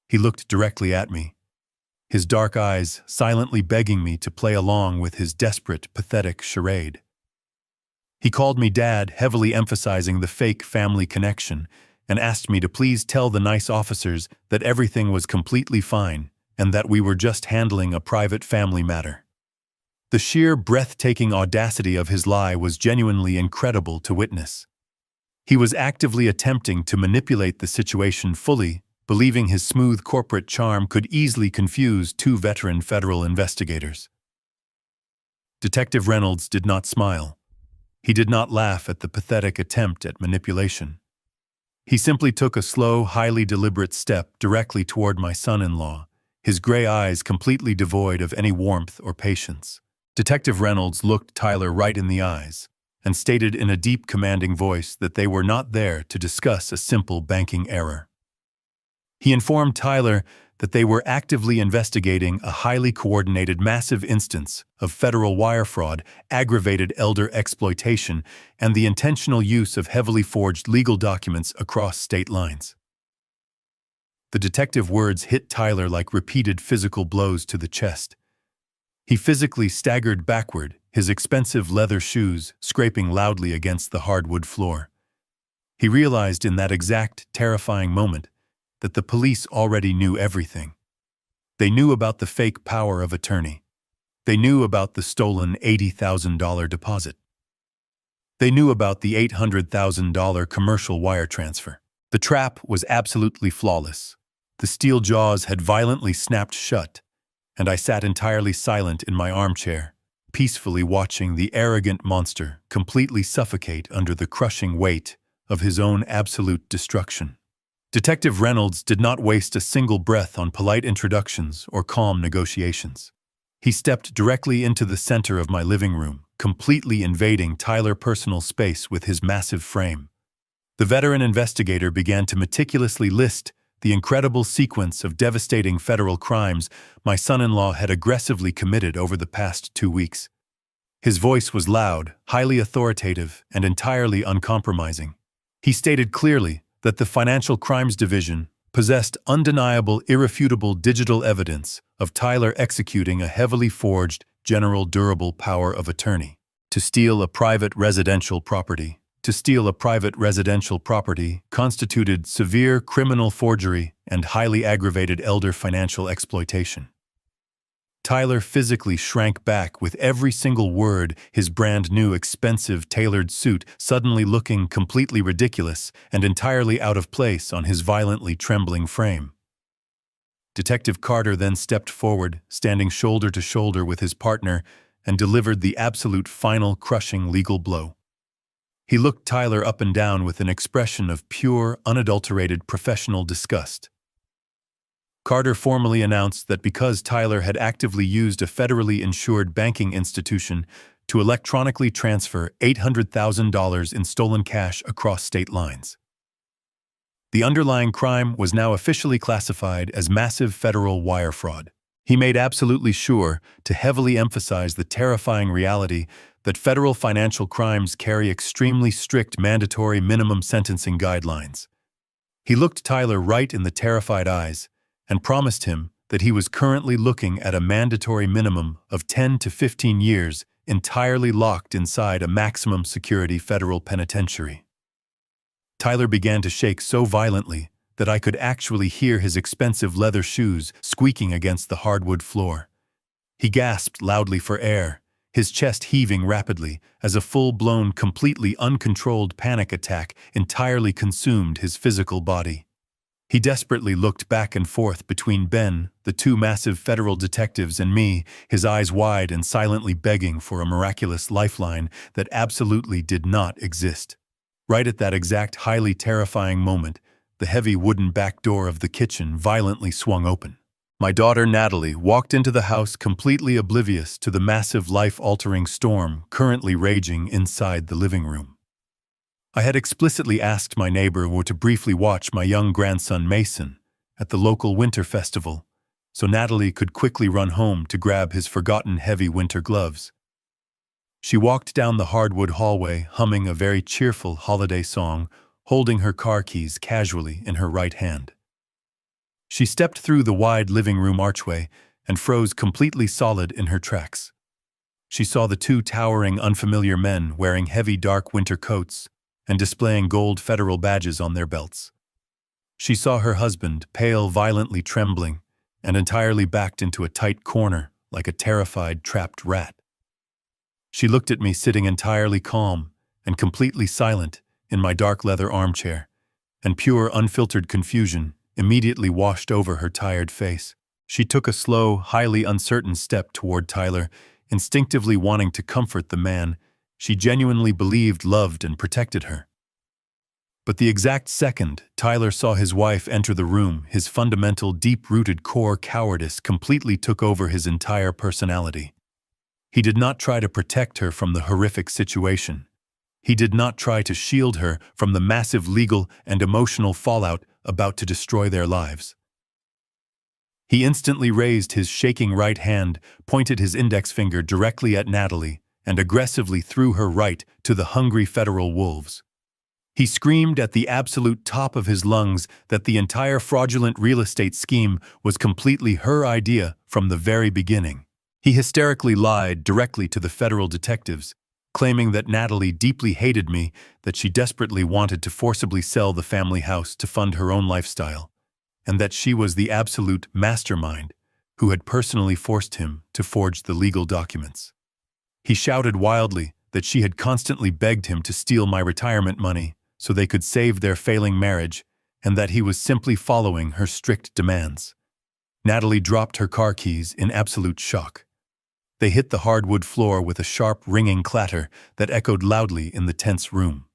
He looked directly at me, his dark eyes silently begging me to play along with his desperate, pathetic charade. He called me Dad, heavily emphasizing the fake family connection, and asked me to please tell the nice officers that everything was completely fine and that we were just handling a private family matter. The sheer, breathtaking audacity of his lie was genuinely incredible to witness. He was actively attempting to manipulate the situation fully, believing his smooth corporate charm could easily confuse two veteran federal investigators. Detective Reynolds did not smile. He did not laugh at the pathetic attempt at manipulation. He simply took a slow, highly deliberate step directly toward my son-in-law, his gray eyes completely devoid of any warmth or patience. Detective Reynolds looked Tyler right in the eyes and stated in a deep, commanding voice that they were not there to discuss a simple banking error. He informed Tyler that they were actively investigating a highly coordinated, massive instance of federal wire fraud, aggravated elder exploitation, and the intentional use of heavily forged legal documents across state lines. The detective words hit Tyler like repeated physical blows to the chest. He physically staggered backward, his expensive leather shoes scraping loudly against the hardwood floor. He realized in that exact, terrifying moment that the police already knew everything. They knew about the fake power of attorney. They knew about the stolen $80,000 deposit. They knew about the $800,000 commercial wire transfer. The trap was absolutely flawless. The steel jaws had violently snapped shut, and I sat entirely silent in my armchair, peacefully watching the arrogant monster completely suffocate under the crushing weight of his own absolute destruction. Detective Reynolds did not waste a single breath on polite introductions or calm negotiations. He stepped directly into the center of my living room, completely invading Tyler's personal space with his massive frame. The veteran investigator began to meticulously list the incredible sequence of devastating federal crimes my son-in-law had aggressively committed over the past 2 weeks. His voice was loud, highly authoritative, and entirely uncompromising. He stated clearly that the Financial Crimes Division possessed undeniable, irrefutable digital evidence of Tyler executing a heavily forged general durable power of attorney to steal a private residential property. To steal a private residential property constituted severe criminal forgery and highly aggravated elder financial exploitation. Tyler physically shrank back with every single word, his brand-new, expensive, tailored suit suddenly looking completely ridiculous and entirely out of place on his violently trembling frame. Detective Carter then stepped forward, standing shoulder to shoulder with his partner, and delivered the absolute final crushing legal blow. He looked Tyler up and down with an expression of pure, unadulterated professional disgust. Carter formally announced that because Tyler had actively used a federally insured banking institution to electronically transfer $800,000 in stolen cash across state lines. The underlying crime was now officially classified as massive federal wire fraud. He made absolutely sure to heavily emphasize the terrifying reality that federal financial crimes carry extremely strict mandatory minimum sentencing guidelines. He looked Tyler right in the terrified eyes and promised him that he was currently looking at a mandatory minimum of 10 to 15 years entirely locked inside a maximum security federal penitentiary. Tyler began to shake so violently that I could actually hear his expensive leather shoes squeaking against the hardwood floor. He gasped loudly for air, his chest heaving rapidly as a full-blown, completely uncontrolled panic attack entirely consumed his physical body. He desperately looked back and forth between Ben, the two massive federal detectives, and me, his eyes wide and silently begging for a miraculous lifeline that absolutely did not exist. Right at that exact highly terrifying moment, the heavy wooden back door of the kitchen violently swung open. My daughter Natalie walked into the house completely oblivious to the massive life-altering storm currently raging inside the living room. I had explicitly asked my neighbor to briefly watch my young grandson Mason at the local winter festival, so Natalie could quickly run home to grab his forgotten heavy winter gloves. She walked down the hardwood hallway humming a very cheerful holiday song, holding her car keys casually in her right hand. She stepped through the wide living room archway and froze completely solid in her tracks. She saw the two towering, unfamiliar men wearing heavy dark winter coats and displaying gold federal badges on their belts. She saw her husband, pale, violently trembling, and entirely backed into a tight corner like a terrified, trapped rat. She looked at me sitting entirely calm and completely silent in my dark leather armchair, and pure, unfiltered confusion immediately washed over her tired face. She took a slow, highly uncertain step toward Tyler, instinctively wanting to comfort the man she genuinely believed loved and protected her. But the exact second Tyler saw his wife enter the room, his fundamental, deep-rooted core cowardice completely took over his entire personality. He did not try to protect her from the horrific situation. He did not try to shield her from the massive legal and emotional fallout about to destroy their lives. He instantly raised his shaking right hand, pointed his index finger directly at Natalie, and aggressively threw her right to the hungry federal wolves. He screamed at the absolute top of his lungs that the entire fraudulent real estate scheme was completely her idea from the very beginning. He hysterically lied directly to the federal detectives, claiming that Natalie deeply hated me, that she desperately wanted to forcibly sell the family house to fund her own lifestyle, and that she was the absolute mastermind who had personally forced him to forge the legal documents. He shouted wildly that she had constantly begged him to steal my retirement money so they could save their failing marriage, and that he was simply following her strict demands. Natalie dropped her car keys in absolute shock. They hit the hardwood floor with a sharp, ringing clatter that echoed loudly in the tense room.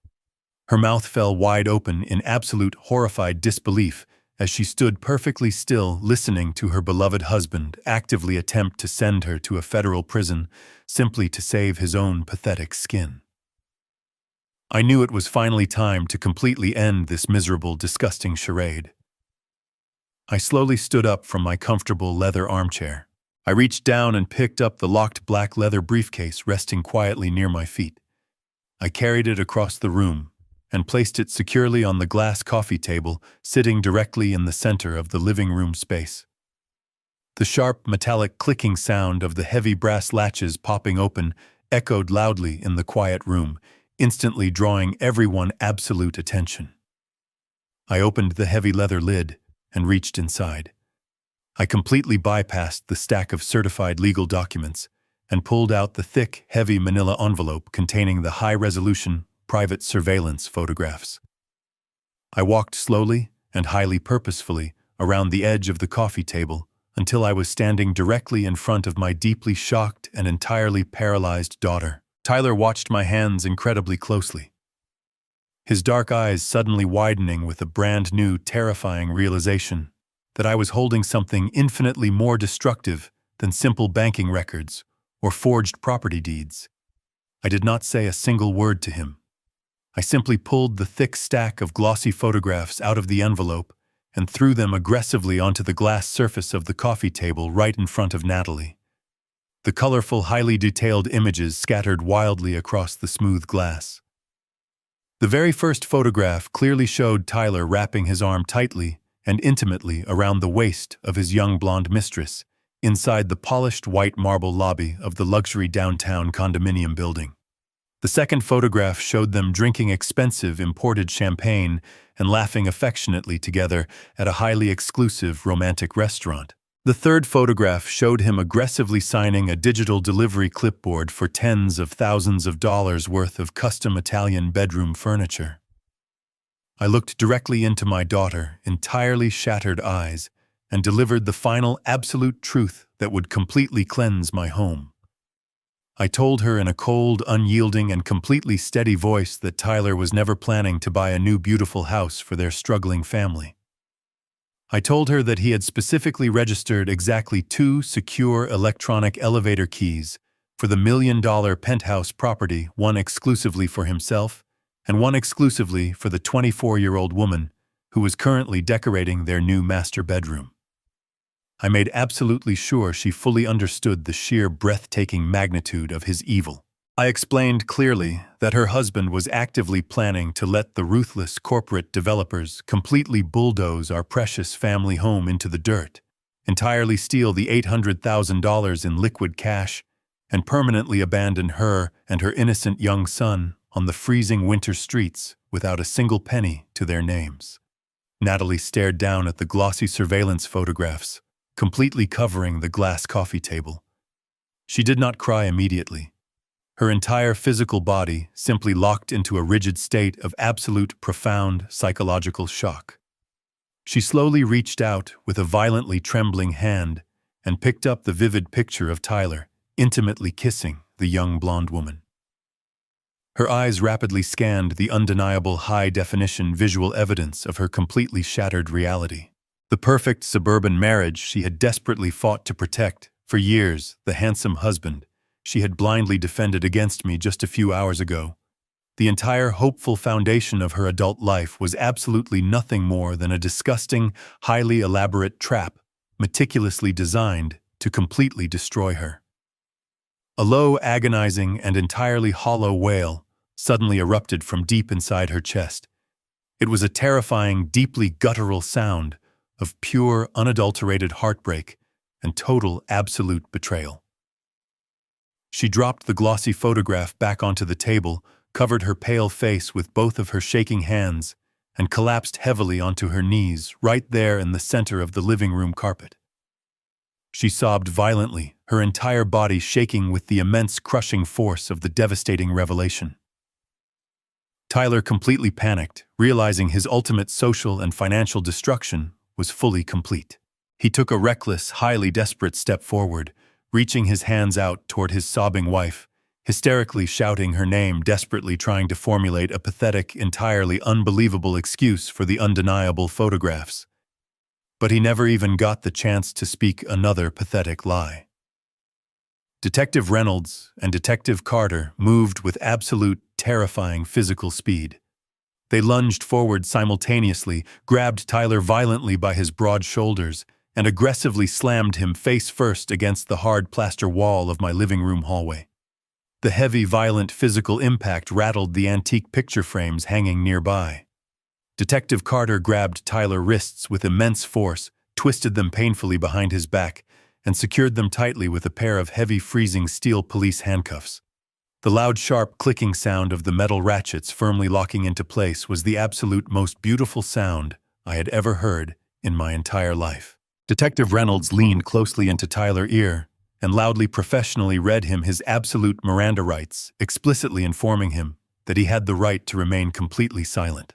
Her mouth fell wide open in absolute horrified disbelief as she stood perfectly still, listening to her beloved husband actively attempt to send her to a federal prison simply to save his own pathetic skin. I knew it was finally time to completely end this miserable, disgusting charade. I slowly stood up from my comfortable leather armchair. I reached down and picked up the locked black leather briefcase resting quietly near my feet. I carried it across the room and placed it securely on the glass coffee table sitting directly in the center of the living room space. The sharp, metallic clicking sound of the heavy brass latches popping open echoed loudly in the quiet room, instantly drawing everyone's absolute attention. I opened the heavy leather lid and reached inside. I completely bypassed the stack of certified legal documents and pulled out the thick, heavy manila envelope containing the high-resolution, private surveillance photographs. I walked slowly and highly purposefully around the edge of the coffee table until I was standing directly in front of my deeply shocked and entirely paralyzed daughter. Tyler watched my hands incredibly closely, his dark eyes suddenly widening with a brand new, terrifying realization that I was holding something infinitely more destructive than simple banking records or forged property deeds. I did not say a single word to him. I simply pulled the thick stack of glossy photographs out of the envelope and threw them aggressively onto the glass surface of the coffee table right in front of Natalie. The colorful, highly detailed images scattered wildly across the smooth glass. The very first photograph clearly showed Tyler wrapping his arm tightly and intimately around the waist of his young blonde mistress inside the polished white marble lobby of the luxury downtown condominium building. The second photograph showed them drinking expensive imported champagne and laughing affectionately together at a highly exclusive romantic restaurant. The third photograph showed him aggressively signing a digital delivery clipboard for tens of thousands of dollars worth of custom Italian bedroom furniture. I looked directly into my daughter, entirely shattered eyes, and delivered the final absolute truth that would completely cleanse my home. I told her in a cold, unyielding, and completely steady voice that Tyler was never planning to buy a new beautiful house for their struggling family. I told her that he had specifically registered exactly 2 secure electronic elevator keys for the $1 million penthouse property, one exclusively for himself and one exclusively for the 24-year-old woman who was currently decorating their new master bedroom. I made absolutely sure she fully understood the sheer breathtaking magnitude of his evil. I explained clearly that her husband was actively planning to let the ruthless corporate developers completely bulldoze our precious family home into the dirt, entirely steal the $800,000 in liquid cash, and permanently abandon her and her innocent young son on the freezing winter streets without a single penny to their names. Natalie stared down at the glossy surveillance photographs, completely covering the glass coffee table. She did not cry immediately. Her entire physical body simply locked into a rigid state of absolute, profound psychological shock. She slowly reached out with a violently trembling hand and picked up the vivid picture of Tyler, intimately kissing the young blonde woman. Her eyes rapidly scanned the undeniable high-definition visual evidence of her completely shattered reality. The perfect suburban marriage she had desperately fought to protect for years, the handsome husband she had blindly defended against me just a few hours ago. The entire hopeful foundation of her adult life was absolutely nothing more than a disgusting, highly elaborate trap, meticulously designed to completely destroy her. A low, agonizing, and entirely hollow wail suddenly erupted from deep inside her chest. It was a terrifying, deeply guttural sound of pure, unadulterated heartbreak and total, absolute betrayal. She dropped the glossy photograph back onto the table, covered her pale face with both of her shaking hands, and collapsed heavily onto her knees right there in the center of the living room carpet. She sobbed violently, her entire body shaking with the immense crushing force of the devastating revelation. Tyler completely panicked, realizing his ultimate social and financial destruction was fully complete. He took a reckless, highly desperate step forward, reaching his hands out toward his sobbing wife, hysterically shouting her name, desperately trying to formulate a pathetic, entirely unbelievable excuse for the undeniable photographs. But he never even got the chance to speak another pathetic lie. Detective Reynolds and Detective Carter moved with absolute, terrifying physical speed. They lunged forward simultaneously, grabbed Tyler violently by his broad shoulders, and aggressively slammed him face first against the hard plaster wall of my living room hallway. The heavy, violent physical impact rattled the antique picture frames hanging nearby. Detective Carter grabbed Tyler's wrists with immense force, twisted them painfully behind his back, and secured them tightly with a pair of heavy, freezing steel police handcuffs. The loud, sharp clicking sound of the metal ratchets firmly locking into place was the absolute most beautiful sound I had ever heard in my entire life. Detective Reynolds leaned closely into Tyler's ear and loudly professionally read him his absolute Miranda rights, explicitly informing him that he had the right to remain completely silent.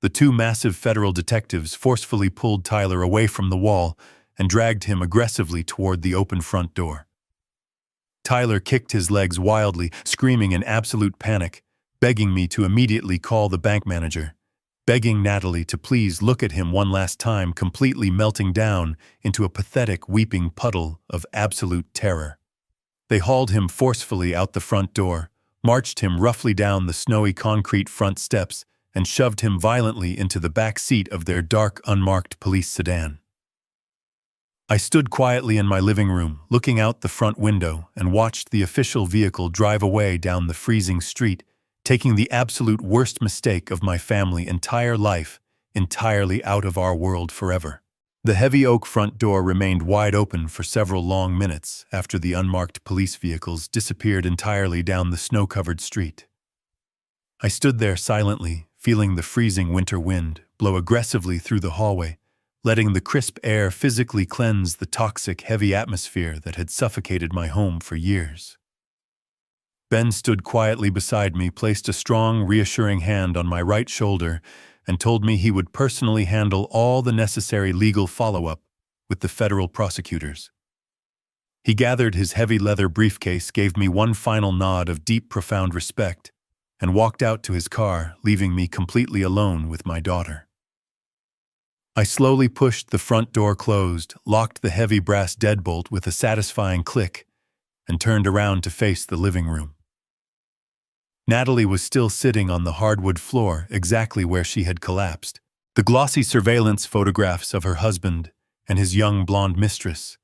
The 2 massive federal detectives forcefully pulled Tyler away from the wall and dragged him aggressively toward the open front door. Tyler kicked his legs wildly, screaming in absolute panic, begging me to immediately call the bank manager, begging Natalie to please look at him one last time, completely melting down into a pathetic, weeping puddle of absolute terror. They hauled him forcefully out the front door, marched him roughly down the snowy concrete front steps, and shoved him violently into the back seat of their dark, unmarked police sedan. I stood quietly in my living room, looking out the front window, and watched the official vehicle drive away down the freezing street, taking the absolute worst mistake of my family's entire life entirely out of our world forever. The heavy oak front door remained wide open for several long minutes after the unmarked police vehicles disappeared entirely down the snow-covered street. I stood there silently, feeling the freezing winter wind blow aggressively through the hallway, letting the crisp air physically cleanse the toxic, heavy atmosphere that had suffocated my home for years. Ben stood quietly beside me, placed a strong, reassuring hand on my right shoulder, and told me he would personally handle all the necessary legal follow-up with the federal prosecutors. He gathered his heavy leather briefcase, gave me one final nod of deep, profound respect, and walked out to his car, leaving me completely alone with my daughter. I slowly pushed the front door closed, locked the heavy brass deadbolt with a satisfying click, and turned around to face the living room. Natalie was still sitting on the hardwood floor, exactly where she had collapsed. The glossy surveillance photographs of her husband and his young blonde mistress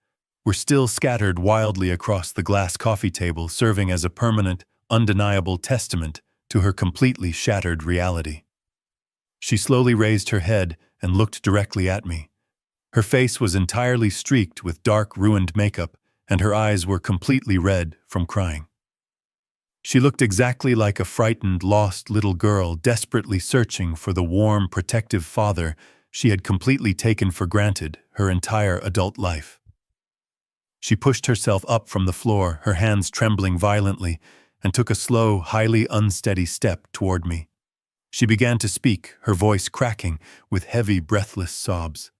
were still scattered wildly across the glass coffee table, serving as a permanent, undeniable testament to her completely shattered reality. She slowly raised her head and looked directly at me. Her face was entirely streaked with dark, ruined makeup, and her eyes were completely red from crying. She looked exactly like a frightened, lost little girl desperately searching for the warm, protective father she had completely taken for granted her entire adult life. She pushed herself up from the floor, her hands trembling violently, and took a slow, highly unsteady step toward me. She began to speak, her voice cracking with heavy, breathless sobs.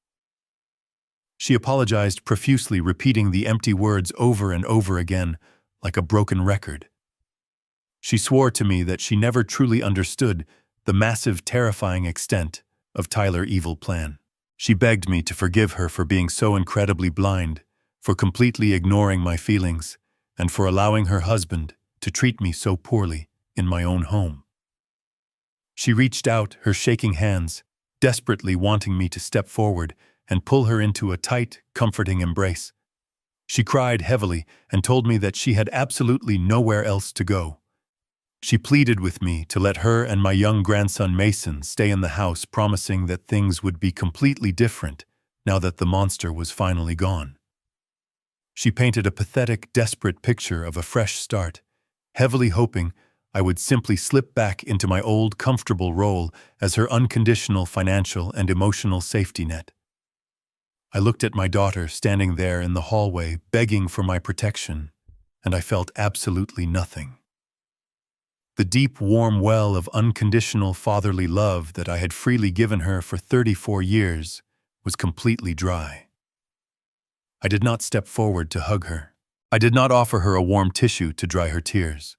She apologized profusely, repeating the empty words over and over again, like a broken record. She swore to me that she never truly understood the massive, terrifying extent of Tyler's evil plan. She begged me to forgive her for being so incredibly blind, for completely ignoring my feelings, and for allowing her husband to treat me so poorly in my own home. She reached out, her shaking hands, desperately wanting me to step forward and pull her into a tight, comforting embrace. She cried heavily and told me that she had absolutely nowhere else to go. She pleaded with me to let her and my young grandson Mason stay in the house, promising that things would be completely different now that the monster was finally gone. She painted a pathetic, desperate picture of a fresh start, heavily hoping I would simply slip back into my old, comfortable role as her unconditional financial and emotional safety net. I looked at my daughter standing there in the hallway, begging for my protection, and I felt absolutely nothing. The deep, warm well of unconditional fatherly love that I had freely given her for 34 years was completely dry. I did not step forward to hug her. I did not offer her a warm tissue to dry her tears.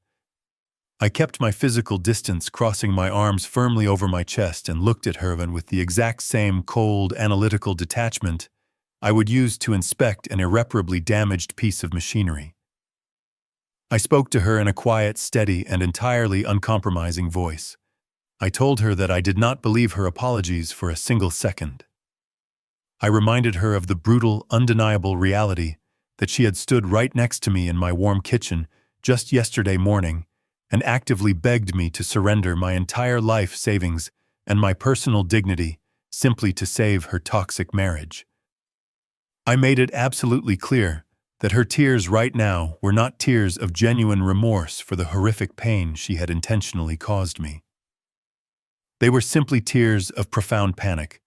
I kept my physical distance, crossing my arms firmly over my chest, and looked at her with the exact same cold, analytical detachment I would use to inspect an irreparably damaged piece of machinery. I spoke to her in a quiet, steady, and entirely uncompromising voice. I told her that I did not believe her apologies for a single second. I reminded her of the brutal, undeniable reality that she had stood right next to me in my warm kitchen just yesterday morning and actively begged me to surrender my entire life savings and my personal dignity simply to save her toxic marriage. I made it absolutely clear that her tears right now were not tears of genuine remorse for the horrific pain she had intentionally caused me. They were simply tears of profound panic,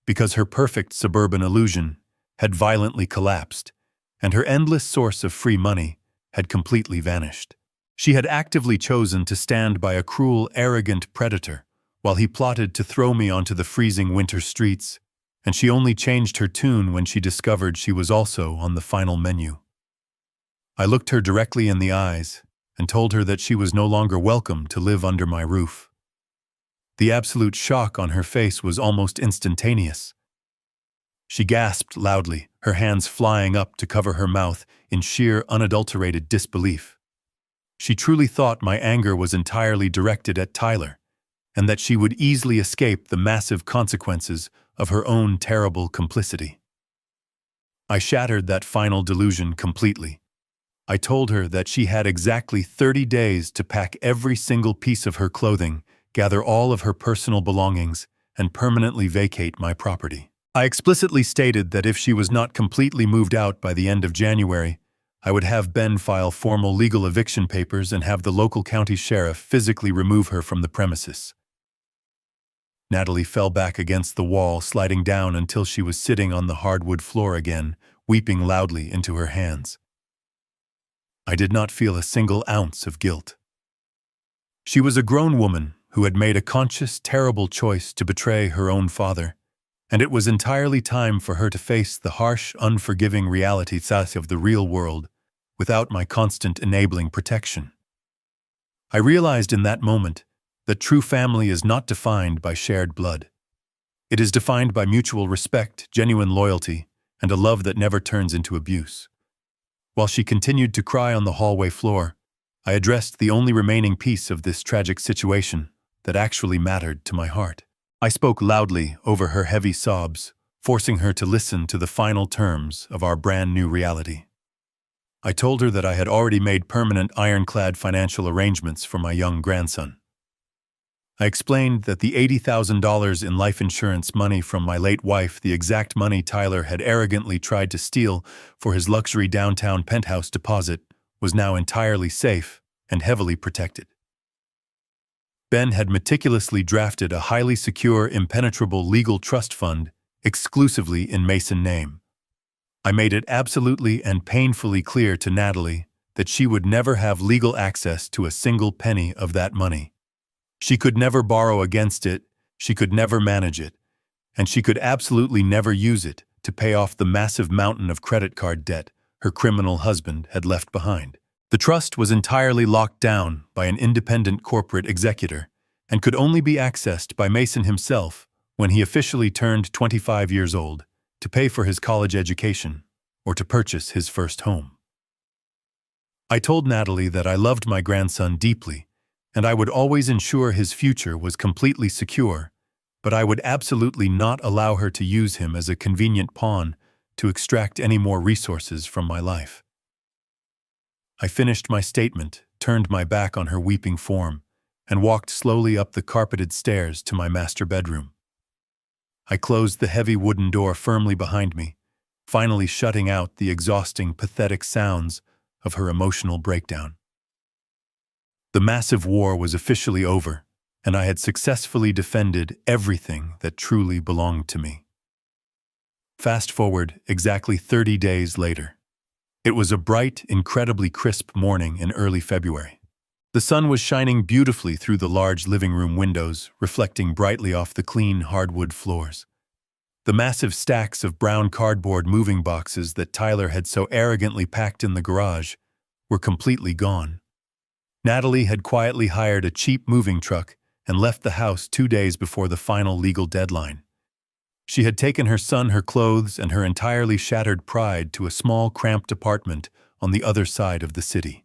because her perfect suburban illusion had violently collapsed, and her endless source of free money had completely vanished. She had actively chosen to stand by a cruel, arrogant predator while he plotted to throw me onto the freezing winter streets, and she only changed her tune when she discovered she was also on the final menu. I looked her directly in the eyes and told her that she was no longer welcome to live under my roof. The absolute shock on her face was almost instantaneous. She gasped loudly, her hands flying up to cover her mouth in sheer, unadulterated disbelief. She truly thought my anger was entirely directed at Tyler, and that she would easily escape the massive consequences of her own terrible complicity. I shattered that final delusion completely. I told her that she had exactly 30 days to pack every single piece of her clothing, gather all of her personal belongings, and permanently vacate my property. I explicitly stated that if she was not completely moved out by the end of January, I would have Ben file formal legal eviction papers and have the local county sheriff physically remove her from the premises. Natalie fell back against the wall, sliding down until she was sitting on the hardwood floor again, weeping loudly into her hands. I did not feel a single ounce of guilt. She was a grown woman who had made a conscious, terrible choice to betray her own father, and it was entirely time for her to face the harsh, unforgiving realities of the real world without my constant enabling protection. I realized in that moment that true family is not defined by shared blood. It is defined by mutual respect, genuine loyalty, and a love that never turns into abuse. While she continued to cry on the hallway floor, I addressed the only remaining piece of this tragic situation that actually mattered to my heart. I spoke loudly over her heavy sobs, forcing her to listen to the final terms of our brand new reality. I told her that I had already made permanent ironclad financial arrangements for my young grandson. I explained that the $80,000 in life insurance money from my late wife, the exact money Tyler had arrogantly tried to steal for his luxury downtown penthouse deposit, was now entirely safe and heavily protected. Ben had meticulously drafted a highly secure, impenetrable legal trust fund exclusively in Mason's name. I made it absolutely and painfully clear to Natalie that she would never have legal access to a single penny of that money. She could never borrow against it, she could never manage it, and she could absolutely never use it to pay off the massive mountain of credit card debt her criminal husband had left behind. The trust was entirely locked down by an independent corporate executor and could only be accessed by Mason himself when he officially turned 25 years old to pay for his college education or to purchase his first home. I told Natalie that I loved my grandson deeply and I would always ensure his future was completely secure, but I would absolutely not allow her to use him as a convenient pawn to extract any more resources from my life. I finished my statement, turned my back on her weeping form, and walked slowly up the carpeted stairs to my master bedroom. I closed the heavy wooden door firmly behind me, finally shutting out the exhausting, pathetic sounds of her emotional breakdown. The massive war was officially over, and I had successfully defended everything that truly belonged to me. Fast forward exactly 30 days later. It was a bright, incredibly crisp morning in early February. The sun was shining beautifully through the large living room windows, reflecting brightly off the clean hardwood floors. The massive stacks of brown cardboard moving boxes that Tyler had so arrogantly packed in the garage were completely gone. Natalie had quietly hired a cheap moving truck and left the house 2 days before the final legal deadline. She had taken her son, her clothes, and her entirely shattered pride to a small, cramped apartment on the other side of the city.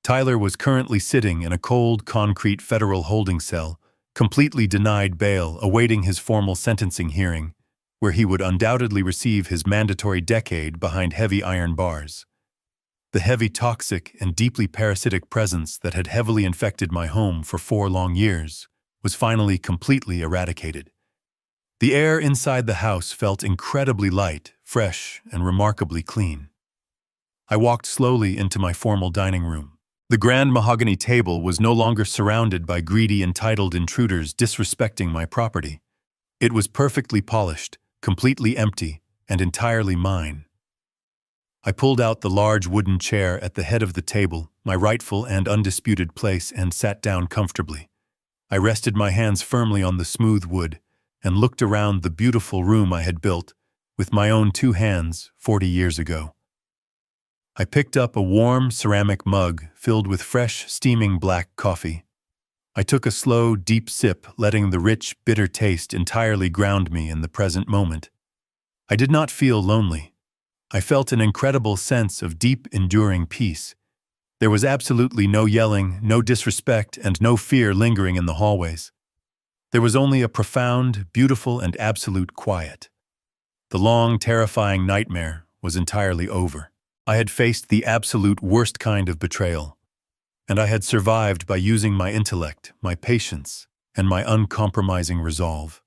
Tyler was currently sitting in a cold, concrete federal holding cell, completely denied bail, awaiting his formal sentencing hearing, where he would undoubtedly receive his mandatory decade behind heavy iron bars. The heavy, toxic, and deeply parasitic presence that had heavily infected my home for 4 long years was finally completely eradicated. The air inside the house felt incredibly light, fresh, and remarkably clean. I walked slowly into my formal dining room. The grand mahogany table was no longer surrounded by greedy, entitled intruders disrespecting my property. It was perfectly polished, completely empty, and entirely mine. I pulled out the large wooden chair at the head of the table, my rightful and undisputed place, and sat down comfortably. I rested my hands firmly on the smooth wood and looked around the beautiful room I had built with my own 2 hands 40 years ago. I picked up a warm ceramic mug filled with fresh, steaming black coffee. I took a slow, deep sip, letting the rich, bitter taste entirely ground me in the present moment. I did not feel lonely. I felt an incredible sense of deep, enduring peace. There was absolutely no yelling, no disrespect, and no fear lingering in the hallways. There was only a profound, beautiful, and absolute quiet. The long, terrifying nightmare was entirely over. I had faced the absolute worst kind of betrayal, and I had survived by using my intellect, my patience, and my uncompromising resolve.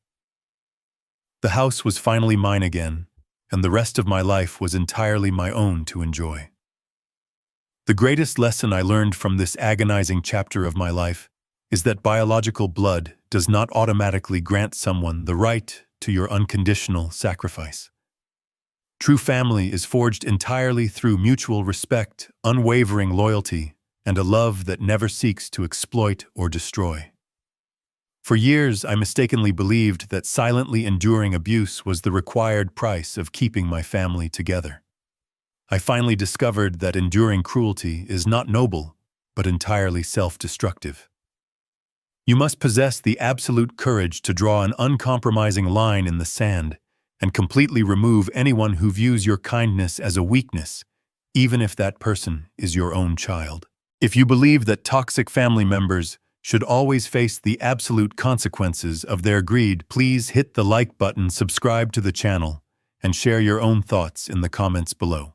The house was finally mine again, and the rest of my life was entirely my own to enjoy. The greatest lesson I learned from this agonizing chapter of my life is that biological blood does not automatically grant someone the right to your unconditional sacrifice. True family is forged entirely through mutual respect, unwavering loyalty, and a love that never seeks to exploit or destroy. For years, I mistakenly believed that silently enduring abuse was the required price of keeping my family together. I finally discovered that enduring cruelty is not noble, but entirely self-destructive. You must possess the absolute courage to draw an uncompromising line in the sand and completely remove anyone who views your kindness as a weakness, even if that person is your own child. If you believe that toxic family members should always face the absolute consequences of their greed, please hit the like button, subscribe to the channel, and share your own thoughts in the comments below.